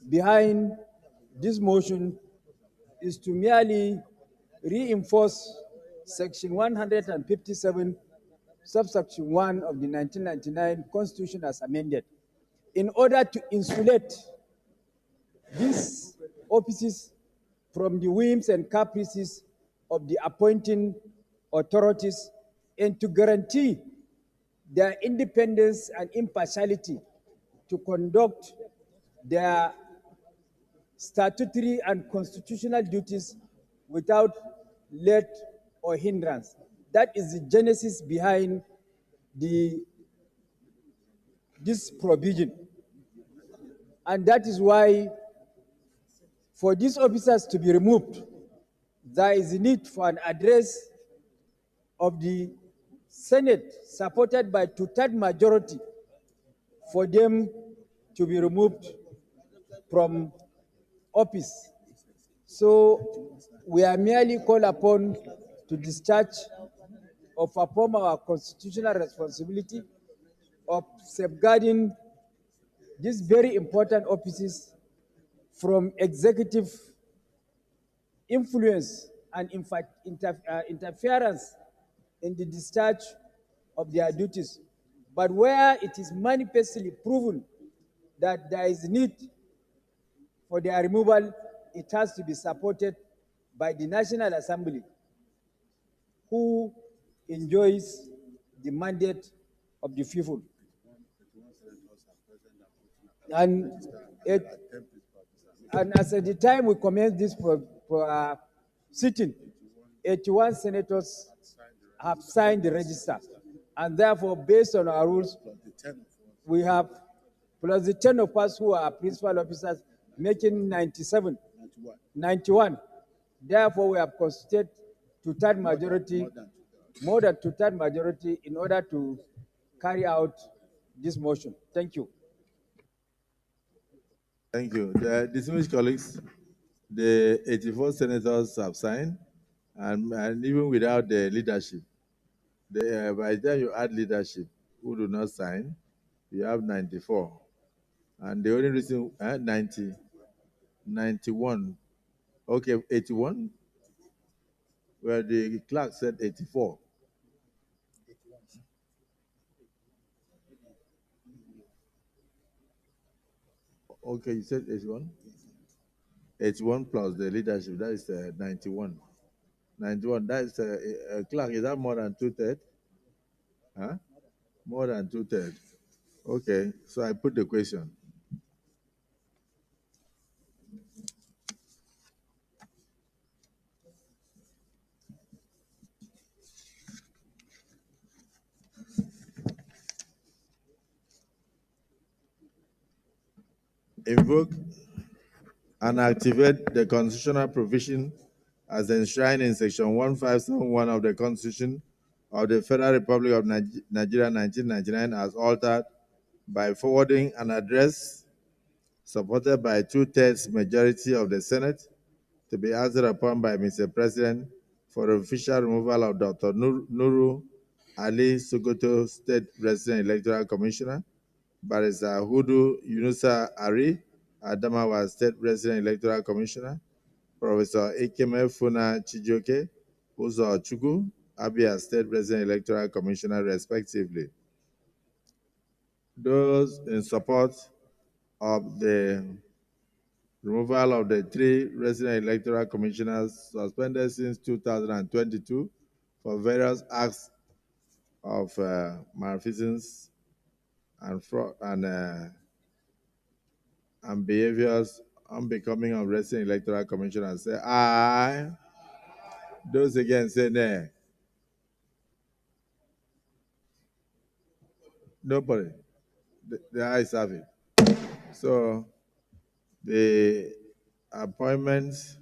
behind this motion is to merely reinforce Section 157, subsection 1 of the 1999 Constitution as amended, in order to insulate these offices from the whims and caprices of the appointing authorities and to guarantee their independence and impartiality to conduct their statutory and constitutional duties without let or hindrance. That is the genesis behind this provision. And that is why for these officers to be removed, there is a need for an address of the Senate supported by two-thirds majority for them to be removed from office. So we are merely called upon to discharge or perform our constitutional responsibility of safeguarding these very important offices from executive influence and interference in the discharge of their duties. But where it is manifestly proven that there is need for their removal, it has to be supported by the National Assembly, who enjoys the mandate of the people. And as at the time we commenced this sitting, 81 senators have signed the register. And therefore, based on our rules, we have, plus the 10 of us who are principal officers, making 91. Therefore, we have constituted two-thirds majority, more than two-thirds majority in order to carry out this motion. Thank you. Thank you. The distinguished colleagues, the 84 senators have signed, and even without the leadership, by the time you add leadership who do not sign, you have 94. And the only reason, 91, okay, 81, where the clerk said 84. Okay, you said 81? 81 plus the leadership, that is 91. 91, that is, clerk, is that more than two-thirds? Huh? More than two-thirds. Okay, so I put the question. Invoke and activate the constitutional provision as enshrined in Section 1571 of the Constitution of the Federal Republic of Nigeria 1999 as altered by forwarding an address supported by two-thirds majority of the Senate to be answered upon by Mr. President for the official removal of Dr. Nuru Ali Sokoto, State Resident Electoral Commissioner, Barrister Hudu Yunusa Ari Adamawa, State Resident Electoral Commissioner, Professor Ekeme Funa Chijoke, Uzo Chugu, Abia State Resident Electoral Commissioner, respectively. Those in support of the removal of the 3 resident electoral commissioners suspended since 2022 for various acts of malfeasance and fraud and behaviors unbecoming of resident electoral commissioners say aye. Those against say nay. Nobody. The ayes have it. So the appointments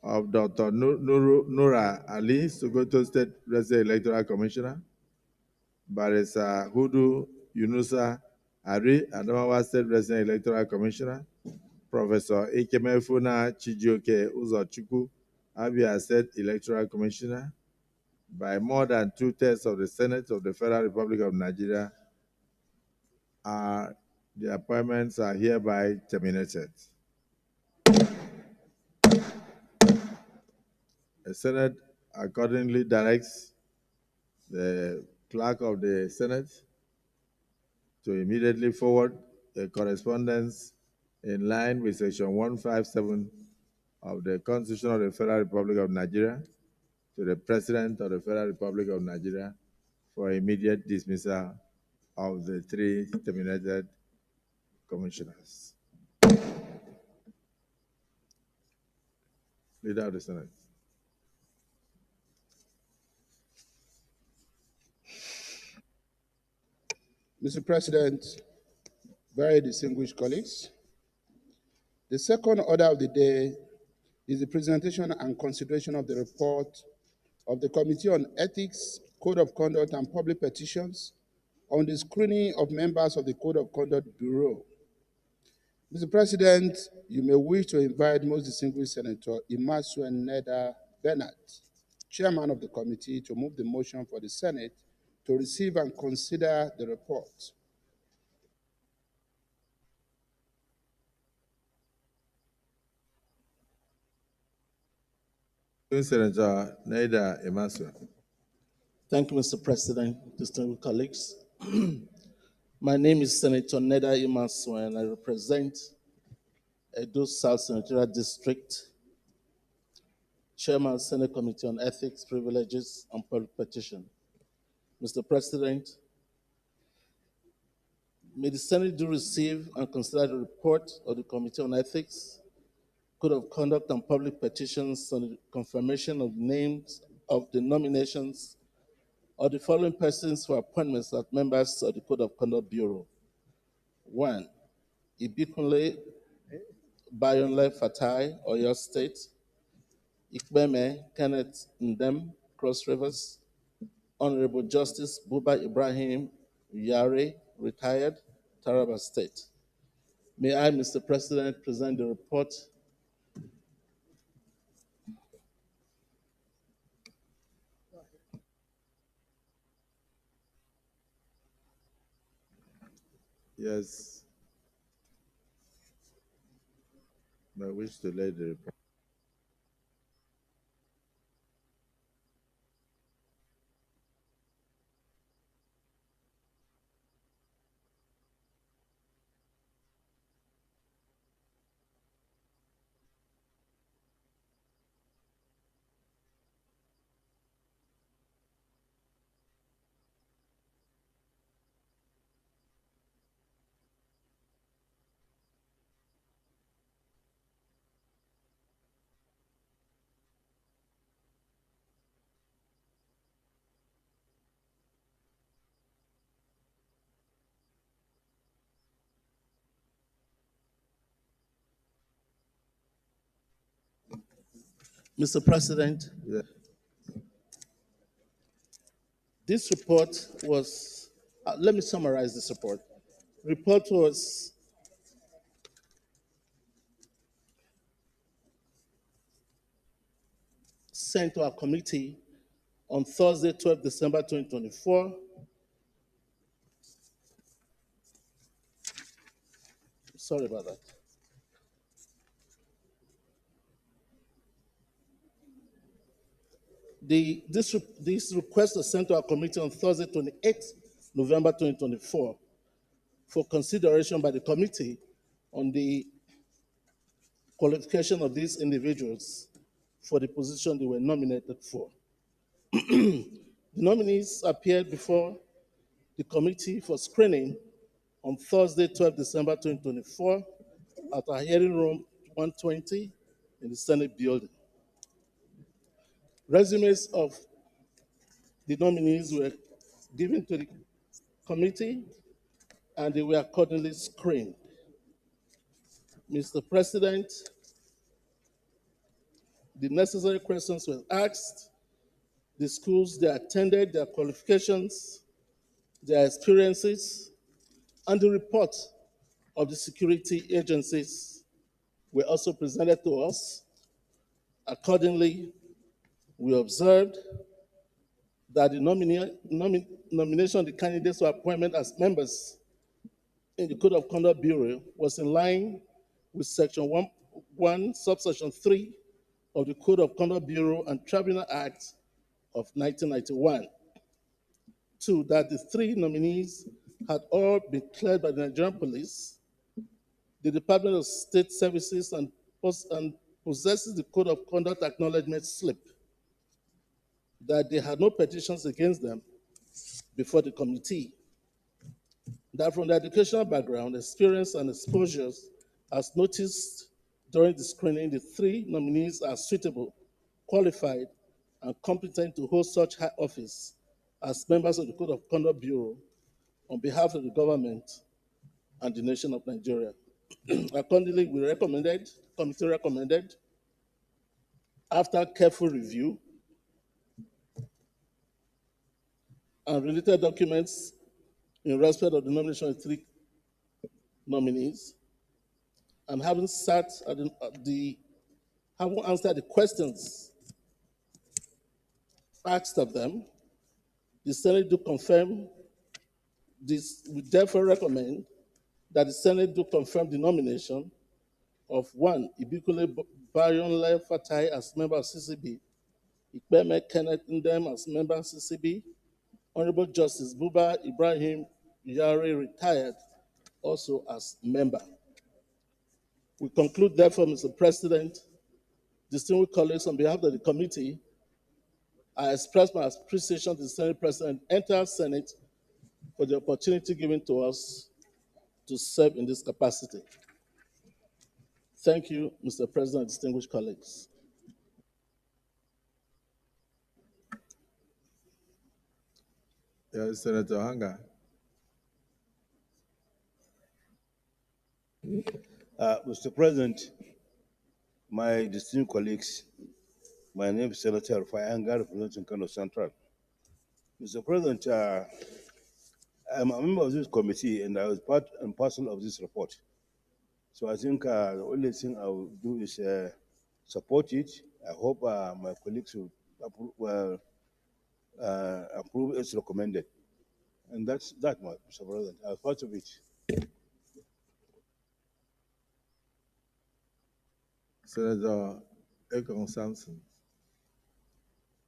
of Dr. Nura Ali, Sokoto State Resident Electoral Commissioner, Barrister Hudu Yunusa Ari, Adamawa State Resident Electoral Commissioner, Professor Ikemefuna Chijioke Uzochukwu, Abia State Electoral Commissioner, by more than 2/3 of the Senate of the Federal Republic of Nigeria, the appointments are hereby terminated. The Senate accordingly directs the clerk of the Senate to immediately forward a correspondence in line with Section 157 of the Constitution of the Federal Republic of Nigeria to the President of the Federal Republic of Nigeria for immediate dismissal of the 3 terminated commissioners. Leader of the Senate. Mr. President, very distinguished colleagues, the second order of the day is the presentation and consideration of the report of the Committee on Ethics, Code of Conduct, and Public Petitions on the screening of members of the Code of Conduct Bureau. Mr. President, you may wish to invite most distinguished Senator Imasuen Neda Bernard, Chairman of the committee, to move the motion for the Senate to receive and consider the report. Senator Neda Imasuen. Thank you, Mr. President, distinguished colleagues. My name is Senator Neda Imasuen, and I represent Edo South Senatorial District, Chairman, Senate Committee on Ethics, Privileges, and Public Petition. Mr. President, may the Senate do receive and consider the report of the Committee on Ethics, Code of Conduct, and Public Petitions on the confirmation of names of the nominations of the following persons for appointments as members of the Code of Conduct Bureau. 1, Ibikunle Bayonle Fatai, Oyo State. Ikbeme Kenneth Ndem, Cross Rivers. Honorable Justice Buba Ibrahim Yare, retired, Taraba State. May I, Mr. President, present the report? Yes. I wish to lay the report. Mr. President, Yeah. this report was, let me summarize this report. Report was sent to our committee on Thursday, 12 December 2024. Sorry about that. This request was sent to our committee on Thursday, 28 November 2024 for consideration by the committee on the qualification of these individuals for the position they were nominated for. The nominees appeared before the committee for screening on Thursday, 12 December 2024 at our hearing room 120 in the Senate building. Resumes of the nominees were given to the committee and they were accordingly screened. Mr. President, the necessary questions were asked, the schools they attended, their qualifications, their experiences, and the report of the security agencies were also presented to us. Accordingly, we observed that the nomination of the candidates for appointment as members in the Code of Conduct Bureau was in line with Section 1, Subsection 3 of the Code of Conduct Bureau and Tribunal Act of 1991. 2, that the 3 nominees had all been cleared by the Nigerian Police, the Department of State Services, and possesses the Code of Conduct acknowledgement slip, that they had no petitions against them before the committee, that from their educational background, experience, and exposures, as noticed during the screening, the 3 nominees are suitable, qualified, and competent to hold such high office as members of the Code of Conduct Bureau on behalf of the government and the nation of Nigeria. Accordingly, committee recommended, after careful review and related documents in respect of the nomination of 3 nominees, and having answered the questions asked of them, the Senate do confirm this. We therefore recommend that the Senate do confirm the nomination of 1, Ibikule Bayonle Fatai as member of CCB, Ikpeme Kenneth Ndem as member of CCB, Honorable Justice Buba Ibrahim Yari, retired, also as member. We conclude, therefore, Mr. President, distinguished colleagues, on behalf of the committee, I express my appreciation to the Senate President and entire Senate for the opportunity given to us to serve in this capacity. Thank you, Mr. President, distinguished colleagues. Senator Hanga. Mr. President, my distinguished colleagues, my name is Senator Rufai Hanga, representing Kano Central. Mr. President, I'm a member of this committee and I was part and parcel of this report. So I think the only thing I will do is support it. I hope my colleagues will approve as recommended. And that's that, Mr. President. I was part of it. Senator Ekong Samson.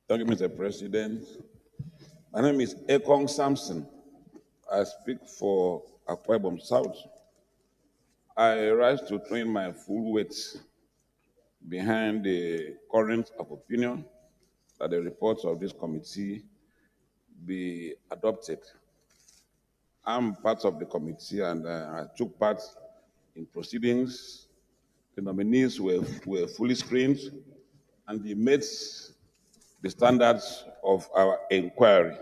Thank you, Mr. President. My name is Ekong Samson. I speak for Akwa Ibom South. I rise to claim my full weight behind the current of opinion that the reports of this committee be adopted. I'm part of the committee and I took part in proceedings. The nominees were fully screened and they met the standards of our inquiry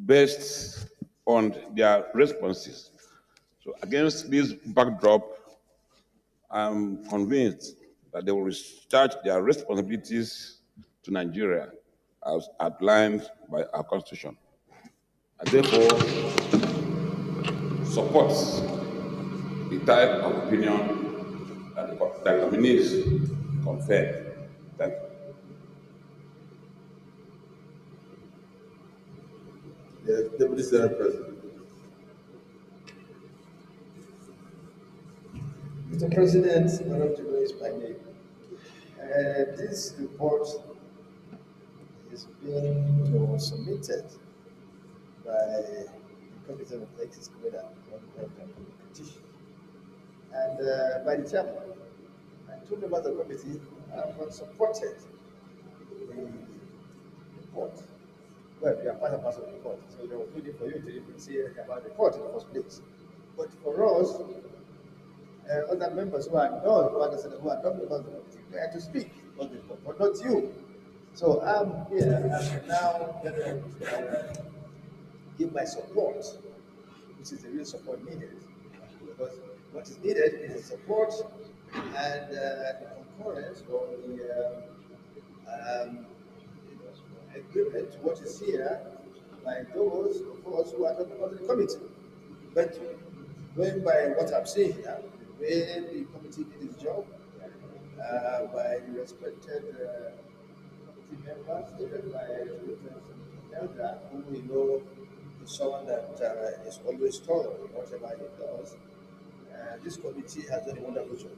based on their responses. So against this backdrop, I'm convinced that they will discharge their responsibilities to Nigeria as outlined by our Constitution. I therefore support the type of opinion that the nominees confirmed. Thank you. Yes, Deputy Senate President. Mr. President, Madam to raise my name. This report is being submitted by the Committee of Ethics Committee and Petition, and by the chairman. And 2 members of the committee have supported the report. Well, we are part and parcel of the report, so there was no need for you to even say anything about the report in the first place. But for us, other members who are not members of the committee, they had to speak on the report, but not you. So I'm here and now give my support which is the real support needed. Because what is needed is support and the concurrence or the agreement to what is here by those of us who are not part of the committee. But going by what I'm saying here, the way the committee did its job, by the respected committee members, led by Elder, who we know is someone that is always thorough in whatever he does. This committee has done a wonderful job.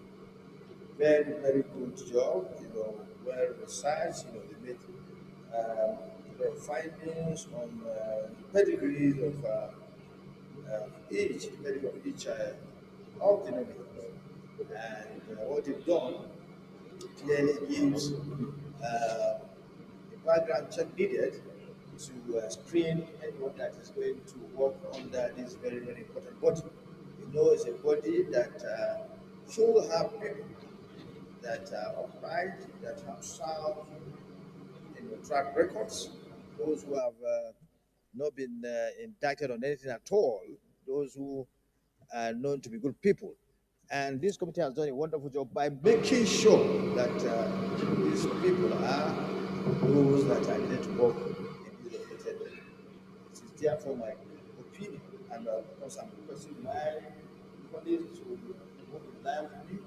Very, very good job, well researched, they made findings on pedigrees of each, pedigree of each of the nominees. And what they've done clearly gives the background check needed to screen anyone that is going to work under this very, very important body. It's a body that should have people that are upright, that have sound track records, those who have not been indicted on anything at all, those who are known to be good people. And this committee has done a wonderful job by making sure that these people are those that are needed to work in this located. It is therefore my opinion, and of course I'm requesting my colleagues to move in line with me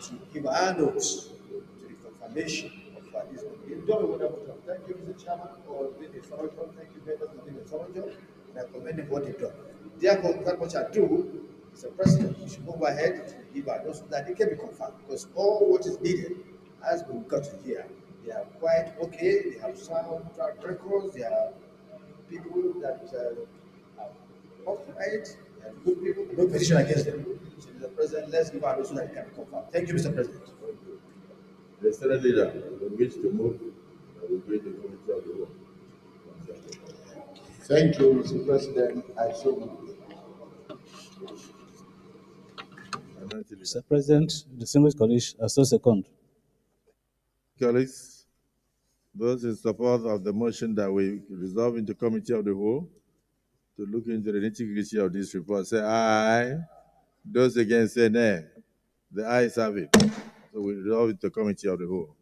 to give our notes to the confirmation of this committee. You've done a wonderful job. Thank you, Mr. Chairman, for doing a thorough job. Thank you, members, for doing a thorough job. And I commend them for what they've done. Therefore, without much ado, Mr. President, we should go ahead and give our notes so that it can be confirmed, because all what is needed has been gotten here. They are quite okay, they have sound track records, they are people that are upright, and good people, no position against them. So, Mr. President, let's give our notes so that it can be confirmed. Thank you, Mr. President. The Senate leader will wish to move and will bring the committee of the whole. Thank you, Mr. President. I so move. Mr. President, distinguished colleagues, I so second. Colleagues, those in support of the motion that we resolve into committee of the whole to look into the nitty-gritty of this report, say aye. Those against say nay. The ayes have it. So we resolve into committee of the whole.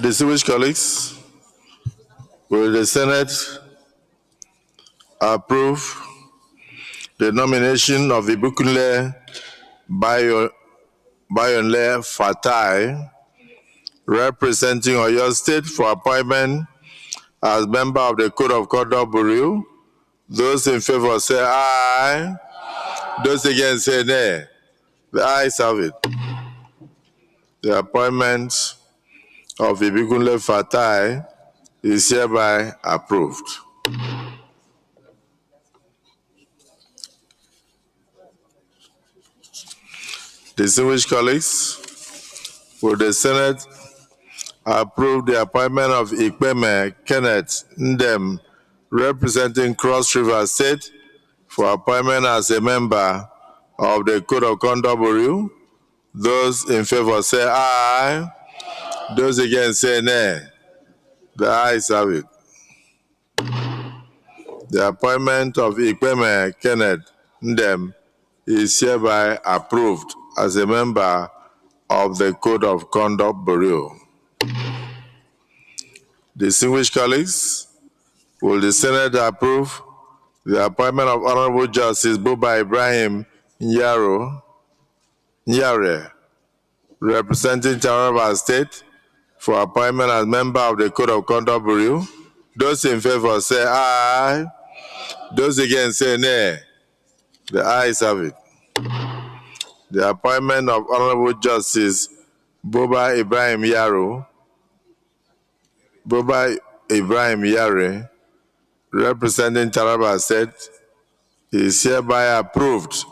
Distinguished colleagues, will the Senate approve the nomination of Ibikunle Bayonle Fatai, representing Oyo State, for appointment as member of the Code of Conduct Bureau? Those in favor say aye. Those against say nay. The ayes have it. The appointment of Ibikunle Fatai is hereby approved. Distinguished colleagues, will the Senate approve the appointment of Ikpeme Kenneth Ndem, representing Cross River State, for appointment as a member of the Code of Conduct Bureau. Those in favor say aye. Those against say nay. The ayes have it. The appointment of Ikpeme Kenneth Ndem is hereby approved as a member of the Code of Conduct Bureau. Distinguished colleagues, will the Senate approve the appointment of Honorable Justice Buba Ibrahim Nyare, representing Taraba State, for appointment as member of the Code of Conduct Bureau? Those in favor say aye. Those against say nay. The ayes have it. The appointment of Honorable Justice Buba Ibrahim Yare, representing Taraba State, is hereby approved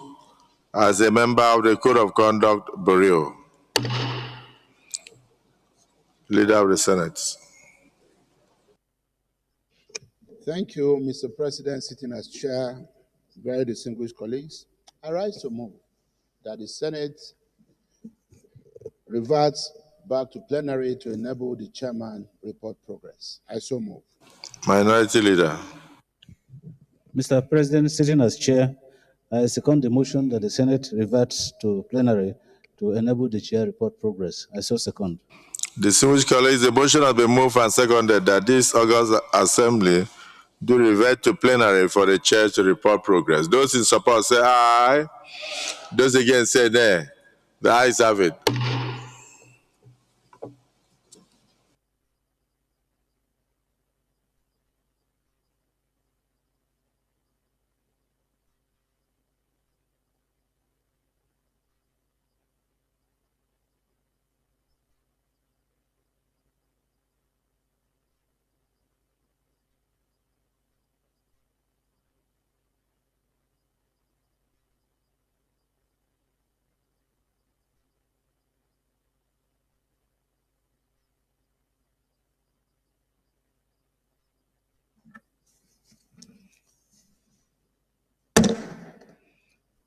as a member of the Code of Conduct Bureau. Leader of the Senate. Thank you, Mr. President, sitting as chair, very distinguished colleagues. I rise to move that the Senate reverts back to plenary to enable the chairman report progress. I so move. Minority Leader. Mr. President, sitting as chair, I second the motion that the Senate reverts to plenary to enable the chair report progress. I so second. Distinguished colleagues, the motion has been moved and seconded that this August Assembly do revert to plenary for the chair to report progress. Those in support say aye. Those against say nay. The ayes have it.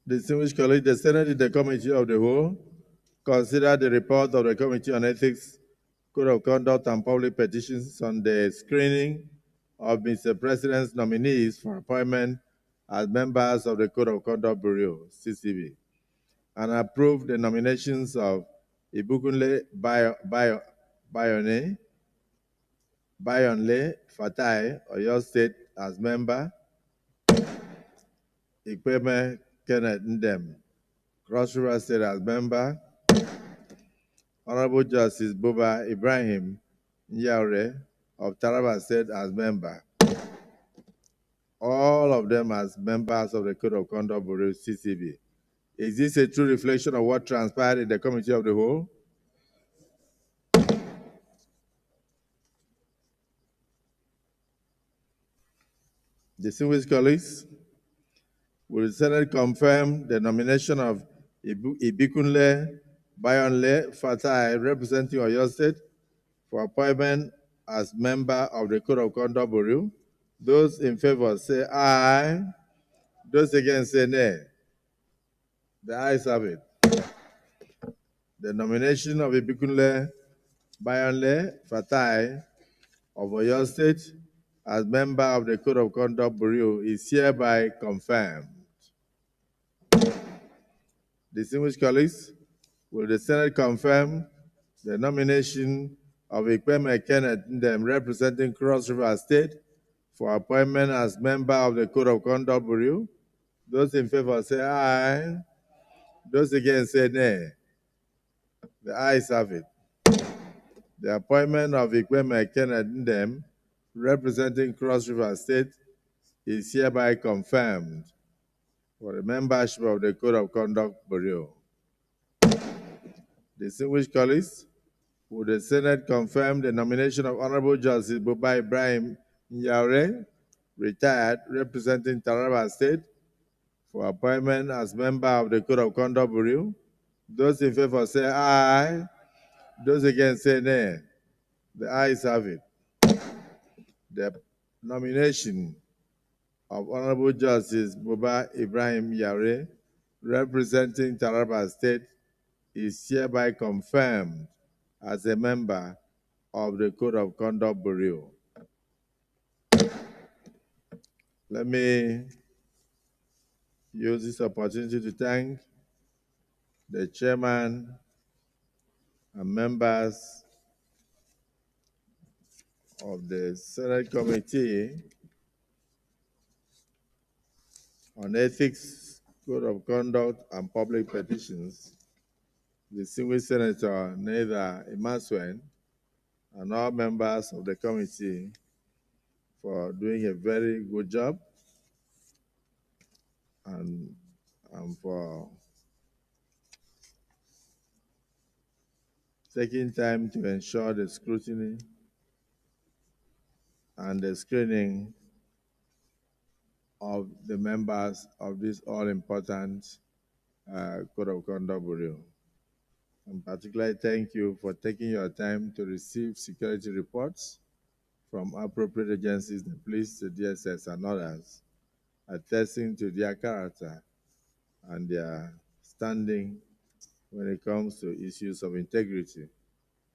Distinguished colleagues, the Senate is the Committee of the Whole. Consider the report of the Committee on Ethics, Code of Conduct, and Public Petitions on the screening of Mr. President's nominees for appointment as members of the Code of Conduct Bureau, CCB, and approve the nominations of Ibukunle Bayonle Fatai, Oyo State, as member, Ikpeme Kenneth Ndem, Cross River State, as member, Honorable Justice Buba Ibrahim Nyare of Taraba State, as member. All of them as members of the Code of Conduct Bureau, CCB. Is this a true reflection of what transpired in the Committee of the Whole? Distinguished colleagues, will the Senate confirm the nomination of Ibikunle Bayonle Fatai, representing Oyo State, for appointment as member of the Code of Conduct Bureau? Those in favor say aye. Those against say nay. The ayes have it. The nomination of Ibikunle Bayonle Fatai of Oyo State as member of the Code of Conduct Bureau is hereby confirmed. Distinguished colleagues, will the Senate confirm the nomination of Ikpeme Kenneth Ndem, representing Cross River State, for appointment as member of the Code of Conduct Bureau? Those in favor say aye. Those against say nay. The ayes have it. The appointment of Ikpeme Kenneth Ndem, representing Cross River State, is hereby confirmed for the membership of the Code of Conduct Bureau. Distinguished colleagues, will the Senate confirm the nomination of Honorable Justice Buba Ibrahim Nyare, retired, representing Taraba State, for appointment as member of the Code of Conduct Bureau? Those in favor say aye. Those against say nay. The ayes have it. The nomination of Honorable Justice Buba Ibrahim Yare, representing Taraba State, is hereby confirmed as a member of the Code of Conduct Bureau. Let me use this opportunity to thank the chairman and members of the Senate Committee on Ethics, Code of Conduct, and Public Petitions, distinguished Senator Nether Imasuen, and all members of the committee for doing a very good job and for taking time to ensure the scrutiny and the screening of the members of this all-important Code of Conduct Bureau. And particularly thank you for taking your time to receive security reports from appropriate agencies, the police, the DSS, and others, attesting to their character and their standing when it comes to issues of integrity,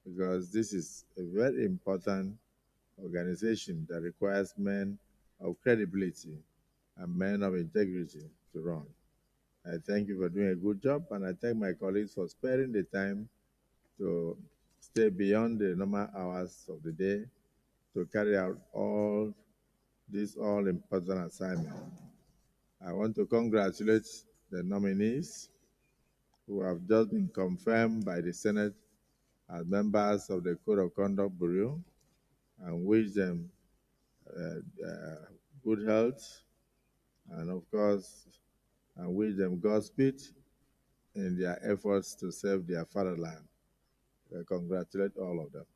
because this is a very important organization that requires men of credibility and men of integrity to run. I thank you for doing a good job, and I thank my colleagues for sparing the time to stay beyond the normal hours of the day to carry out all these all-important assignments. I want to congratulate the nominees who have just been confirmed by the Senate as members of the Code of Conduct Bureau, and wish them good health, and of course, and wish them Godspeed in their efforts to serve their fatherland. I congratulate all of them.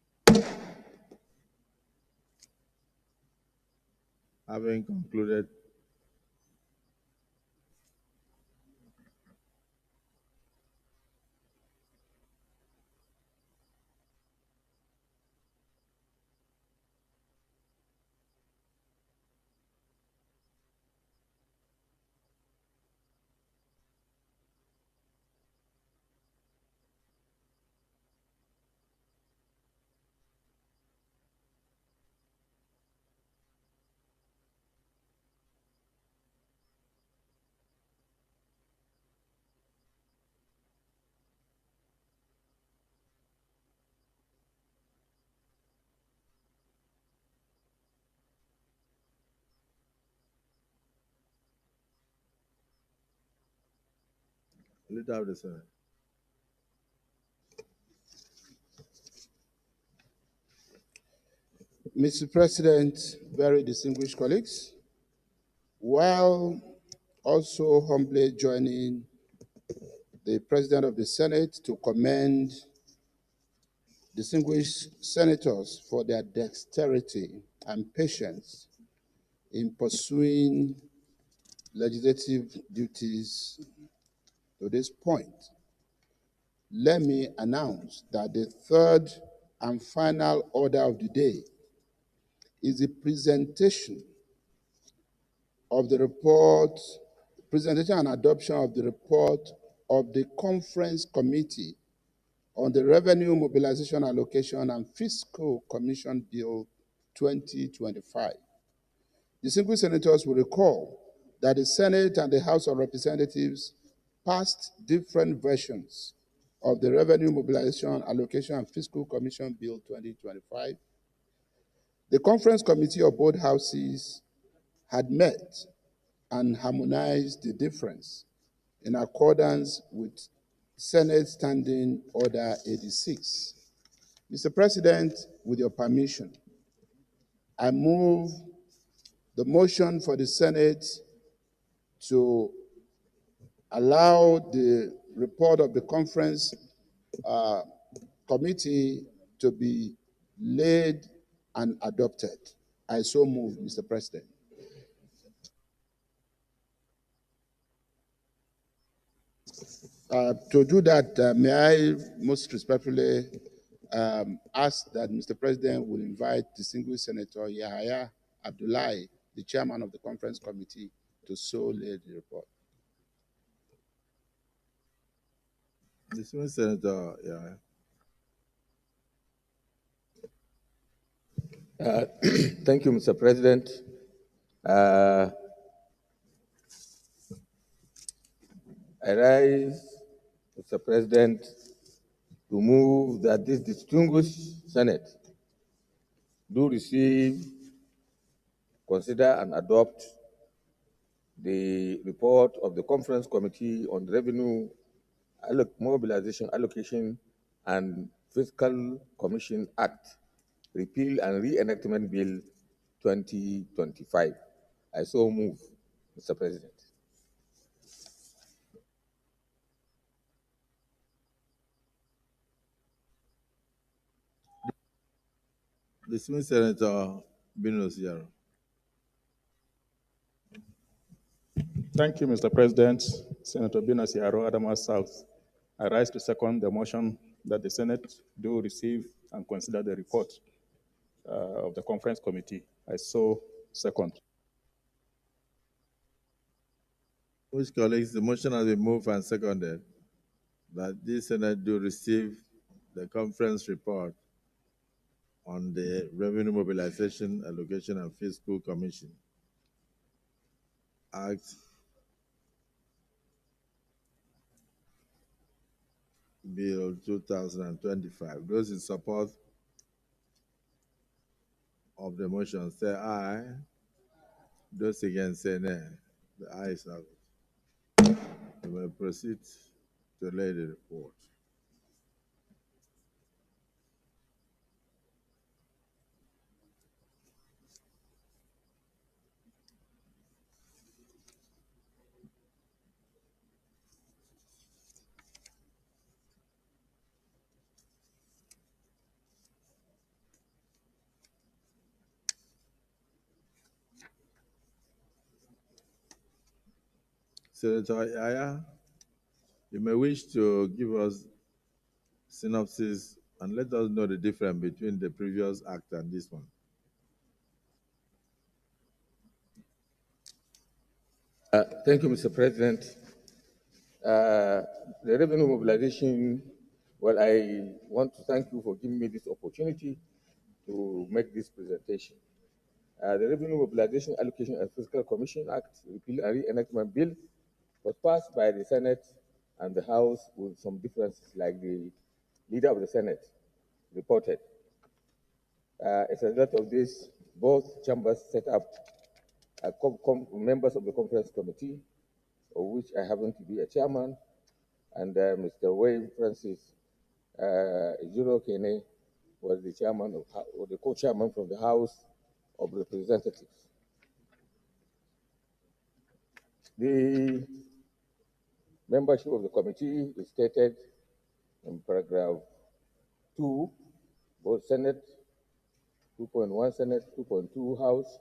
Having concluded leader of the Senate. Mr. President, very distinguished colleagues, while also humbly joining the President of the Senate to commend distinguished senators for their dexterity and patience in pursuing legislative duties to this point, let me announce that the third and final order of the day is the presentation and adoption of the report of the Conference Committee on the Revenue Mobilization Allocation and Fiscal Commission Bill 2025. Distinguished senators will recall that the Senate and the House of Representatives passed different versions of the Revenue Mobilization Allocation and Fiscal Commission Bill 2025. The Conference Committee of both houses had met and harmonized the difference in accordance with Senate Standing Order 86. Mr. President, with your permission, I move the motion for the Senate to allow the report of the conference committee to be laid and adopted. I so move, Mr. President. To do that, may I most respectfully ask that Mr. President will invite distinguished Senator Yahaya Abdullahi the chairman of the conference committee to so lay the report. Dismissed, Senator. Yeah. Thank you, Mr. President. I rise, Mr. President, to move that this distinguished Senate do receive, consider, and adopt the report of the Conference Committee on Revenue Mobilization, Allocation, and Fiscal Commission Act, Repeal and Reenactment Bill 2025. I so move, Mr. President. Dismissed, Senator Binus Yaro. Thank you, Mr. President. Senator Binas Yaro, Adamawa South. I rise to second the motion that the Senate do receive and consider the report of the conference committee. I so second. Which colleagues, the motion has been moved and seconded that this Senate do receive the conference report on the Revenue Mobilization, Allocation, and Fiscal Commission Act Bill 2025. Those in support of the motion say aye. Those against say nay. The ayes have it. We may proceed to lay the report. Senator Yaya, you may wish to give us synopsis and let us know the difference between the previous act and this one. Thank you, Mr. President. The revenue mobilization, well, I want to thank you for giving me this opportunity to make this presentation. The Revenue Mobilization, Allocation, and Fiscal Commission Act, Repeal and Reenactment Bill, was passed by the Senate and the House with some differences, like the leader of the Senate reported. As a result of this, both chambers set up members of the conference committee, of which I happen to be a chairman, and Mr. Wayne Francis Ejiro Kene was the chairman or the co-chairman from the House of Representatives. The membership of the committee is stated in paragraph 2, both Senate, 2.1 Senate, 2.2 House,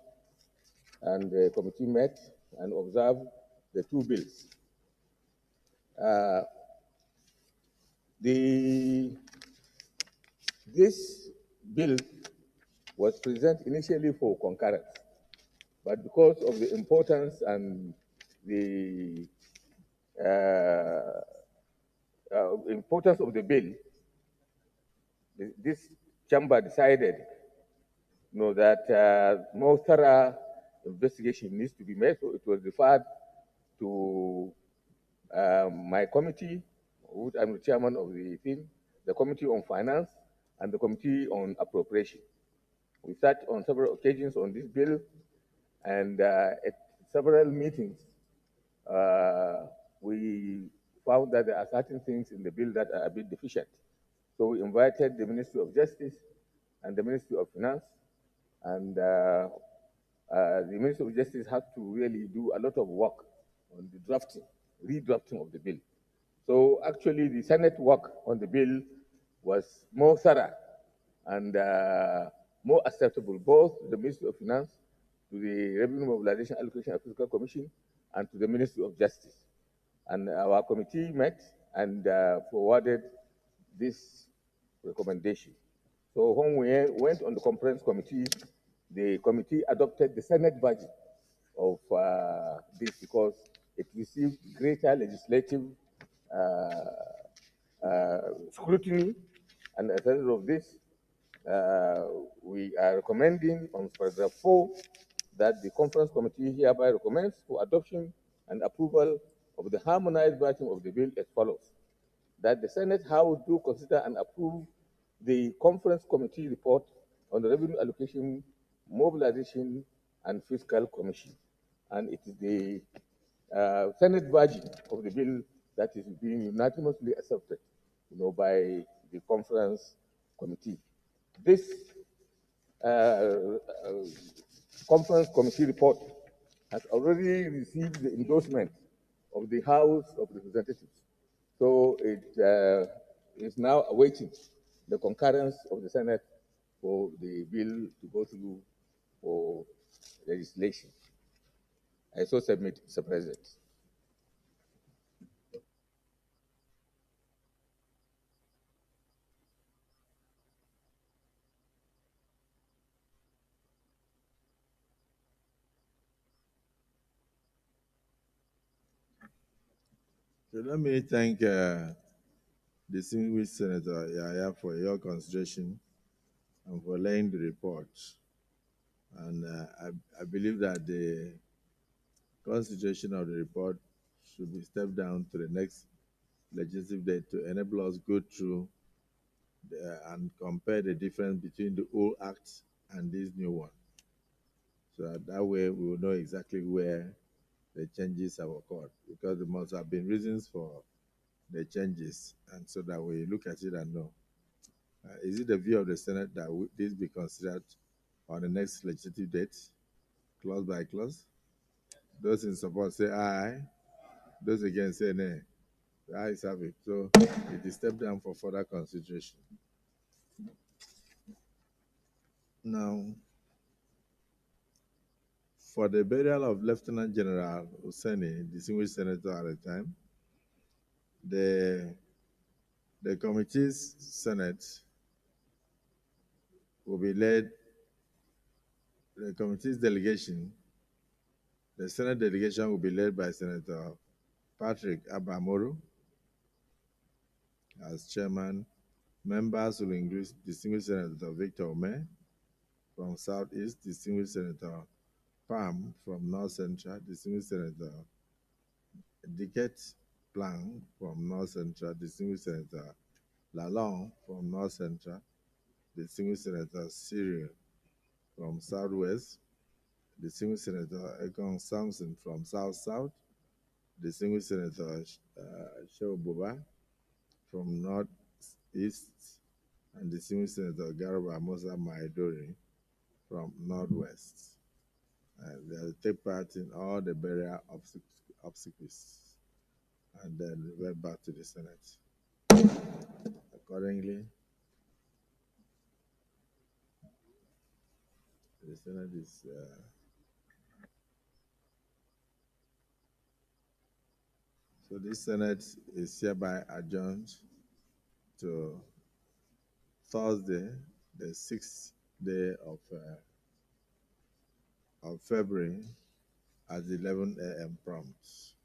and the committee met and observed the two bills. This bill was presented initially for concurrence, but because of the importance and the importance of the bill, this chamber decided that more thorough investigation needs to be made, so it was referred to my committee, which I'm the chairman of the team, the Committee on Finance, and the Committee on Appropriation. We sat on several occasions on this bill, and at several meetings, we found that there are certain things in the bill that are a bit deficient. So we invited the Ministry of Justice and the Ministry of Finance, and the Ministry of Justice had to really do a lot of work on the redrafting of the bill. So actually, the Senate work on the bill was more thorough and more acceptable, both to the Ministry of Finance, to the Revenue Mobilization, Allocation, and Fiscal Commission, and to the Ministry of Justice. And our committee met and forwarded this recommendation. So when we went on the conference committee, the committee adopted the Senate version of this because it received greater legislative scrutiny, and as a result of this, we are recommending on paragraph 4 that the conference committee hereby recommends for adoption and approval of the harmonized version of the bill as follows: that the Senate House do consider and approve the conference committee report on the revenue allocation, mobilization, and fiscal commission. And it is the Senate version of the bill that is being unanimously accepted, by the conference committee. This conference committee report has already received the endorsement of the House of Representatives. So it is now awaiting the concurrence of the Senate for the bill to go through for legislation. I so submit, Mr. President. So let me thank distinguished Senator Yaya for your consideration and for laying the report. And I believe that the consideration of the report should be stepped down to the next legislative date to enable us go through and compare the difference between the old act and this new one. So that way we will know exactly where the changes have occurred, because there must have been reasons for the changes, and so that we look at it and know. Is it the view of the Senate that this be considered on the next legislative date, clause by clause? Those in support say aye. Those against say nay. The ayes have it. So it is stepped down for further consideration. Now, for the burial of Lieutenant General Hussaini, distinguished senator at the time, the committee's Senate will be led, the committee's delegation, the Senate delegation will be led by Senator Patrick Abamoro as chairman. Members will include distinguished Senator Victor Ome from Southeast, distinguished Senator Pam from North Central, distinguished Senator Dickett Plank from North Central, distinguished Senator Lalong from North Central, distinguished Senator Cyril from Southwest, distinguished Senator Ekong Samson from South South, distinguished Senator Shehu Buba from North East, and distinguished Senator Garba Musa Maidori from Northwest. They'll take part in all the burial obsequies and then went back to the Senate. Accordingly, the Senate is so this Senate is hereby adjourned to Thursday, the 6th day of February at 11 a.m. prompt.